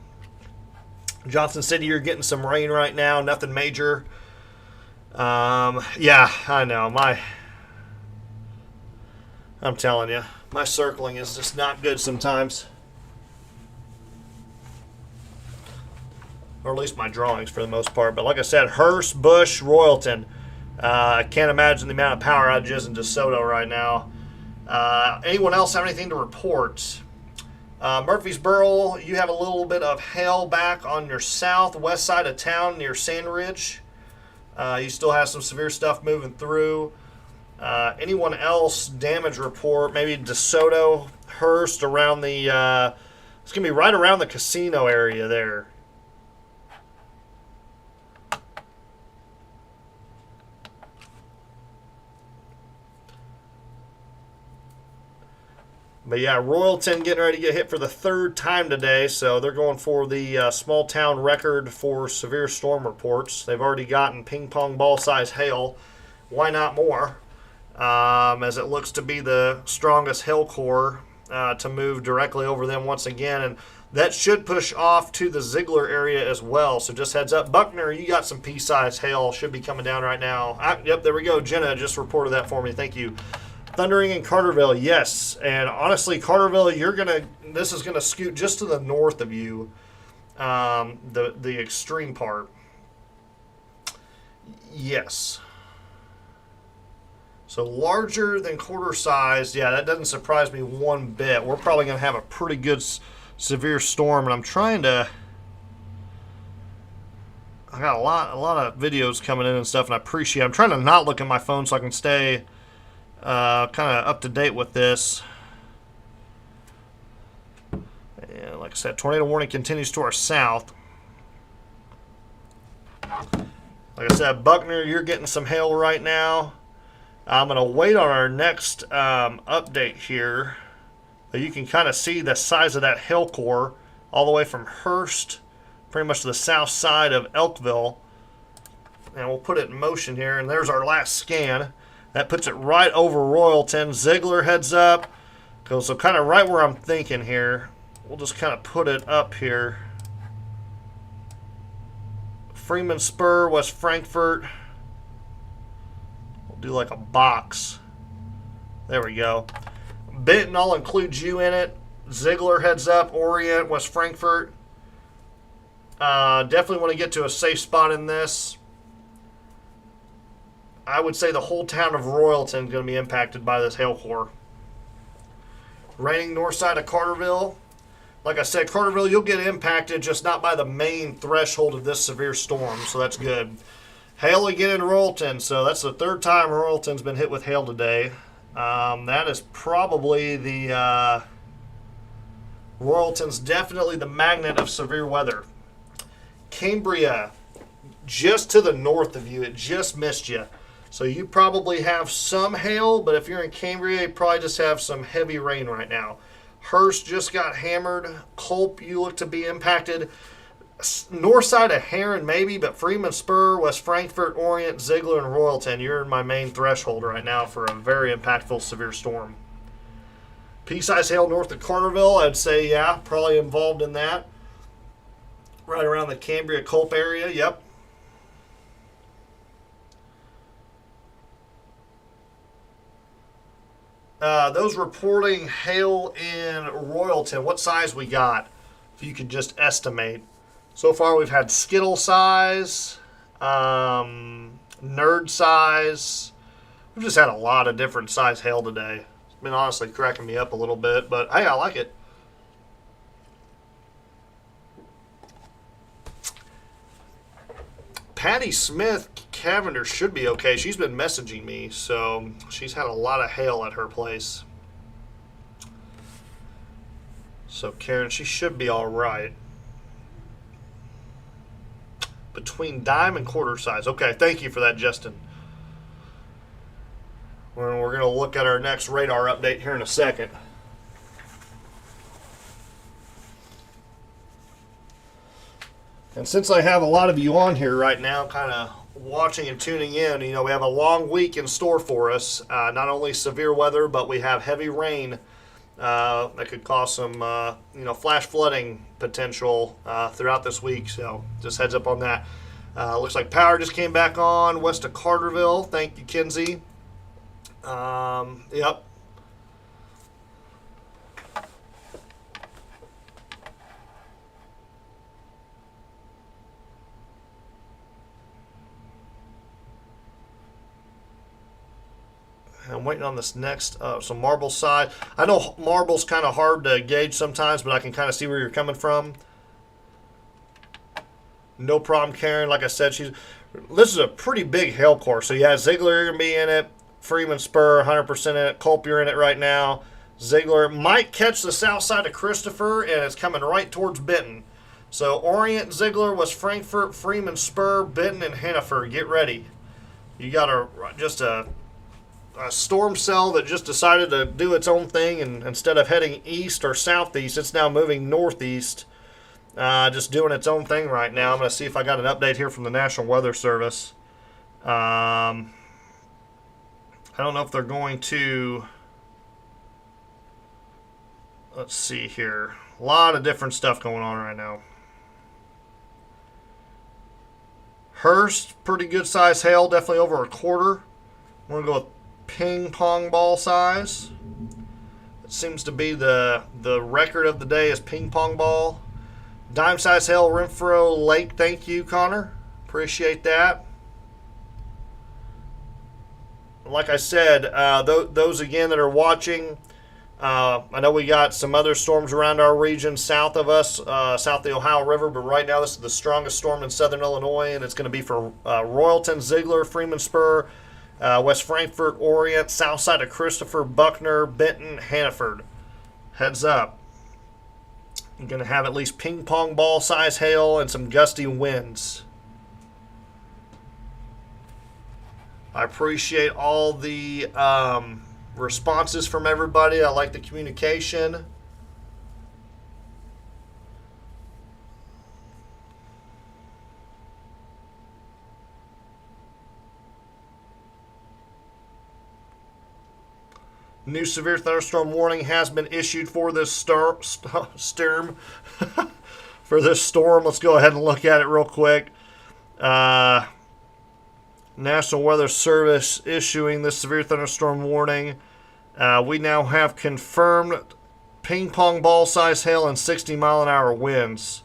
Johnson City, you're getting some rain right now. Nothing major. Yeah, I know. I'm telling you, my circling is just not good sometimes. Or at least my drawings for the most part. But like I said, Hearst, Bush, Royalton. I can't imagine the amount of power outages in DeSoto right now. Anyone else have anything to report? Murfreesboro, you have a little bit of hail back on your southwest side of town near Sand Ridge. You still have some severe stuff moving through. Anyone else damage report? Maybe DeSoto, Hearst, around the it's going to be right around the casino area there. But yeah, Royalton getting ready to get hit for the 3rd time today, so they're going for the small town record for severe storm reports. They've already gotten ping pong ball size hail. Why not more? As it looks to be the strongest hail core to move directly over them once again, and that should push off to the Ziegler area as well. So just heads up, Buckner, you got some pea-sized hail should be coming down right now. Yep, there we go. Jenna just reported that for me. Thank you. Thundering in Carterville, yes. And honestly, Carterville, this is gonna scoot just to the north of you, the extreme part. Yes. So larger than quarter size, yeah, that doesn't surprise me one bit. We're probably gonna have a pretty good severe storm, and I'm trying to. I got a lot of videos coming in and stuff, and I appreciate. I'm trying to not look at my phone so I can stay kind of up to date with this. Yeah, like I said, tornado warning continues to our south. Like I said, Buckner, you're getting some hail right now. I'm going to wait on our next update here. You can kind of see the size of that hail core all the way from Hearst, pretty much to the south side of Elkville. And we'll put it in motion here, and there's our last scan. That puts it right over Royalton. Ziegler heads up. So kind of right where I'm thinking here. We'll just kind of put it up here. Freeman Spur, West Frankfort. We'll do like a box. There we go. Benton, I'll include you in it. Ziegler heads up. Orient, West Frankfort. Definitely want to get to a safe spot in this. I would say the whole town of Royalton is going to be impacted by this hail core. Raining north side of Carterville. Like I said, Carterville, you'll get impacted, just not by the main threshold of this severe storm, so that's good. Hail again in Royalton, so that's the 3rd time Royalton's been hit with hail today. That is probably the... Royalton's definitely the magnet of severe weather. Cambria, just to the north of you, it just missed you. So you probably have some hail, but if you're in Cambria, you probably just have some heavy rain right now. Hearst just got hammered. Culp, you look to be impacted. North side of Heron, maybe, but Freeman Spur, West Frankfort, Orient, Ziegler, and Royalton, you're in my main threshold right now for a very impactful severe storm. Pea-size hail north of Carterville, I'd say, yeah, probably involved in that. Right around the Cambria Culp area, yep. Those reporting hail in Royalton, what size we got, if you could just estimate. So far we've had Skittle size, Nerd size. We've just had a lot of different size hail today. It's been honestly cracking me up a little bit, but hey, I like it. Patty Smith Cavendish should be okay. She's been messaging me, so she's had a lot of hail at her place. So Karen, she should be all right. Between dime and quarter size. Okay, thank you for that, Justin. We're going to look at our next radar update here in a second. And since I have a lot of you on here right now kind of watching and tuning in, you know, we have a long week in store for us. Not only severe weather, but we have heavy rain that could cause some, you know, flash flooding potential throughout this week. So just heads up on that. Looks like power just came back on west of Carterville. Thank you, Kinsey. Yep. I'm waiting on this next, some Marble side. I know Marble's kind of hard to gauge sometimes, but I can kind of see where you're coming from. No problem, Karen. Like I said, this is a pretty big hail course. So yeah, Ziegler, you're going to be in it. Freeman Spur, 100% in it. Culp, you're in it right now. Ziegler might catch the south side of Christopher, and it's coming right towards Benton. So Orient, Ziegler, West Frankfort, Freeman Spur, Benton, and Hannaford. Get ready. You got just a storm cell that just decided to do its own thing, and instead of heading east or southeast, it's now moving northeast, just doing its own thing right now. I'm going to see if I got an update here from the National Weather Service. I don't know if they're going to, let's see here, a lot of different stuff going on right now. Hurst, pretty good size hail, definitely over a quarter. We're going to go with ping pong ball size. It seems to be the record of the day is ping pong ball. Dime size hail, Renfro Lake. Thank you, Connor. Appreciate that. Like I said, those again that are watching, I know we got some other storms around our region south of us, south of the Ohio River, but right now this is the strongest storm in southern Illinois, and it's going to be for Royalton, Ziegler, Freeman Spur, West Frankfort, Orient, south side of Christopher, Buckner, Benton, Hannaford. Heads up. You're going to have at least ping pong ball size hail and some gusty winds. I appreciate all the responses from everybody. I like the communication. New severe thunderstorm warning has been issued for this storm. For this storm, let's go ahead and look at it real quick. National Weather Service issuing this severe thunderstorm warning. We now have confirmed ping pong ball size hail and 60-mile-an-hour winds.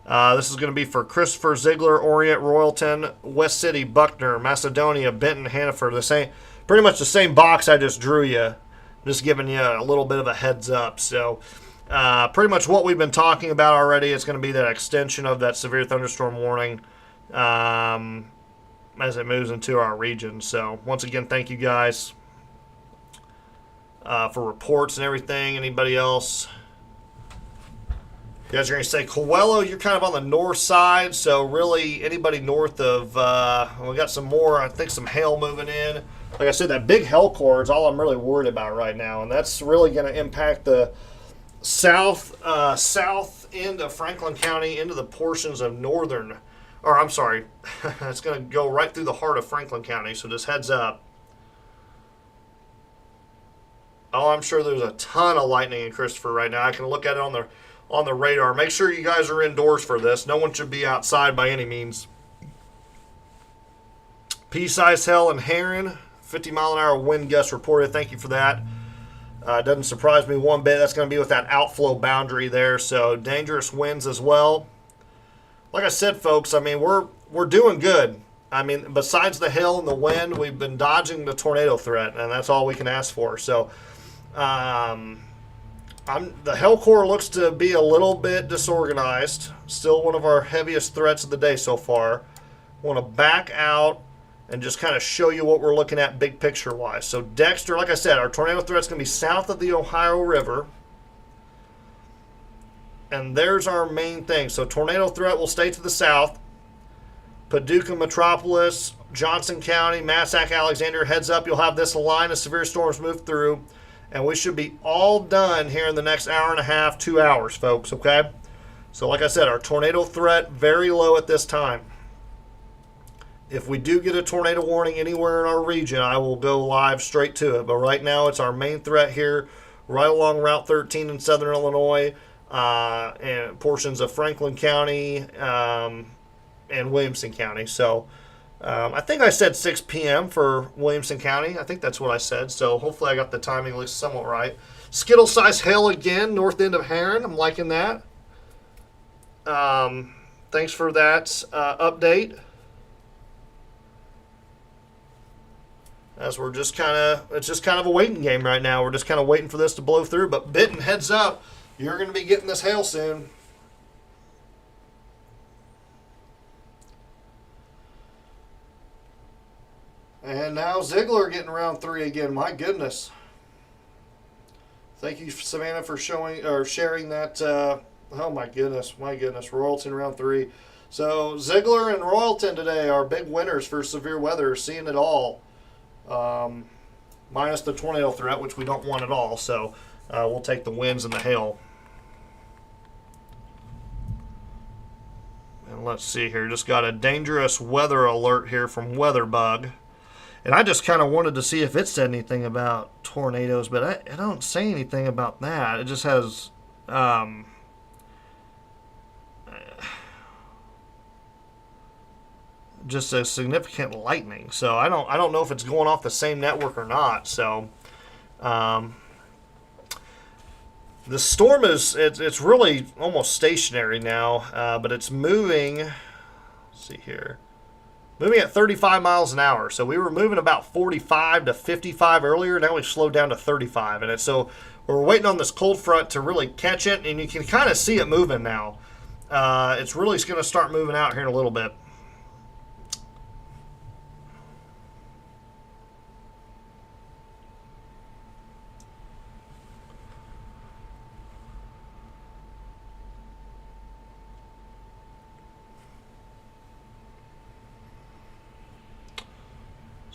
This is going to be for Christopher, Ziegler, Orient, Royalton, West City, Buckner, Macedonia, Benton, Hannaford. Pretty much the same box I just drew you. Just giving you a little bit of a heads up. So pretty much what we've been talking about already is going to be that extension of that severe thunderstorm warning as it moves into our region. So once again, thank you guys for reports and everything. Anybody else? You guys are going to say, Coelho, you're kind of on the north side, so really anybody north of, we got some more, I think some hail moving in. Like I said, that big hail core is all I'm really worried about right now, and that's really going to impact the south end of Franklin County into the portions of northern, or I'm sorry, it's going to go right through the heart of Franklin County, so just heads up. Oh, I'm sure there's a ton of lightning in Christopher right now. I can look at it on the radar. Make sure you guys are indoors for this. No one should be outside by any means. Pea-sized hail in Heron, 50-mile-an-hour wind gust reported. Thank you for that. Doesn't surprise me one bit. That's going to be with that outflow boundary there, so dangerous winds as well. Like I said, folks, I mean, we're doing good. I mean, besides the hail and the wind, we've been dodging the tornado threat, and that's all we can ask for. So, the hail core looks to be a little bit disorganized. Still one of our heaviest threats of the day so far. Want to back out and just kind of show you what we're looking at big picture wise. So Dexter, like I said, our tornado threat's going to be south of the Ohio River. And there's our main thing. So tornado threat will stay to the south. Paducah Metropolis, Johnson County, Massac, Alexander, heads up. You'll have this line of severe storms move through. And we should be all done here in the next hour and a half, 2 hours, folks, okay? So like I said, our tornado threat very low at this time. If we do get a tornado warning anywhere in our region, I will go live straight to it. But right now, it's our main threat here, right along Route 13 in southern Illinois, and portions of Franklin County and Williamson County. So I think I said 6 p.m. for Williamson County. I think that's what I said. So hopefully I got the timing looks somewhat right. Skittle-sized hail again, north end of Heron. I'm liking that. Thanks for that update. As we're just it's just kind of a waiting game right now. We're just kind of waiting for this to blow through. But Benton, heads up, you're going to be getting this hail soon. And now Ziegler getting round 3 again. My goodness. Thank you, Savannah, for sharing that. Oh my goodness, Royalton round 3. So Ziegler and Royalton today are big winners for severe weather. Seeing it all. Minus the tornado threat, which we don't want at all. So we'll take the winds and the hail. And let's see here. Just got a dangerous weather alert here from WeatherBug. And I just kind of wanted to see if it said anything about tornadoes, but I don't say anything about that. It just has just a significant lightning. So I don't know if it's going off the same network or not. So the storm it's really almost stationary now, but it's moving. Let's see here. Moving at 35 miles an hour. So we were moving about 45 to 55 earlier. Now we've slowed down to 35. And so we're waiting on this cold front to really catch it. And you can kind of see it moving now. It's really going to start moving out here in a little bit.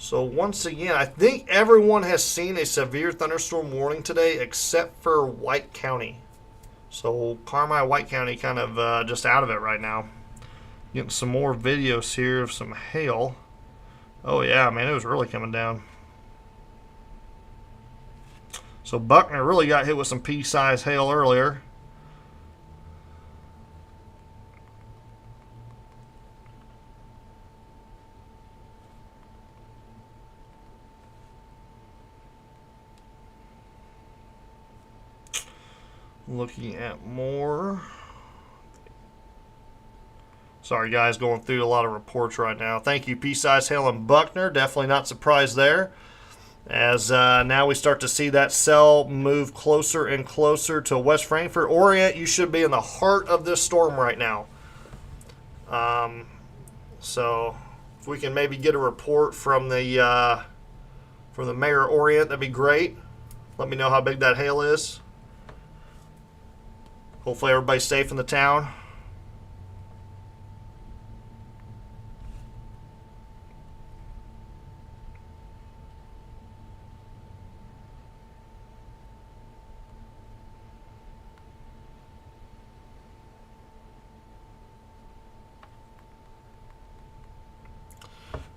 So once again, I think everyone has seen a severe thunderstorm warning today except for White County. So Carmi, White County kind of just out of it right now. Getting some more videos here of some hail. Oh yeah, man, it was really coming down. So Buckner really got hit with some pea-sized hail earlier. Looking at more. Sorry, guys, going through a lot of reports right now. Thank you, pea-sized hail in Buckner. Definitely not surprised there. As now we start to see that cell move closer and closer to West Frankfort. Orient, you should be in the heart of this storm right now. So if we can maybe get a report from the mayor of Orient, that'd be great. Let me know how big that hail is. Hopefully everybody's safe in the town.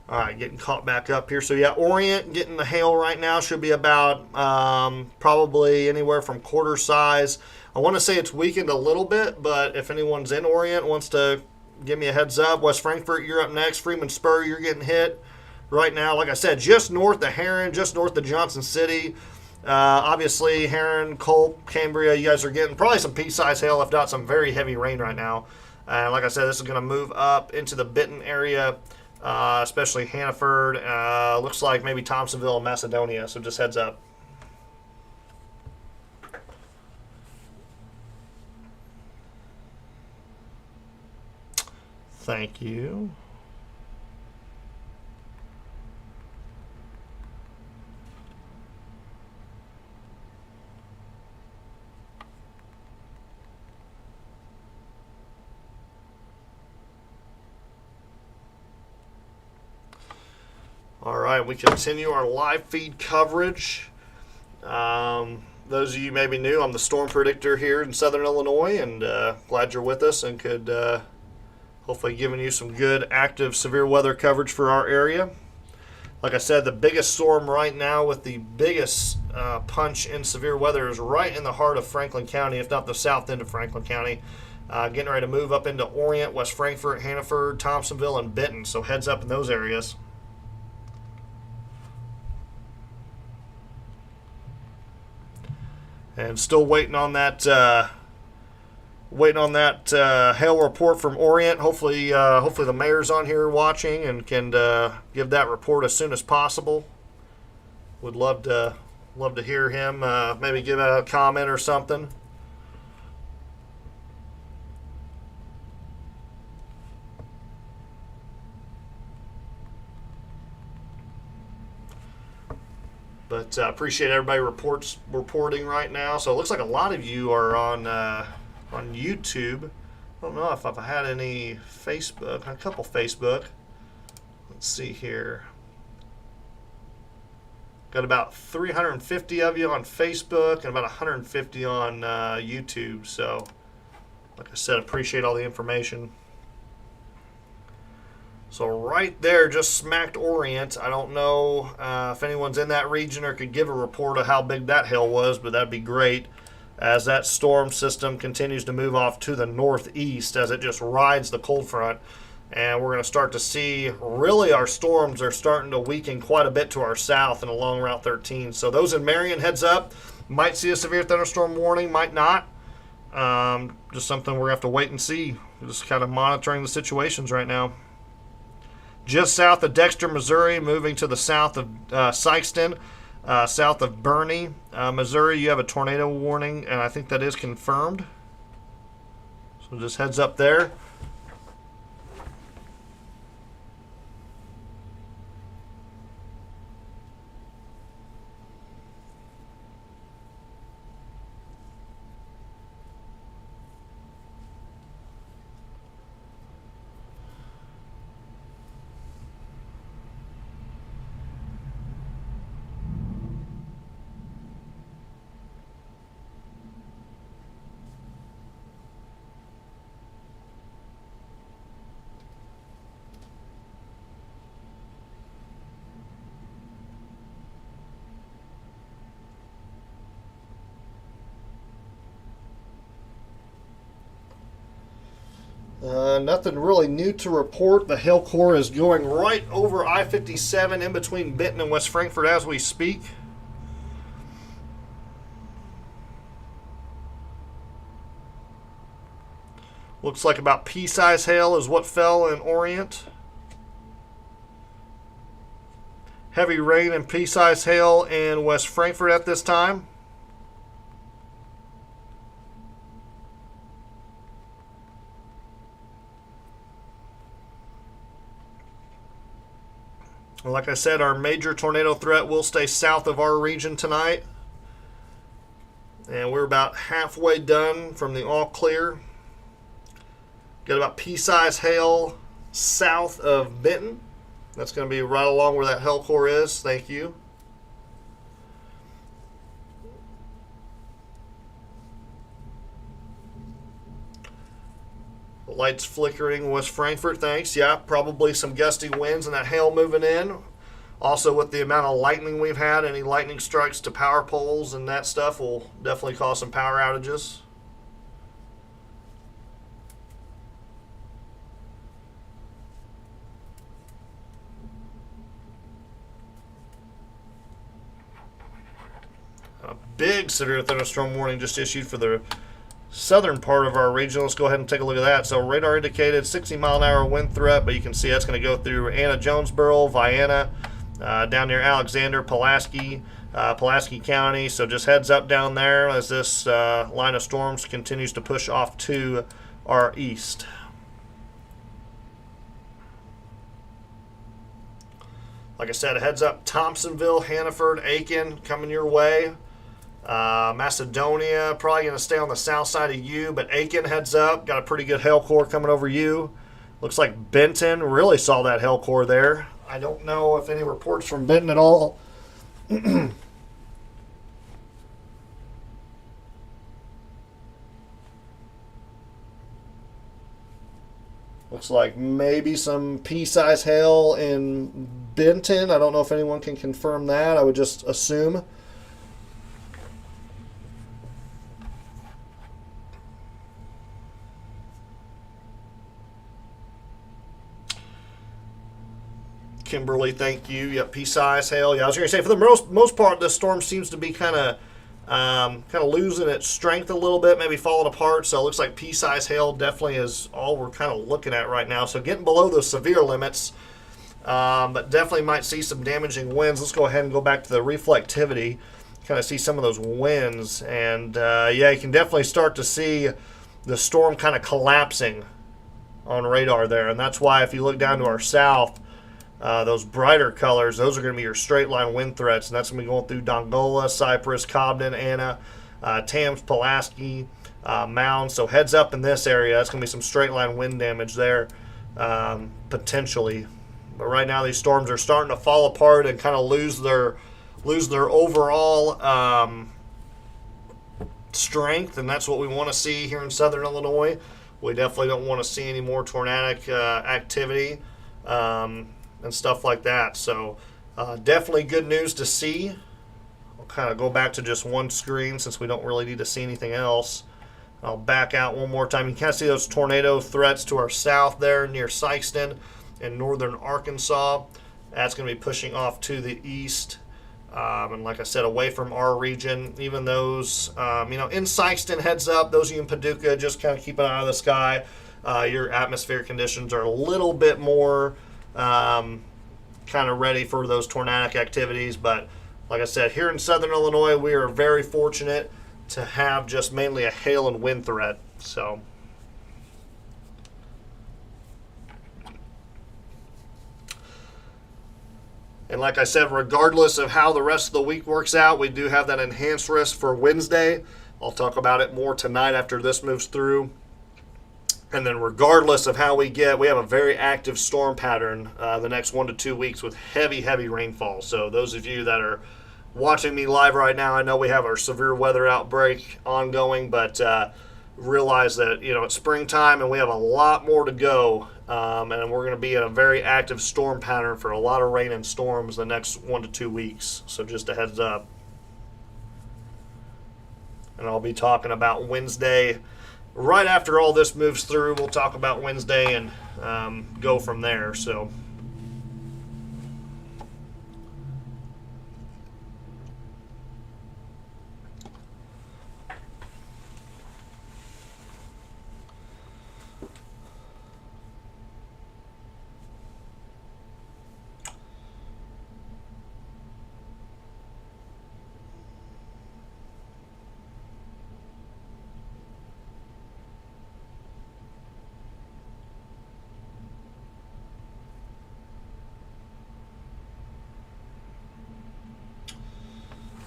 All right, getting caught back up here. So, yeah, Orient getting the hail right now should be about probably anywhere from quarter size. I want to say it's weakened a little bit, but if anyone's in Orient wants to give me a heads up. West Frankfort, you're up next. Freeman Spur, you're getting hit right now. Like I said, just north of Heron, just north of Johnson City. Obviously, Heron, Culp, Cambria, you guys are getting probably some pea-sized hail, if not some very heavy rain right now. And like I said, this is going to move up into the Benton area especially Hannaford. Looks like maybe Thompsonville and Macedonia, so just heads up. Thank you. All right, we continue our live feed coverage. Those of you maybe new, I'm the storm predictor here in Southern Illinois, and glad you're with us and could hopefully giving you some good active severe weather coverage for our area. Like I said, the biggest storm right now with the biggest punch in severe weather is right in the heart of Franklin County, if not the south end of Franklin County. Getting ready to move up into Orient, West Frankfort, Hannaford, Thompsonville, and Benton, so heads up in those areas. And still waiting on that hail report from Orient. Hopefully the mayor's on here watching and can give that report as soon as possible. Would love to hear him maybe give a comment or something. But appreciate everybody reporting right now. So it looks like a lot of you are on YouTube. I don't know if I've had any Facebook. A couple Facebook. Let's see here. Got about 350 of you on Facebook and about 150 on YouTube. So, like I said, appreciate all the information. So right there, just smacked Orient. I don't know if anyone's in that region or could give a report of how big that hail was, but that'd be great as that storm system continues to move off to the northeast as it just rides the cold front. And we're going to start to see, really, our storms are starting to weaken quite a bit to our south and along Route 13. So those in Marion, heads up. Might see a severe thunderstorm warning, might not. Just something we're going to have to wait and see. We're just kind of monitoring the situations right now. Just south of Dexter, Missouri, moving to the south of Sykeston, south of Burney, Missouri, you have a tornado warning, and I think that is confirmed. So just heads up there. Nothing really new to report. The hail core is going right over I-57 in between Benton and West Frankfort as we speak. Looks like about pea-size hail is what fell in Orient. Heavy rain and pea-size hail in West Frankfort at this time. Like I said, our major tornado threat will stay south of our region tonight. And we're about halfway done from the all clear. Got about pea-size hail south of Benton. That's going to be right along where that hail core is. Thank you. Lights flickering West Frankfort, thanks. Yeah, probably some gusty winds and that hail moving in. Also, with the amount of lightning we've had, any lightning strikes to power poles and that stuff will definitely cause some power outages. A big severe thunderstorm warning just issued for the southern part of our region. Let's go ahead and take a look at that. So radar indicated 60-mile-an-hour wind threat, but you can see that's going to go through Anna Jonesboro, Vienna, down near Alexander, Pulaski County. So just heads up down there as this line of storms continues to push off to our east. Like I said, heads up Thompsonville, Hannaford, Aiken coming your way. Macedonia probably going to stay on the south side of you, but Aiken heads up. Got a pretty good hail core coming over you. Looks like Benton really saw that hail core there. I don't know if any reports from Benton at all. Looks like maybe some pea-size hail in Benton. I don't know if anyone can confirm that. I would just assume. Kimberly, thank you. Yep, pea-size hail. Yeah, I was going to say, for the most part, this storm seems to be kind of losing its strength a little bit, maybe falling apart. So it looks like pea-size hail definitely is all we're kind of looking at right now. So getting below those severe limits, but definitely might see some damaging winds. Let's go ahead and go back to the reflectivity, kind of see some of those winds. And yeah, you can definitely start to see the storm kind of collapsing on radar there. And that's why if you look down to our south, those brighter colors, those are going to be your straight line wind threats, and that's going to be going through Dongola, Cypress, Cobden, Anna, Tams, Pulaski, Mound. So heads up in this area. That's going to be some straight line wind damage there, potentially. But right now these storms are starting to fall apart and kind of lose their overall strength, and that's what we want to see here in southern Illinois. We definitely don't want to see any more tornadic activity. And stuff like that. So definitely good news to see. I'll kind of go back to just one screen since we don't really need to see anything else. I'll back out one more time. You can kind of see those tornado threats to our south there near Sykeston in northern Arkansas. That's going to be pushing off to the east. And like I said, away from our region. Even those, in Sykeston, heads up. Those of you in Paducah, just kind of keep an eye on the sky. Your atmospheric conditions are a little bit more kind of ready for those tornadic activities. But like I said, here in southern Illinois, we are very fortunate to have just mainly a hail and wind threat. So and like I said, regardless of how the rest of the week works out, we do have that enhanced risk for Wednesday. I'll talk about it more tonight after this moves through. And then regardless of how we have a very active storm pattern the next 1 to 2 weeks with heavy, heavy rainfall. So those of you that are watching me live right now, I know we have our severe weather outbreak ongoing, but realize that, it's springtime and we have a lot more to go. And we're going to be in a very active storm pattern for a lot of rain and storms the next 1 to 2 weeks. So just a heads up. And I'll be talking about Wednesday. Right after all this moves through, we'll talk about Wednesday and go from there. So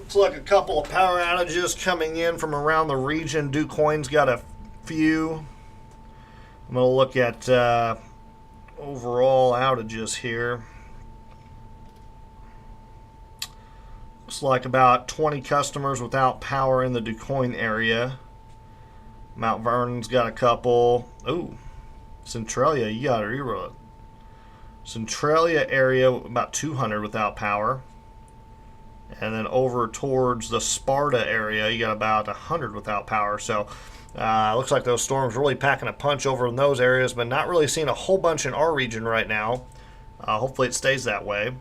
looks like a couple of power outages coming in from around the region. DuQuoin's got a few. I'm going to look at overall outages here. Looks like about 20 customers without power in the DuQuoin area. Mount Vernon's got a couple. Ooh, Centralia, you got a Centralia area, about 200 without power. And then over towards the Sparta area, you got about 100 without power. So looks like those storms really packing a punch over in those areas, but not really seeing a whole bunch in our region right now. Hopefully it stays that way.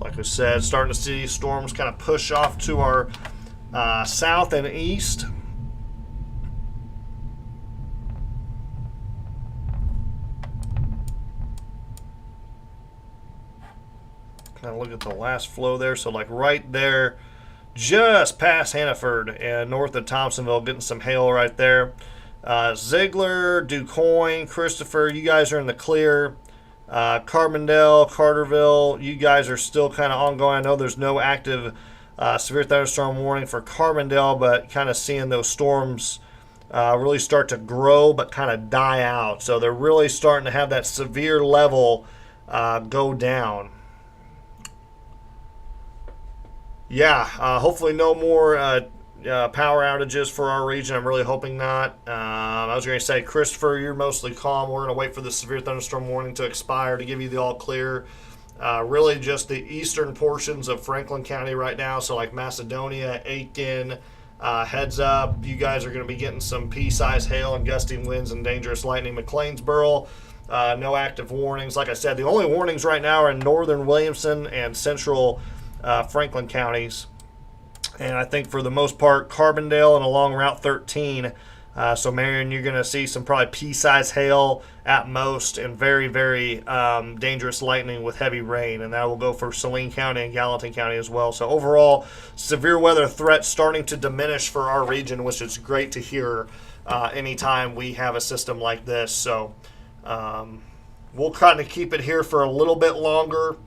Like I said, starting to see storms kind of push off to our south and east. Kind of look at the last flow there. So like right there, just past Hannaford and north of Thompsonville, getting some hail right there. Ziegler, DuQuoin, Christopher, you guys are in the clear. Carbondale, Carterville, you guys are still kind of ongoing. I know there's no active severe thunderstorm warning for Carbondale, but kind of seeing those storms really start to grow but kind of die out. So they're really starting to have that severe level go down. Yeah, hopefully no more power outages for our region. I'm really hoping not. I was going to say, Christopher, you're mostly calm. We're going to wait for the severe thunderstorm warning to expire to give you the all clear. Really just the eastern portions of Franklin County right now. So like Macedonia, Aiken, heads up. You guys are going to be getting some pea-sized hail and gusting winds and dangerous lightning. McLeansboro, no active warnings. Like I said, the only warnings right now are in northern Williamson and central Franklin counties. And I think for the most part, Carbondale and along Route 13. So Marion, you're going to see some probably pea-sized hail at most and very, very dangerous lightning with heavy rain. And that will go for Saline County and Gallatin County as well. So overall, severe weather threats starting to diminish for our region, which is great to hear anytime we have a system like this. So we'll kind of keep it here for a little bit longer.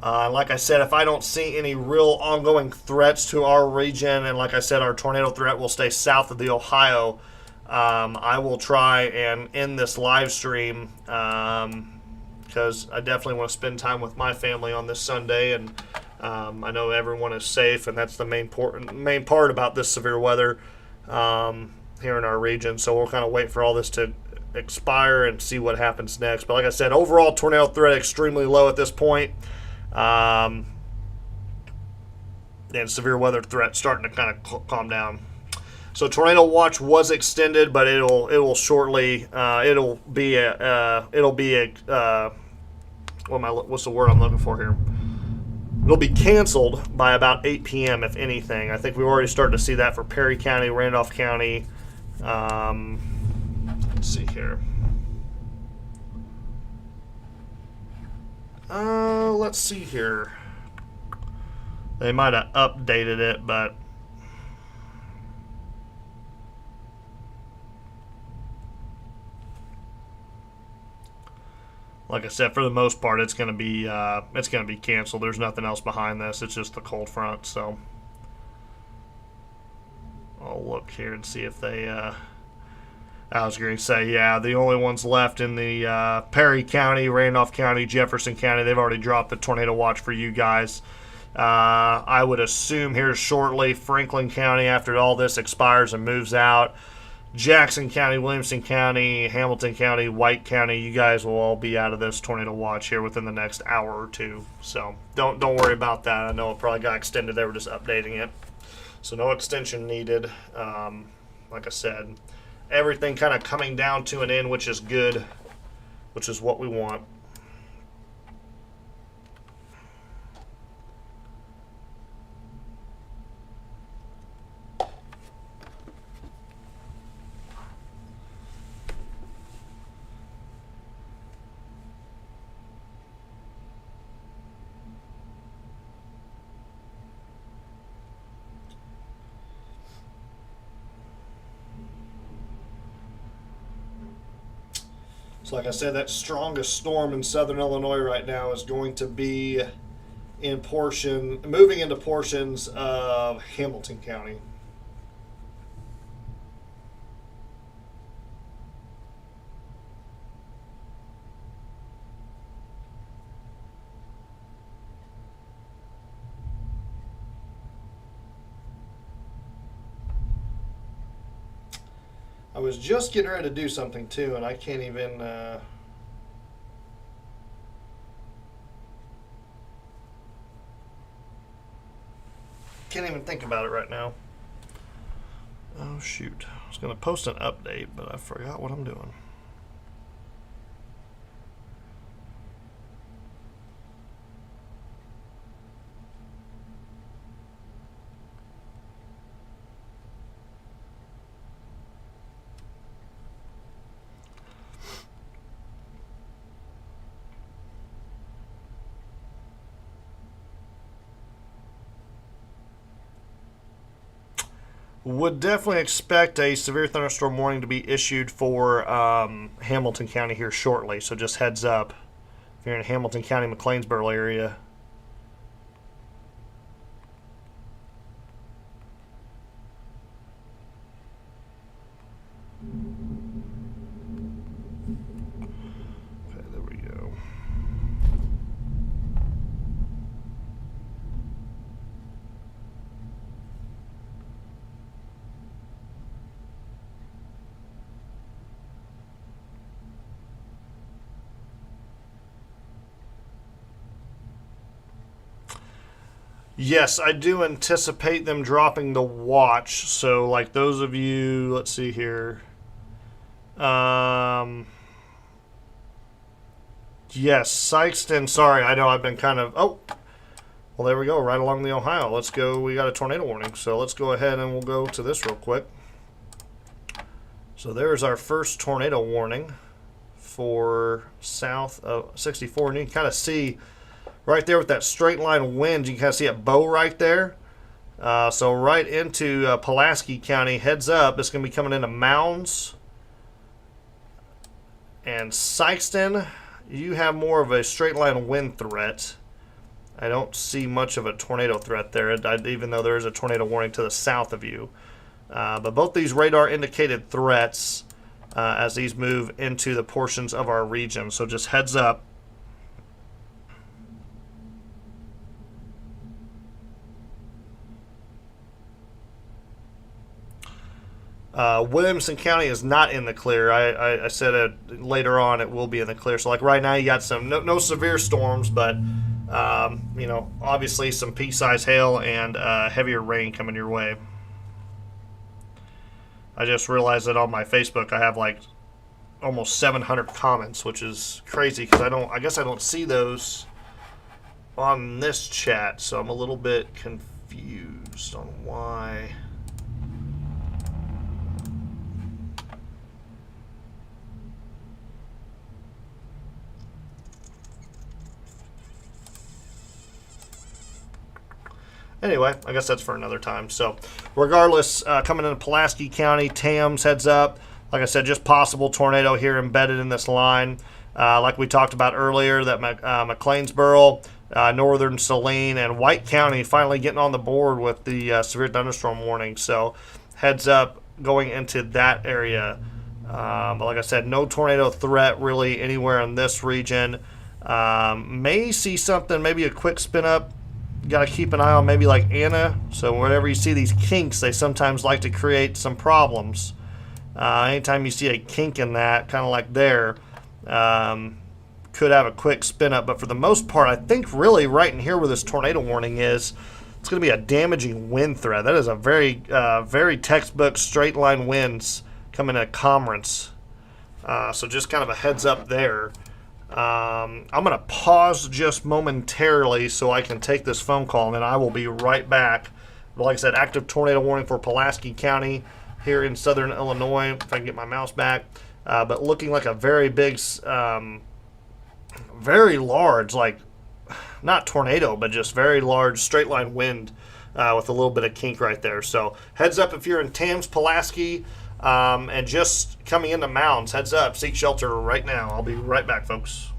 Like I said, if I don't see any real ongoing threats to our region, and like I said, our tornado threat will stay south of the Ohio, I will try and end this live stream because I definitely want to spend time with my family on this Sunday, and I know everyone is safe, and that's the main part about this severe weather here in our region. So we'll kind of wait for all this to expire and see what happens next. But like I said, overall tornado threat extremely low at this point. And severe weather threat starting to kind of calm down. So tornado watch was extended, but it'll shortly it'll be a what's the word I'm looking for here? It'll be canceled by about 8 p.m. if anything. I think we've already started to see that for Perry County, Randolph County. Let's see here. Let's see here. They might have updated it, but like I said, for the most part, it's going to be canceled. There's nothing else behind this. It's just the cold front. So I'll look here and see if they. I was going to say, yeah, the only ones left in the Perry County, Randolph County, Jefferson County, they've already dropped the tornado watch for you guys. I would assume here shortly, Franklin County, after all this expires and moves out, Jackson County, Williamson County, Hamilton County, White County, you guys will all be out of this tornado watch here within the next hour or two. So don't worry about that. I know it probably got extended. They were just updating it. So no extension needed. Like I said, everything kind of coming down to an end, which is good, which is what we want. So like I said, that strongest storm in southern Illinois right now is going to be moving into portions of Hamilton County. I was just getting ready to do something too, and I can't even think about it right now. Oh shoot. I was going to post an update, but I forgot what I'm doing. Would definitely expect a severe thunderstorm warning to be issued for Hamilton County here shortly. So just heads up if you're in Hamilton County, McLeansboro area. Okay, there we go. Yes, I do anticipate them dropping the watch. So, like those of you, let's see here. Yes, Sykeston. Sorry, I know I've been kind of. Oh, well, there we go. Right along the Ohio. Let's go. We got a tornado warning. So let's go ahead and we'll go to this real quick. So there's our first tornado warning for south of 64. And you can kind of see right there with that straight line wind, you can kind of see a bow right there. So right into Pulaski County, heads up, it's going to be coming into Mounds and Sykeston. You have more of a straight line wind threat. I don't see much of a tornado threat there, even though there is a tornado warning to the south of you. But both these radar indicated threats as these move into the portions of our region. So just heads up. Williamson County is not in the clear. I said later on it will be in the clear. So like right now you got some no severe storms, but obviously some pea-sized hail and heavier rain coming your way. I just realized that on my Facebook I have like almost 700 comments, which is crazy because I guess I don't see those on this chat, so I'm a little bit confused on why. Anyway, I guess that's for another time. So, regardless, coming into Pulaski County, Tams heads up. Like I said, just possible tornado here embedded in this line. Like we talked about earlier, that McLeansboro, Northern Saline, and White County finally getting on the board with the severe thunderstorm warning. So, heads up going into that area. But like I said, no tornado threat really anywhere in this region. May see something, maybe a quick spin up. You got to keep an eye on maybe like Anna. So whenever you see these kinks, they sometimes like to create some problems. Anytime you see a kink in that, kind of like there, could have a quick spin up. But for the most part, I think really right in here where this tornado warning is, it's going to be a damaging wind threat. That is a very, very textbook straight line winds coming at Commerce. So just kind of a heads up there. I'm going to pause just momentarily so I can take this phone call, and then I will be right back. But like I said, active tornado warning for Pulaski County here in southern Illinois, if I can get my mouse back. But looking like a very big, very large, like not tornado, but just very large straight line wind with a little bit of kink right there. So heads up if you're in Tams, Pulaski, and just coming into Mounds, heads up, seek shelter right now. I'll be right back, folks.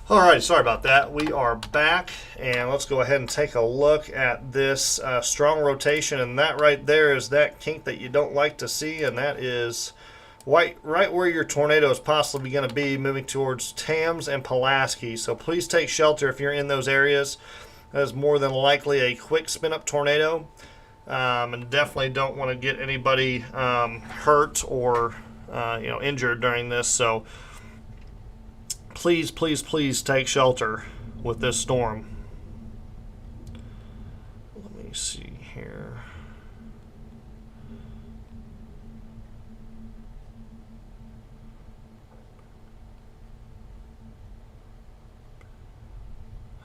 All right, sorry about that. We are back, and let's go ahead and take a look at this strong rotation. And that right there is that kink that you don't like to see, and that is right where your tornado is possibly going to be, moving towards Tams and Pulaski. So please take shelter if you're in those areas. That is more than likely a quick spin-up tornado, and definitely don't want to get anybody hurt or injured during this. So please, please, please take shelter with this storm. Let me see here.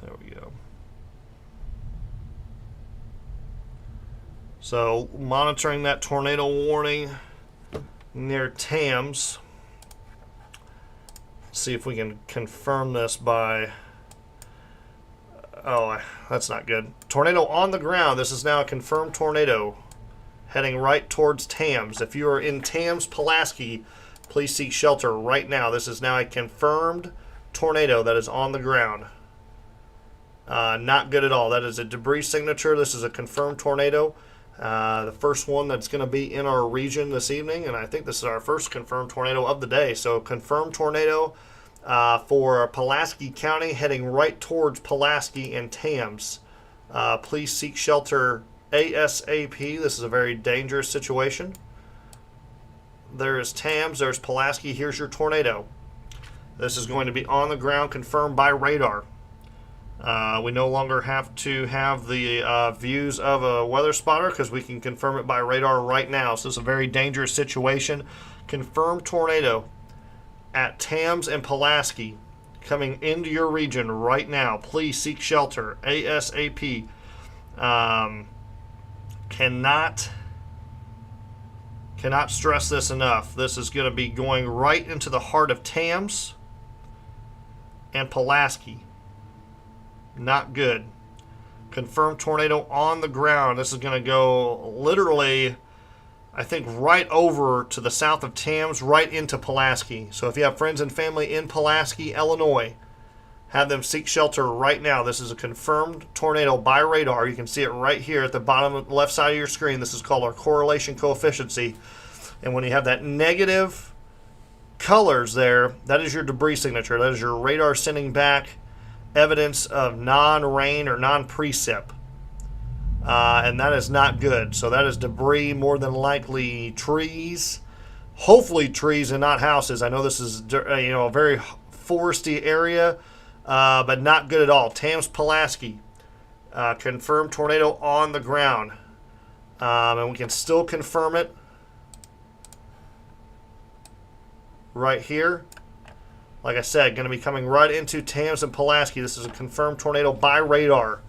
There we go. So monitoring that tornado warning near Tams. See if we can confirm this by, oh, that's not good. Tornado on the ground. This is now a confirmed tornado heading right towards Tams. If you are in Tams, Pulaski, please seek shelter right now. This is now a confirmed tornado that is on the ground. Not good at all. That is a debris signature. This is a confirmed tornado. The first one that's going to be in our region this evening, and I think this is our first confirmed tornado of the day. So confirmed tornado for Pulaski County heading right towards Pulaski and Tams. Please seek shelter ASAP. This is a very dangerous situation. There is Tams, there's Pulaski, here's your tornado. This is going to be on the ground, confirmed by radar. We no longer have to have the views of a weather spotter because we can confirm it by radar right now. So it's a very dangerous situation. Confirmed tornado at Tams and Pulaski coming into your region right now. Please seek shelter ASAP. Cannot stress this enough. This is going to be going right into the heart of Tams and Pulaski. Not good. Confirmed tornado on the ground. This is going to go literally, I think, right over to the south of Tams, right into Pulaski. So if you have friends and family in Pulaski, Illinois, have them seek shelter right now. This is a confirmed tornado by radar. You can see it right here at the bottom left side of your screen. This is called our correlation coefficient. And when you have that negative colors there, that is your debris signature. That is your radar sending back evidence of non-rain or non-precip, and that is not good. So that is debris, more than likely trees, hopefully trees and not houses. I know this is a very foresty area, but not good at all. Tams, Pulaski, confirmed tornado on the ground, and we can still confirm it right here. Like I said, going to be coming right into Tams and Pulaski. This is a confirmed tornado by radar.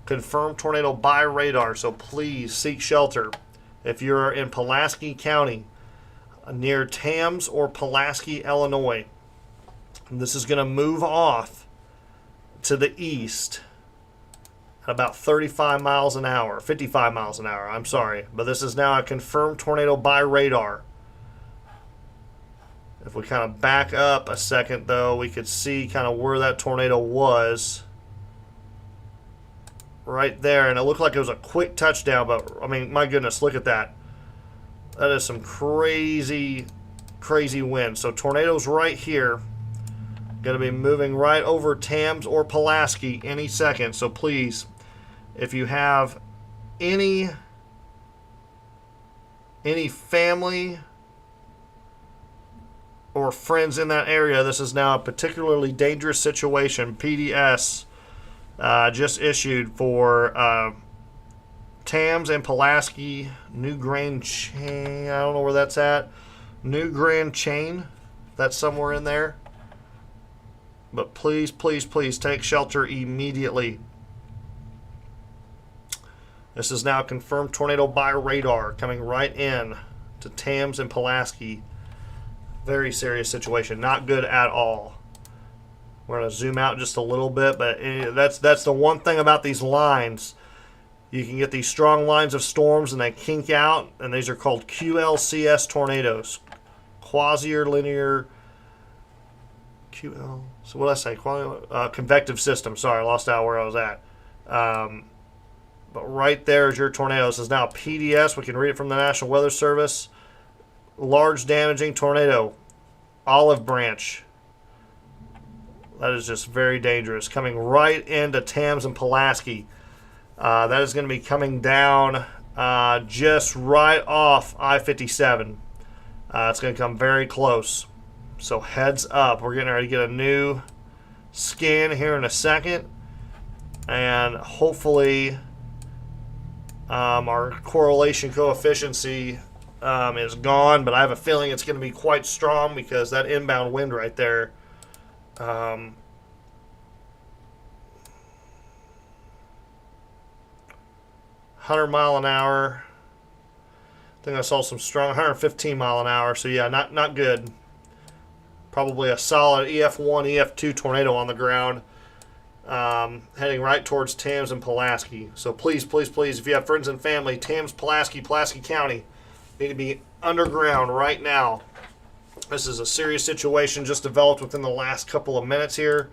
Confirmed tornado by radar. So please seek shelter if you're in Pulaski County, near Tams or Pulaski, Illinois. And this is going to move off to the east at about 35 miles an hour, 55 miles an hour. I'm sorry. But this is now a confirmed tornado by radar. If we kind of back up a second, though, we could see kind of where that tornado was. Right there. And it looked like it was a quick touchdown, but, I mean, my goodness, look at that. That is some crazy, crazy wind. So tornadoes right here. Going to be moving right over Tams or Pulaski any second. So please, if you have any family or friends in that area, this is now a particularly dangerous situation. PDS just issued for Tams and Pulaski, New Grand Chain. I don't know where that's at. New Grand Chain. That's somewhere in there. But please, please, please take shelter immediately. This is now a confirmed tornado by radar coming right in to Tams and Pulaski. Very serious situation. Not good at all. We're going to zoom out just a little bit, but that's the one thing about these lines. You can get these strong lines of storms and they kink out, and these are called QLCS tornadoes. Quasi or linear QL. So what did I say? Convective system. Sorry, I lost out where I was at. But right there is your tornado. This is now a PDS. We can read it from the National Weather Service. Large damaging tornado. Olive branch. That is just very dangerous. Coming right into Tams and Pulaski. That is going to be coming down just right off I-57. It's going to come very close. So heads up. We're getting ready to get a new scan here in a second. And hopefully our correlation coefficient is gone. But I have a feeling it's going to be quite strong because that inbound wind right there. 100 mph. I think I saw some strong 115 mph. So yeah, not good. Probably a solid EF1, EF2 tornado on the ground, heading right towards Tams and Pulaski. So please, please, please, if you have friends and family, Tams, Pulaski County, need to be underground right now. This is a serious situation just developed within the last couple of minutes here.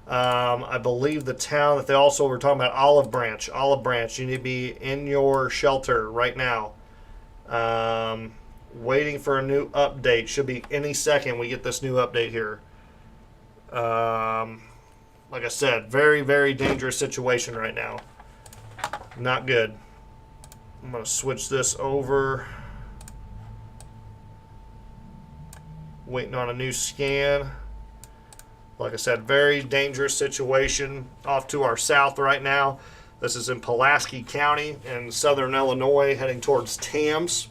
I believe the town that they also were talking about, Olive Branch. Olive Branch, you need to be in your shelter right now. Waiting for a new update. Should be any second we get this new update here. Like I said, very, very dangerous situation right now. Not good. I'm going to switch this over. Waiting on a new scan. Like I said, very dangerous situation off to our south right now. This is in Pulaski County in southern Illinois, heading towards Tams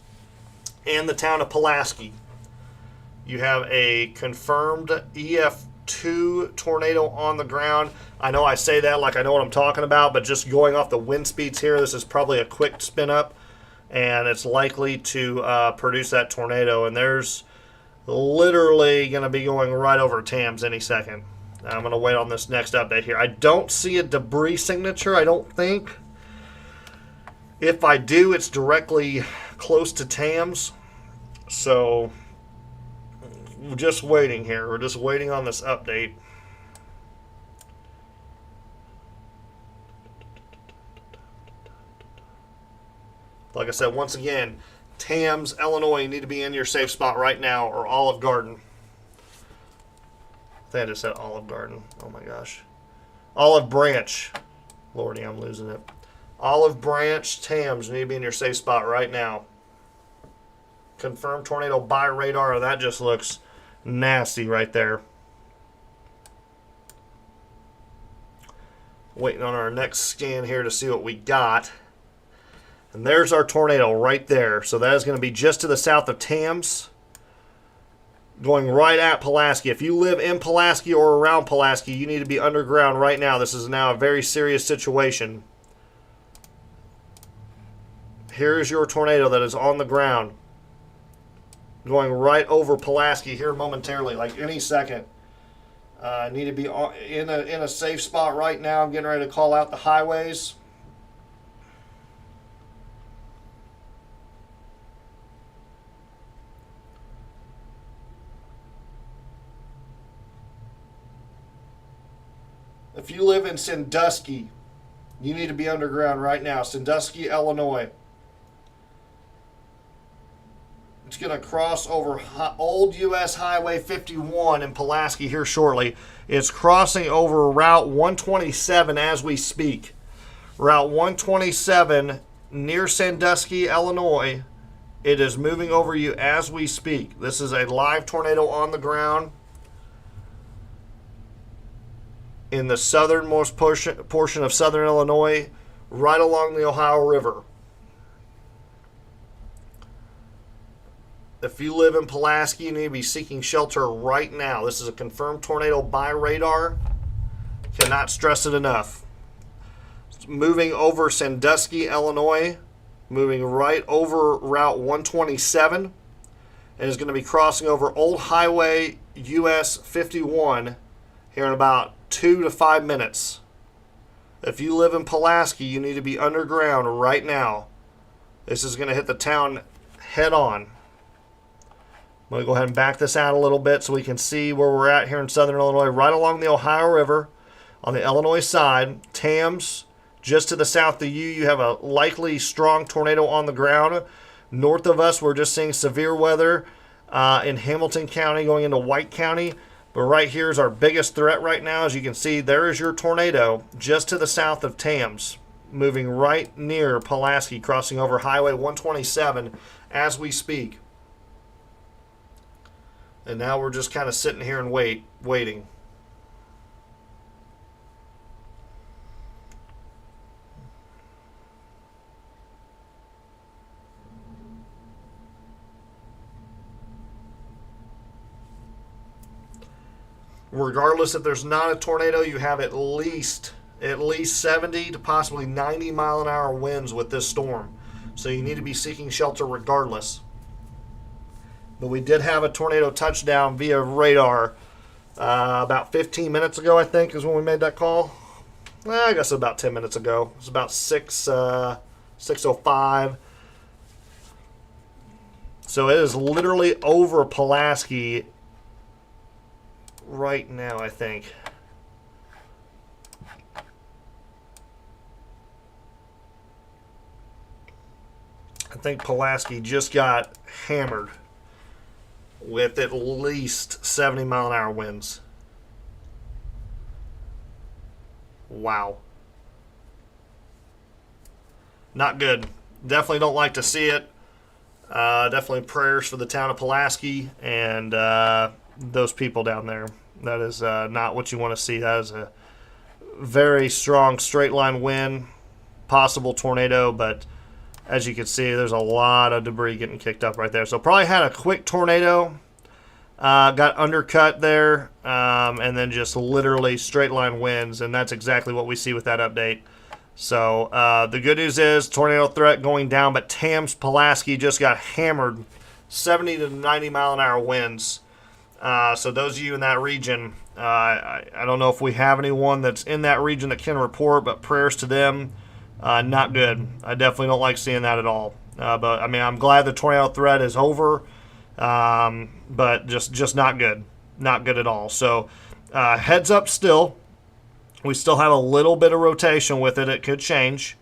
and the town of Pulaski. You have a confirmed EF2 tornado on the ground. I know I say that like I know what I'm talking about, but just going off the wind speeds here, this is probably a quick spin up, and it's likely to produce that tornado. And there's literally going to be going right over Tams any second. I'm going to wait on this next update here. I don't see a debris signature, I don't think. If I do, it's directly close to Tams. So we're just waiting here. We're just waiting on this update. Like I said, once again, Tams, Illinois, you need to be in your safe spot right now, or Olive Garden. I think I just said Olive Garden. Oh my gosh. Olive Branch. Lordy, I'm losing it. Olive Branch, Tams, you need to be in your safe spot right now. Confirmed tornado by radar. That just looks nasty right there. Waiting on our next scan here to see what we got. And there's our tornado right there. So that is going to be just to the south of Tams, going right at Pulaski. If you live in Pulaski or around Pulaski, you need to be underground right now. This is now a very serious situation. Here is your tornado that is on the ground, going right over Pulaski here momentarily, like any second. Need to be in a safe spot right now. I'm getting ready to call out the highways. If you live in Sandusky, you need to be underground right now. Sandusky, Illinois. It's going to cross over Old U.S. Highway 51 in Pulaski here shortly. It's crossing over Route 127 as we speak. Route 127 near Sandusky, Illinois. It is moving over you as we speak. This is a live tornado on the ground in the southernmost portion of southern Illinois, right along the Ohio River. If you live in Pulaski, you need to be seeking shelter right now. This is a confirmed tornado by radar. Cannot stress it enough. It's moving over Sandusky, Illinois, moving right over Route 127, and is going to be crossing over Old Highway US 51 here in about 2 to 5 minutes. If you live in Pulaski, you need to be underground right now. This is going to hit the town head on. I'm going to go ahead and back this out a little bit so we can see where we're at here in southern Illinois, right along the Ohio River on the Illinois side. Tams, just to the south of you have a likely strong tornado on the ground. North of us, we're just seeing severe weather in Hamilton County going into White County. But right here is our biggest threat right now. As you can see, there is your tornado just to the south of Tams, moving right near Pulaski, crossing over Highway 127 as we speak. And now we're just kind of sitting here and waiting. Regardless if there's not a tornado, you have at least 70 to possibly 90 mile an hour winds with this storm. So you need to be seeking shelter regardless. But we did have a tornado touchdown via radar about 15 minutes ago, I think, is when we made that call. Well, I guess about 10 minutes ago. It was about 6:05. So it is literally over Pulaski right now, I think. I think Pulaski just got hammered with at least 70 mile an hour winds. Wow. Not good. Definitely don't like to see it. Definitely prayers for the town of Pulaski and those people down there. That is not what you want to see. That is a very strong straight line wind, possible tornado, but as you can see, there's a lot of debris getting kicked up right there. So probably had a quick tornado, got undercut there, and then just literally straight line winds, and that's exactly what we see with that update. So the good news is tornado threat going down, but Tams, Pulaski just got hammered, 70 to 90 mile an hour winds. So those of you in that region, I don't know if we have anyone that's in that region that can report, but prayers to them. Not good. I definitely don't like seeing that at all. But I mean, I'm glad the tornado threat is over, but just not good. Not good at all. So heads up still. We still have a little bit of rotation with it. It could change.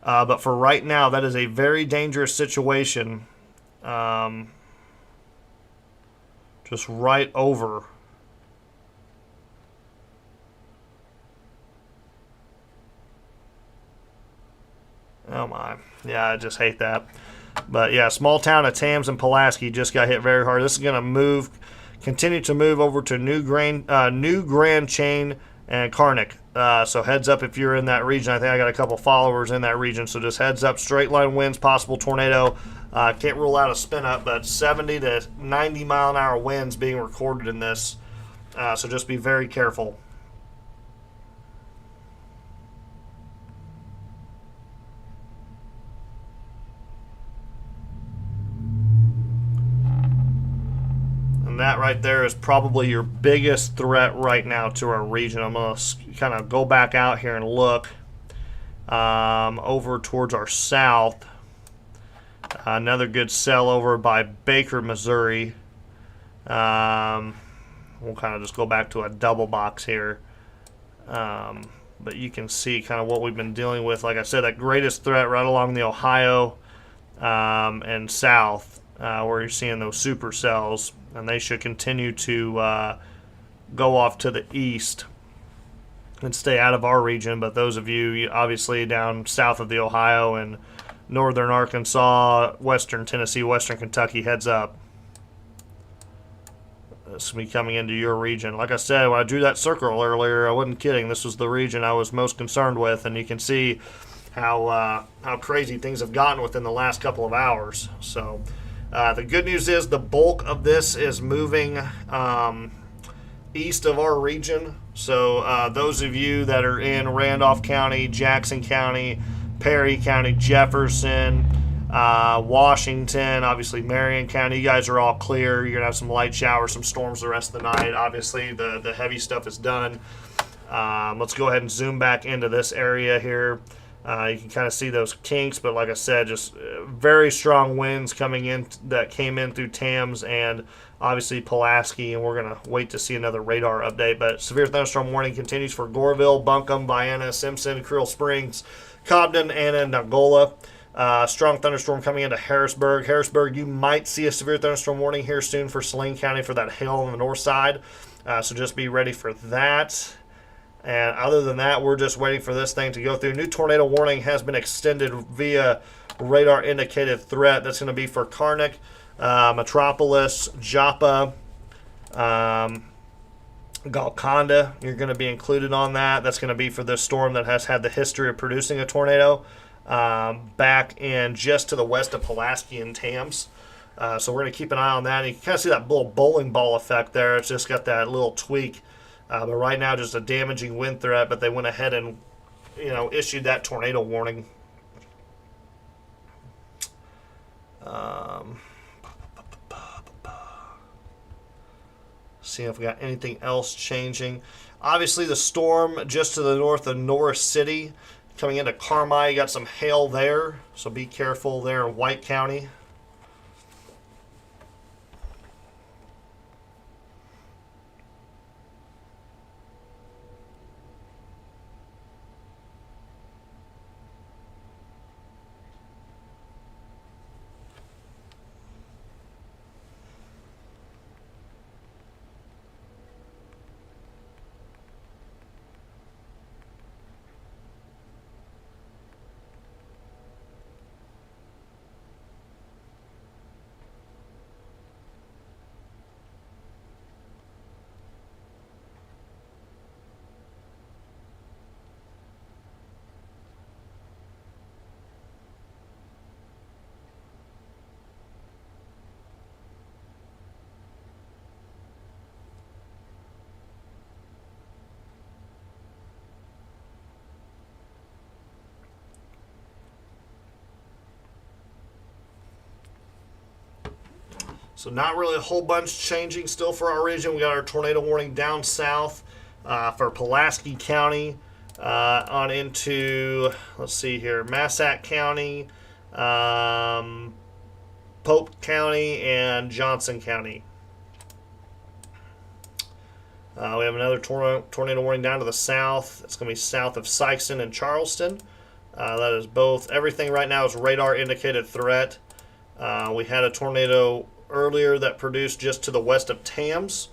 But for right now, that is a very dangerous situation. Just right over. Oh my. Yeah, I just hate that. But yeah, small town of Tams and Pulaski just got hit very hard. This is going to continue to move over to New Grand Chain and Karnak. So heads up if you're in that region. I think I got a couple followers in that region. So just heads up, straight line winds, possible tornado. Can't rule out a spin up, but 70 to 90 mile an hour winds being recorded in this. So just be very careful. And that right there is probably your biggest threat right now to our region. I'm going to kind of go back out here and look over towards our south. Another good cell over by Baker, Missouri. We'll kind of just go back to a double box here. But you can see kind of what we've been dealing with. Like I said, that greatest threat right along the Ohio and south, where you're seeing those supercells. And they should continue to go off to the east and stay out of our region. But those of you obviously down south of the Ohio and northern Arkansas, western Tennessee, western Kentucky, heads up. This will be coming into your region. Like I said, when I drew that circle earlier, I wasn't kidding. This was the region I was most concerned with, and you can see how crazy things have gotten within the last couple of hours. So the good news is the bulk of this is moving east of our region. So those of you that are in Randolph County, Jackson County, Perry County, Jefferson, Washington, obviously Marion County, you guys are all clear. You're going to have some light showers, some storms the rest of the night. Obviously, the heavy stuff is done. Let's go ahead and zoom back into this area here. You can kind of see those kinks, but like I said, just very strong winds coming in that came in through Tams and obviously Pulaski, and we're going to wait to see another radar update. But severe thunderstorm warning continues for Goreville, Buncombe, Vienna, Simpson, Creel Springs, Cobden, and Nagola. Strong thunderstorm coming into Harrisburg. Harrisburg, you might see a severe thunderstorm warning here soon for Saline County for that hail on the north side. So just be ready for that. And other than that, we're just waiting for this thing to go through. New tornado warning has been extended via radar indicated threat. That's going to be for Karnak, Metropolis, Joppa, Golconda. You're going to be included on that. That's going to be for this storm that has had the history of producing a tornado back in just to the west of Pulaski and Tams. So we're going to keep an eye on that. And you can kind of see that little bowling ball effect there. It's just got that little tweak. But right now, just a damaging wind threat. But they went ahead and, issued that tornado warning. See if we got anything else changing. Obviously, the storm just to the north of Norris City, coming into Carmi, you got some hail there. So be careful there in White County. So not really a whole bunch changing still for our region. We got our tornado warning down south for Pulaski County on into, let's see here, Massac County, Pope County, and Johnson County. We have another tornado warning down to the south. It's going to be south of Sikeston and Charleston. That is both. Everything right now is radar indicated threat. We had a tornado earlier that produced just to the west of Tams.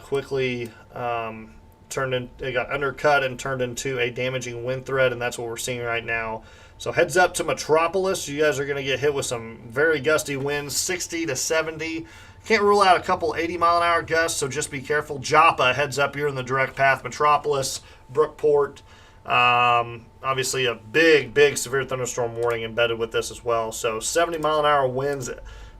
Quickly it got undercut and turned into a damaging wind threat, and that's what we're seeing right now. So heads up to Metropolis. You guys are going to get hit with some very gusty winds, 60 to 70. Can't rule out a couple 80-mile-an-hour gusts, so just be careful. Joppa heads up here in the direct path. Metropolis, Brookport. Obviously a big severe thunderstorm warning embedded with this as well. So 70-mile-an-hour winds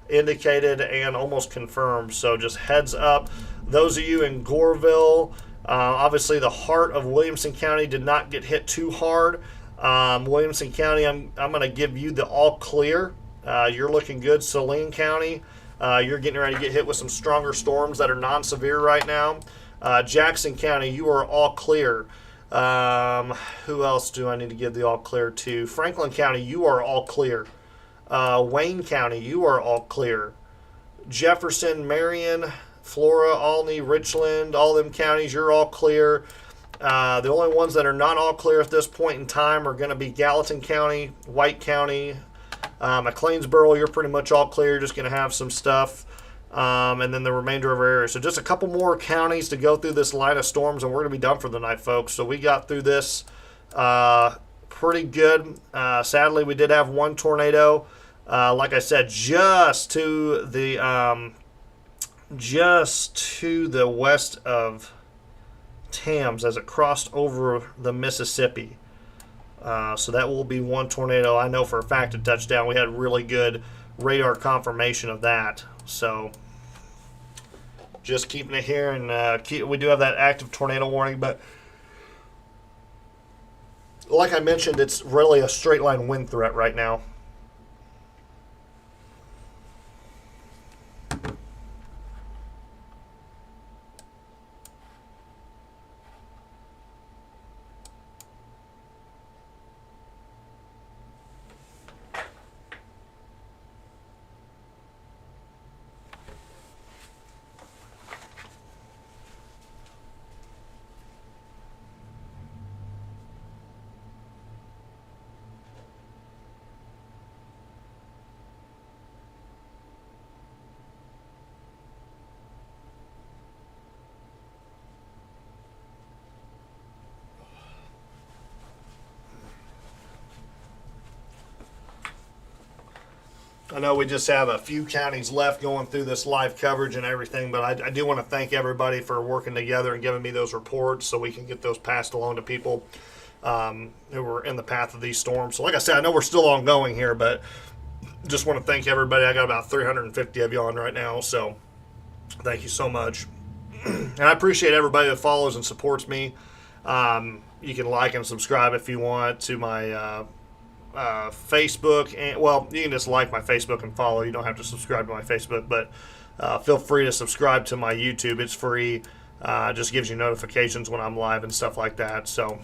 indicated and almost confirmed. So just heads up. Those of you in Goreville, obviously the heart of Williamson County did not get hit too hard. Williamson County, I'm going to give you the all clear. You're looking good. Saline County, you're getting ready to get hit with some stronger storms that are non-severe right now. Jackson County, you are all clear. Who else do I need to give the all clear to? Franklin County, you are all clear. Wayne County, you are all clear. Jefferson, Marion, Flora, Olney, Richland, all them counties, you're all clear. The only ones that are not all clear at this point in time are going to be Gallatin County, White County, McLeansboro, you're pretty much all clear. You're just going to have some stuff. And then the remainder of our area. So just a couple more counties to go through this line of storms, and we're going to be done for the night, folks. So we got through this pretty good. Sadly, we did have one tornado. Like I said, just to the west of Tams as it crossed over the Mississippi. So that will be one tornado. I know for a fact it touched down. We had really good radar confirmation of that. So just keeping it here, and we do have that active tornado warning, but like I mentioned, it's really a straight line wind threat right now. I know we just have a few counties left going through this live coverage and everything, but I do want to thank everybody for working together and giving me those reports so we can get those passed along to people who were in the path of these storms. So like I said, I know we're still ongoing here, but just want to thank everybody. I got about 350 of you on right now, so thank you so much. And I appreciate everybody that follows and supports me. You can like and subscribe if you want to my Facebook, and well, you can just like my Facebook and follow. You don't have to subscribe to my Facebook, but feel free to subscribe to my YouTube. It's free. Just gives you notifications when I'm live and stuff like that. So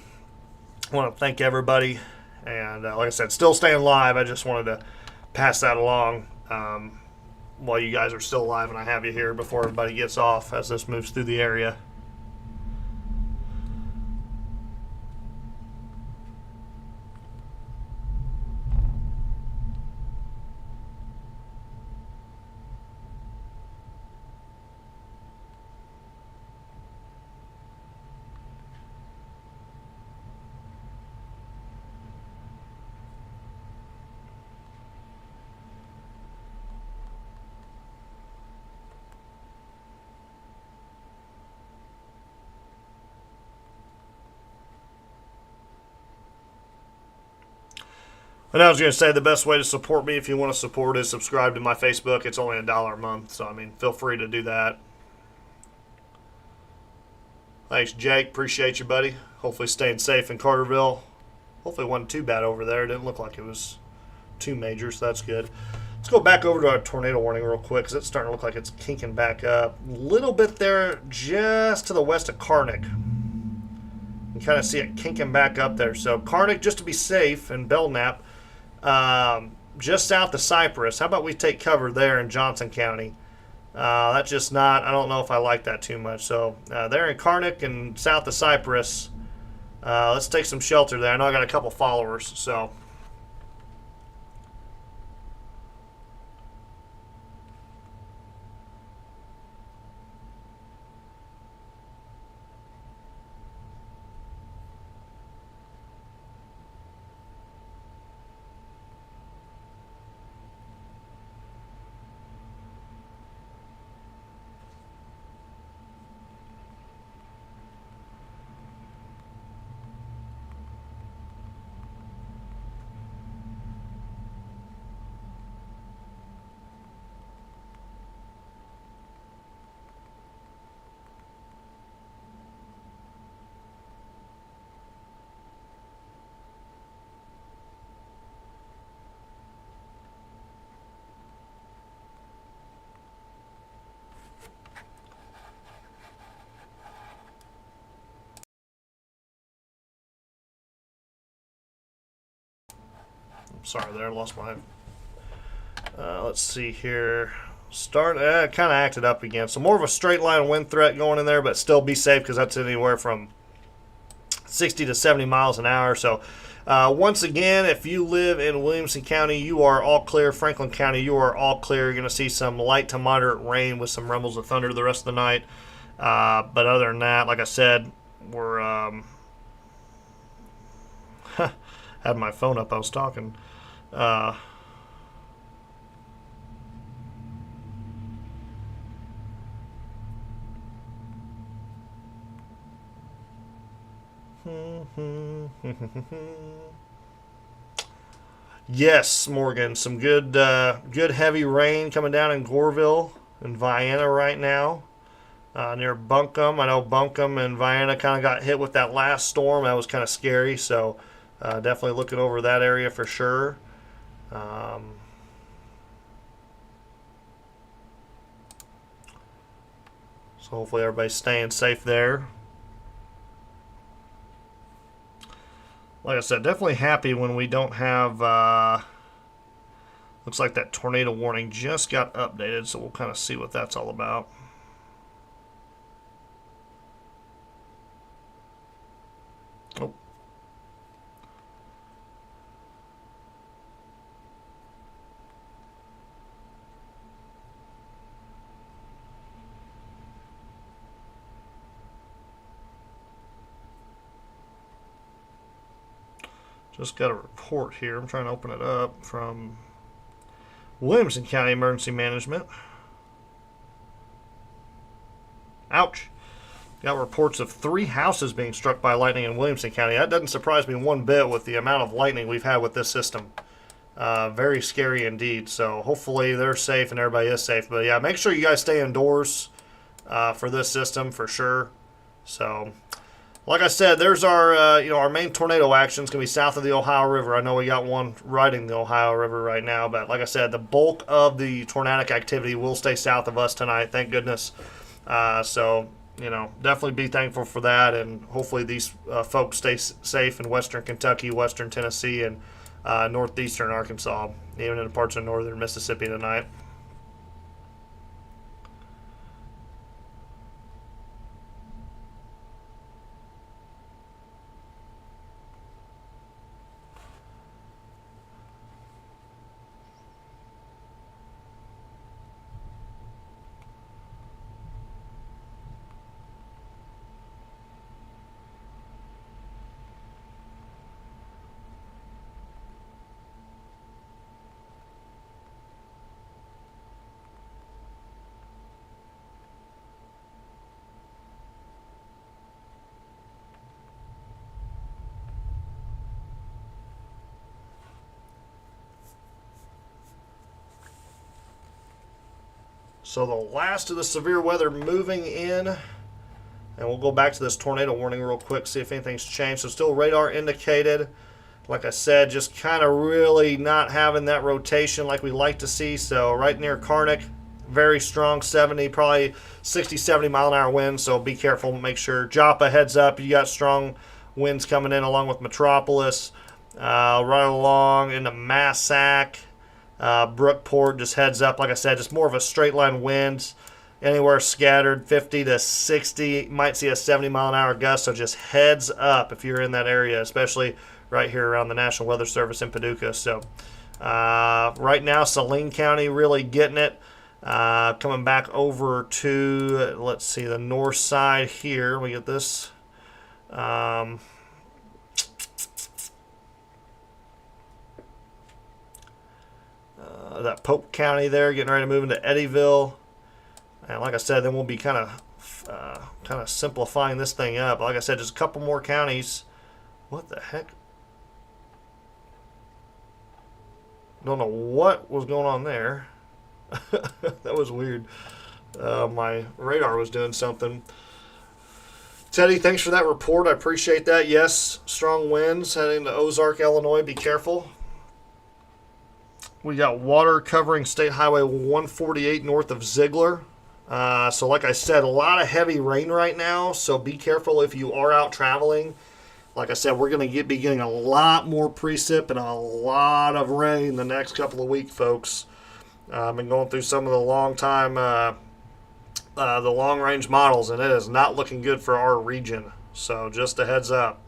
I want to thank everybody, and like I said, still staying live. I just wanted to pass that along while you guys are still live and I have you here before everybody gets off as this moves through the area. And I was going to say the best way to support me if you want to support is subscribe to my Facebook. It's only $1 a month, so I mean, feel free to do that. Thanks, Jake. Appreciate you, buddy. Hopefully staying safe in Carterville. Hopefully it wasn't too bad over there. It didn't look like it was too major, so that's good. Let's go back over to our tornado warning real quick because it's starting to look like it's kinking back up. A little bit there just to the west of Karnak. You can kind of see it kinking back up there. So Karnak, just to be safe, and Belknap, just south of Cypress. How about we take cover there in Johnson County? That's just not, I don't know if I like that too much. So there in Karnak and south of Cypress, let's take some shelter there. I know I got a couple followers, so. Sorry there, I lost my. Let's see here. Kind of acted up again. So more of a straight line wind threat going in there, but still be safe because that's anywhere from 60 to 70 miles an hour. So once again, if you live in Williamson County, you are all clear. Franklin County, you are all clear. You're going to see some light to moderate rain with some rumbles of thunder the rest of the night. But other than that, like I said, we're had my phone up. I was talking. Yes, Morgan. Some good heavy rain coming down in Goreville and Vienna right now. Near Buncombe. I know Buncombe and Vienna kind of got hit with that last storm. That was kind of scary. So definitely looking over that area for sure. So hopefully everybody's staying safe there. Like I said, definitely happy when we don't have, looks like that tornado warning just got updated, so we'll kind of see what that's all about. Oh. Just got a report here. I'm trying to open it up from Williamson County Emergency Management. Ouch. Got reports of 3 houses being struck by lightning in Williamson County. That doesn't surprise me one bit with the amount of lightning we've had with this system. Very scary indeed. So hopefully they're safe and everybody is safe. But yeah, make sure you guys stay indoors for this system for sure. So, like I said, there's our our main tornado action is going to be south of the Ohio River. I know we got one riding the Ohio River right now, but like I said, the bulk of the tornadic activity will stay south of us tonight. Thank goodness. So, definitely be thankful for that, and hopefully these folks stay safe in western Kentucky, western Tennessee, and northeastern Arkansas, even in parts of northern Mississippi tonight. So the last of the severe weather moving in, and we'll go back to this tornado warning real quick, see if anything's changed. So still radar indicated. Like I said, just kind of really not having that rotation like we like to see. So right near Karnak, very strong 70, probably 60, 70 mile an hour winds. So be careful, make sure. Joppa, heads up, you got strong winds coming in along with Metropolis. Right along into Massac. Brookport, just heads up. Like I said, just more of a straight line wind. Anywhere scattered 50 to 60. Might see a 70 mile an hour gust. So just heads up if you're in that area, especially right here around the National Weather Service in Paducah. So right now, Saline County really getting it. Coming back over to, let's see, the north side here. We get this. That Pope County there, getting ready to move into Eddyville. And like I said, then we'll be kind of simplifying this thing up. Like I said, just a couple more counties. What the heck? Don't know what was going on there. That was weird. My radar was doing something. Teddy, thanks for that report. I appreciate that. Yes, strong winds heading to Ozark, Illinois. Be careful. We got water covering State Highway 148 north of Ziegler. So like I said, a lot of heavy rain right now, so be careful if you are out traveling. Like I said, we're going to be getting a lot more precip and a lot of rain the next couple of weeks, folks. I've been going through some of the long-range models, and it is not looking good for our region. So just a heads up.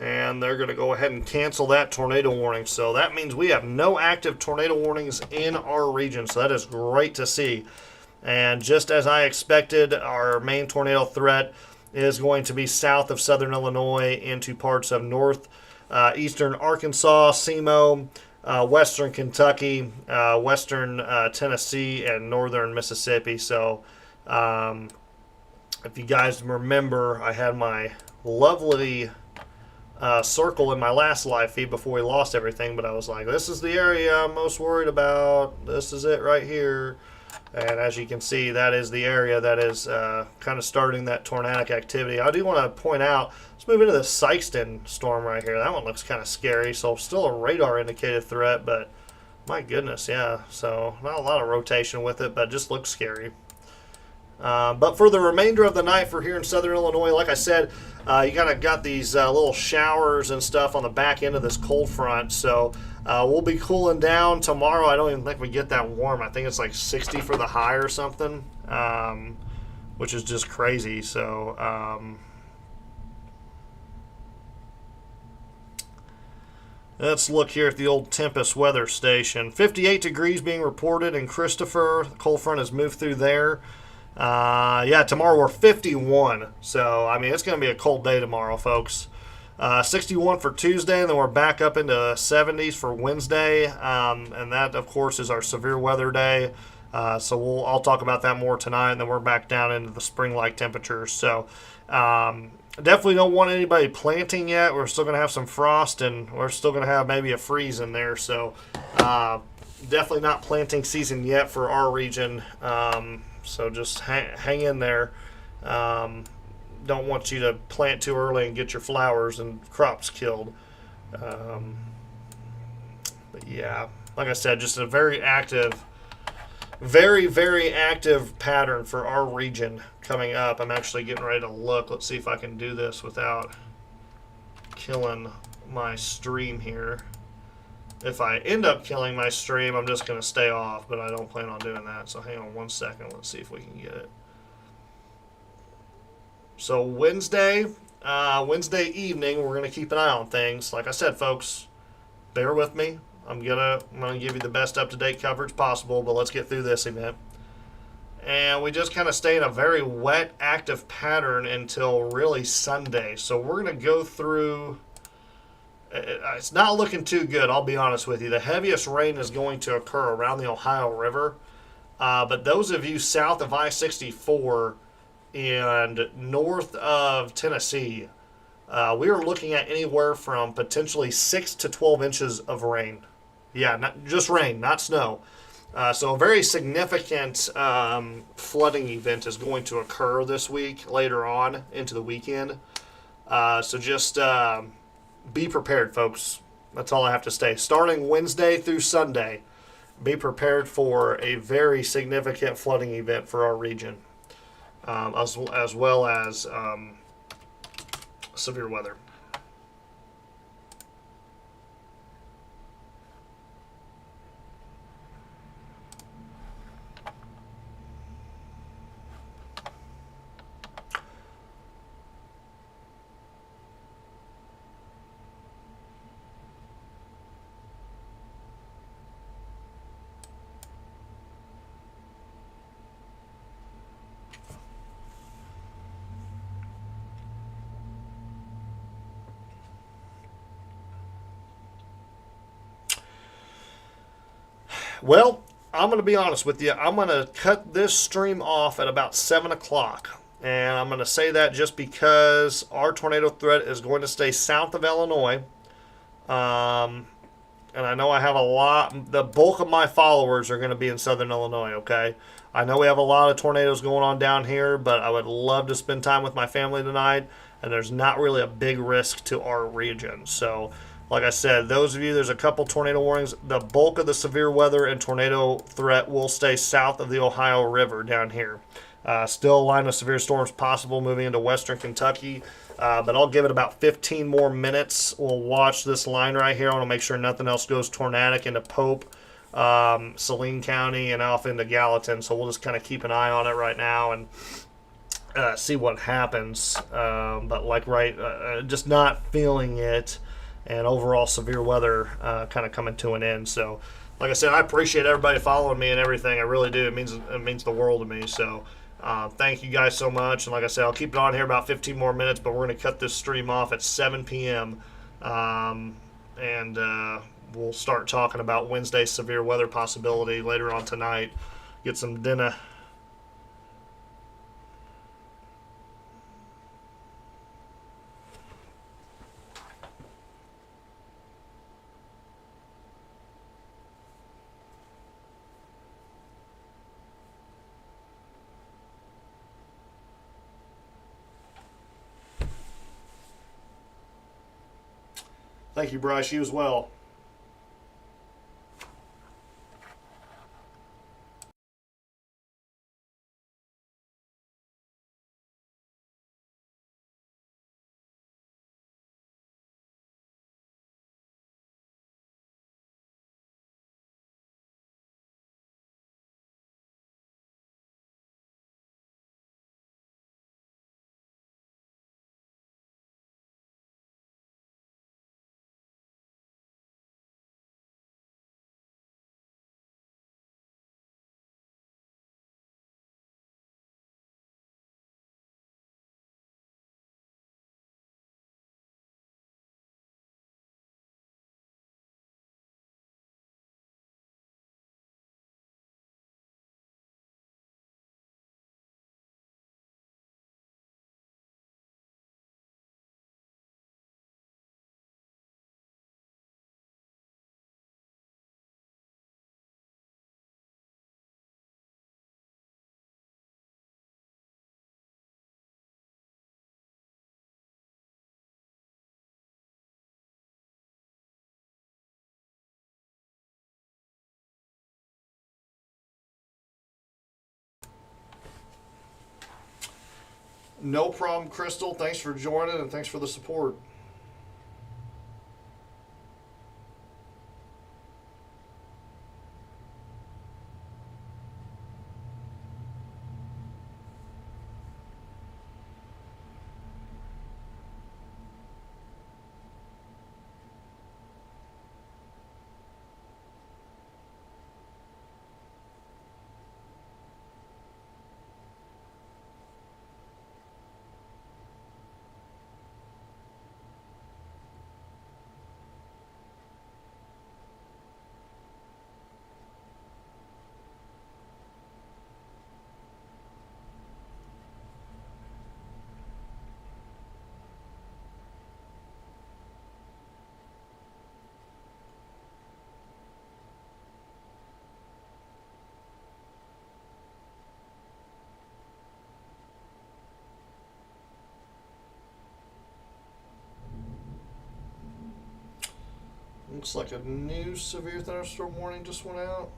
And they're going to go ahead and cancel that tornado warning. So that means we have no active tornado warnings in our region. So that is great to see. And just as I expected, our main tornado threat is going to be south of southern Illinois into parts of eastern Arkansas, SEMO, western Kentucky, western Tennessee, and northern Mississippi. So if you guys remember, I had my lovely circle in my last live feed before we lost everything, but I was like, this is the area I'm most worried about. This is it right here. And as you can see, that is the area that is kind of starting that tornadic activity. I do want to point out, let's move into the Sykeston storm right here. That one looks kind of scary. So still a radar indicated threat, but my goodness, yeah. So not a lot of rotation with it, but it just looks scary. But for the remainder of the night for here in southern Illinois, like I said, you kind of got these little showers and stuff on the back end of this cold front. So we'll be cooling down tomorrow. I don't even think we get that warm. I think it's like 60 for the high or something, which is just crazy. So let's look here at the old Tempest weather station. 58 degrees being reported in Christopher. The cold front has moved through there. Yeah, tomorrow we're 51. So, I mean, it's going to be a cold day tomorrow, folks. 61 for Tuesday, and then we're back up into 70s for Wednesday. And that, of course, is our severe weather day. So I'll talk about that more tonight, and then we're back down into the spring-like temperatures. So, definitely don't want anybody planting yet. We're still going to have some frost, and we're still going to have maybe a freeze in there. So, definitely not planting season yet for our region. So just hang in there. Don't want you to plant too early and get your flowers and crops killed. But yeah, like I said, just a very active, very active pattern for our region coming up. I'm actually getting ready to look. Let's see if I can do this without killing my stream here. If I end up killing my stream, I'm just going to stay off, but I don't plan on doing that. So hang on one second. Let's see if we can get it. So Wednesday evening, we're going to keep an eye on things. Like I said, folks, bear with me. I'm gonna give you the best up-to-date coverage possible, but let's get through this event. And we just kind of stay in a very wet, active pattern until really Sunday. So we're going to go through. It's not looking too good, I'll be honest with you. The heaviest rain is going to occur around the Ohio River. But those of you south of I-64 and north of Tennessee, we are looking at anywhere from potentially 6 to 12 inches of rain. Yeah, not just rain, not snow. So a very significant flooding event is going to occur this week, later on into the weekend. So just be prepared, folks. That's all I have to say. Starting Wednesday through Sunday, be prepared for a very significant flooding event for our region, as well as severe weather. Well, I'm going to be honest with you. I'm going to cut this stream off at about 7 o'clock. And I'm going to say that just because our tornado threat is going to stay south of Illinois. And I know I have the bulk of my followers are going to be in southern Illinois, okay? I know we have a lot of tornadoes going on down here, but I would love to spend time with my family tonight. And there's not really a big risk to our region. So, like I said, those of you, there's a couple tornado warnings. The bulk of the severe weather and tornado threat will stay south of the Ohio River down here. Still a line of severe storms possible moving into western Kentucky. But I'll give it about 15 more minutes. We'll watch this line right here. I want to make sure nothing else goes tornadic into Pope, Saline County, and off into Gallatin. So we'll just kind of keep an eye on it right now and see what happens. But just not feeling it. And overall severe weather kind of coming to an end. So, like I said, I appreciate everybody following me and everything. I really do. It means the world to me. So, thank you guys so much. And like I said, I'll keep it on here about 15 more minutes, but we're going to cut this stream off at 7 p.m. And we'll start talking about Wednesday's severe weather possibility later on tonight. Get some dinner. Thank you, Bryce. You as well. No problem, Crystal. Thanks for joining and thanks for the support. Looks like a new severe thunderstorm warning just went out.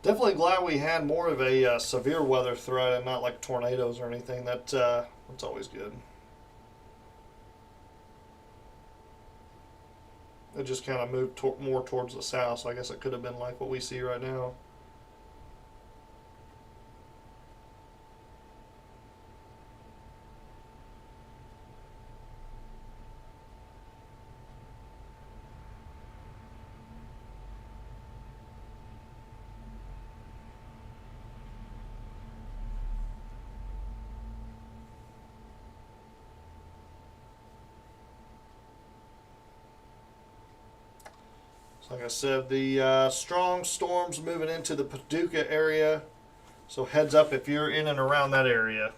Definitely glad we had more of a severe weather threat and not like tornadoes or anything. That's always good. It just kind of moved more towards the south, so I guess it could have been like what we see right now. So like I said, the strong storms moving into the Paducah area. So heads up if you're in and around that area.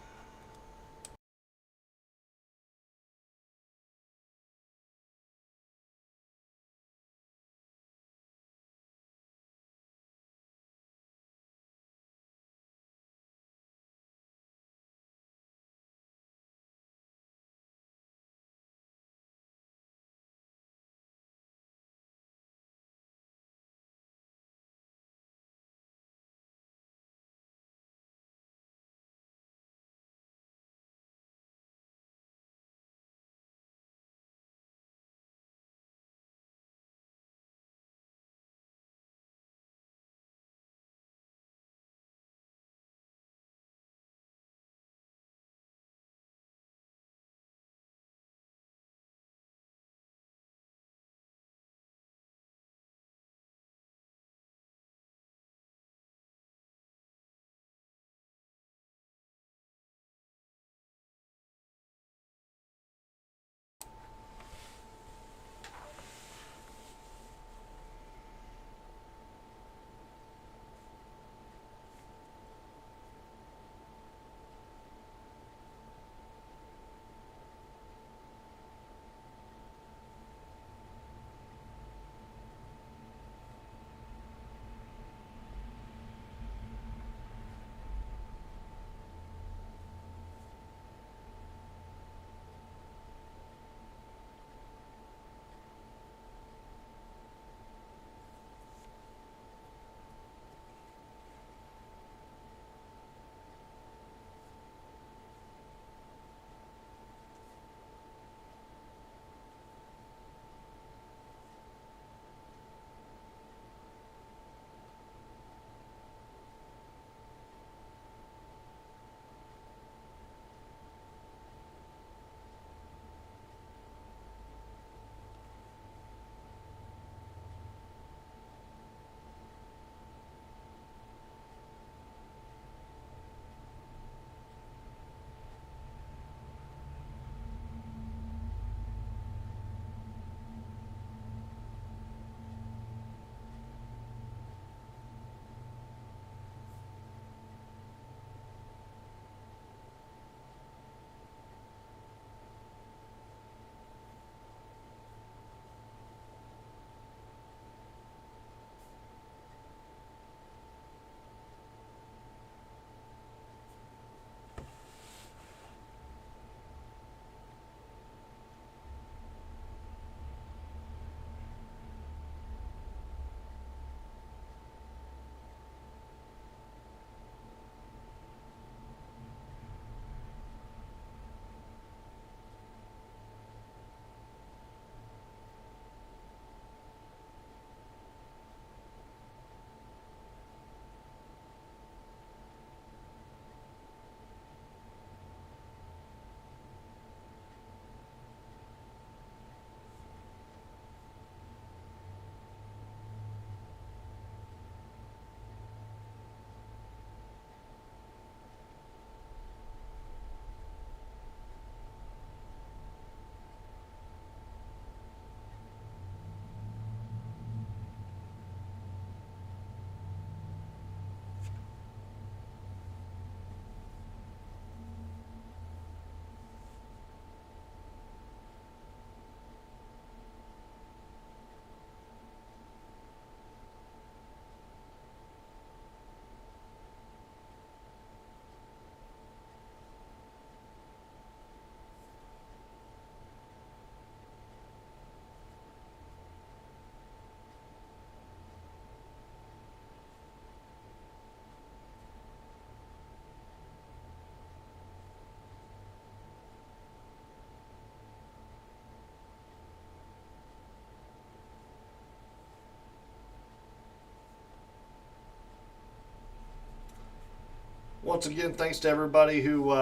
once again, thanks to everybody who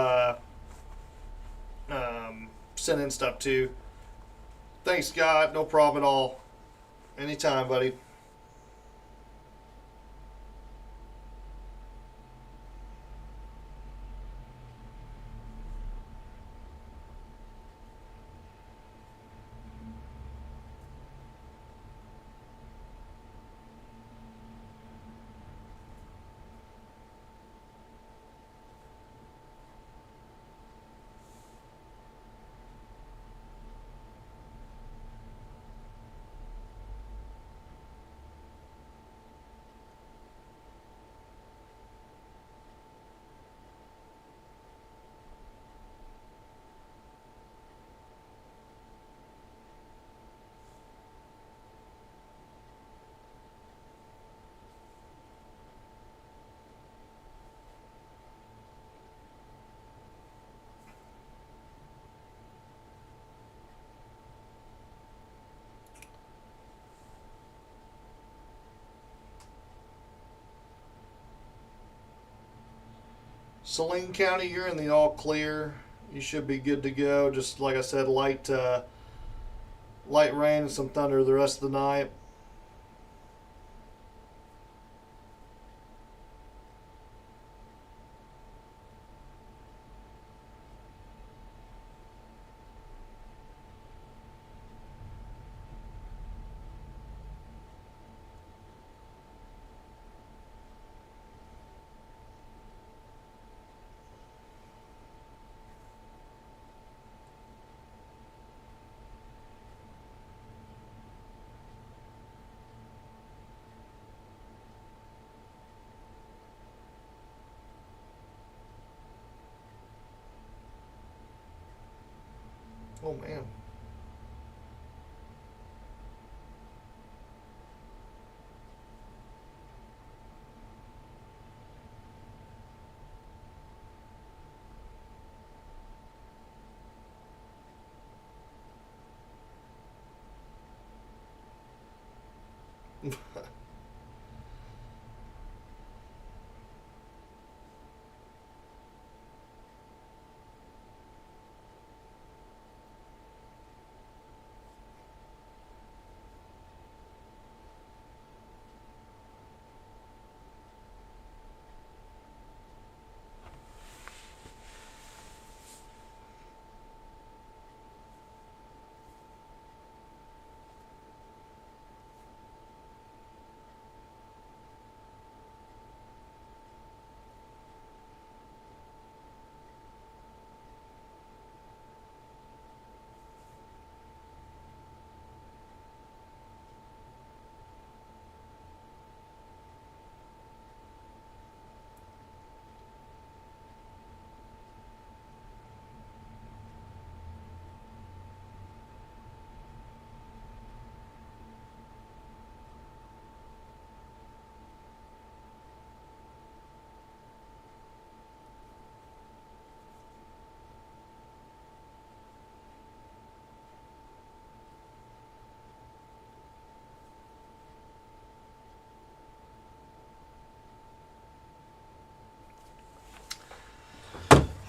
sent in stuff too. Thanks, God. No problem at all. Anytime, buddy. Saline County, you're in the all clear. You should be good to go. Just like I said, light rain and some thunder the rest of the night. Oh man.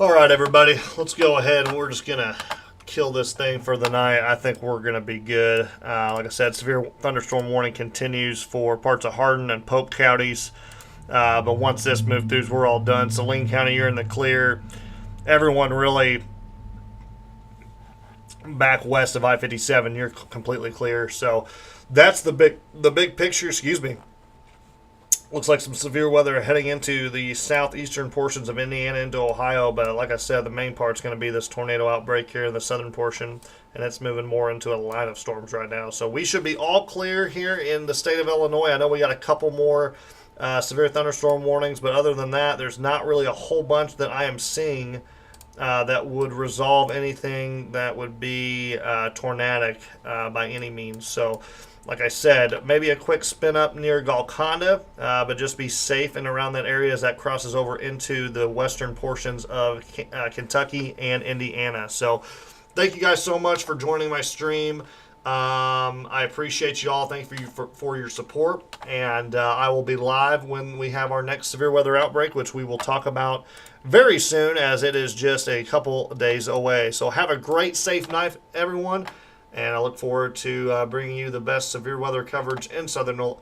All right, everybody, let's go ahead and we're just going to kill this thing for the night. I think we're going to be good. Like I said, severe thunderstorm warning continues for parts of Hardin and Polk counties. But once this moves through, we're all done. Saline County, you're in the clear. Everyone really back west of I-57, you're completely clear. So that's the big picture. Excuse me. Looks like some severe weather heading into the southeastern portions of Indiana into Ohio, but like I said, the main part's going to be this tornado outbreak here in the southern portion, and it's moving more into a line of storms right now. So we should be all clear here in the state of Illinois. I know we got a couple more severe thunderstorm warnings, but other than that, there's not really a whole bunch that I am seeing that would resolve anything that would be tornadic by any means. So like I said, maybe a quick spin up near Golconda, but just be safe and around that area as that crosses over into the western portions of Kentucky and Indiana. So thank you guys so much for joining my stream. I appreciate you all. Thank you for your support. And I will be live when we have our next severe weather outbreak, which we will talk about very soon, as it is just a couple days away. So have a great, safe night, everyone. And I look forward to bringing you the best severe weather coverage in Southern Illinois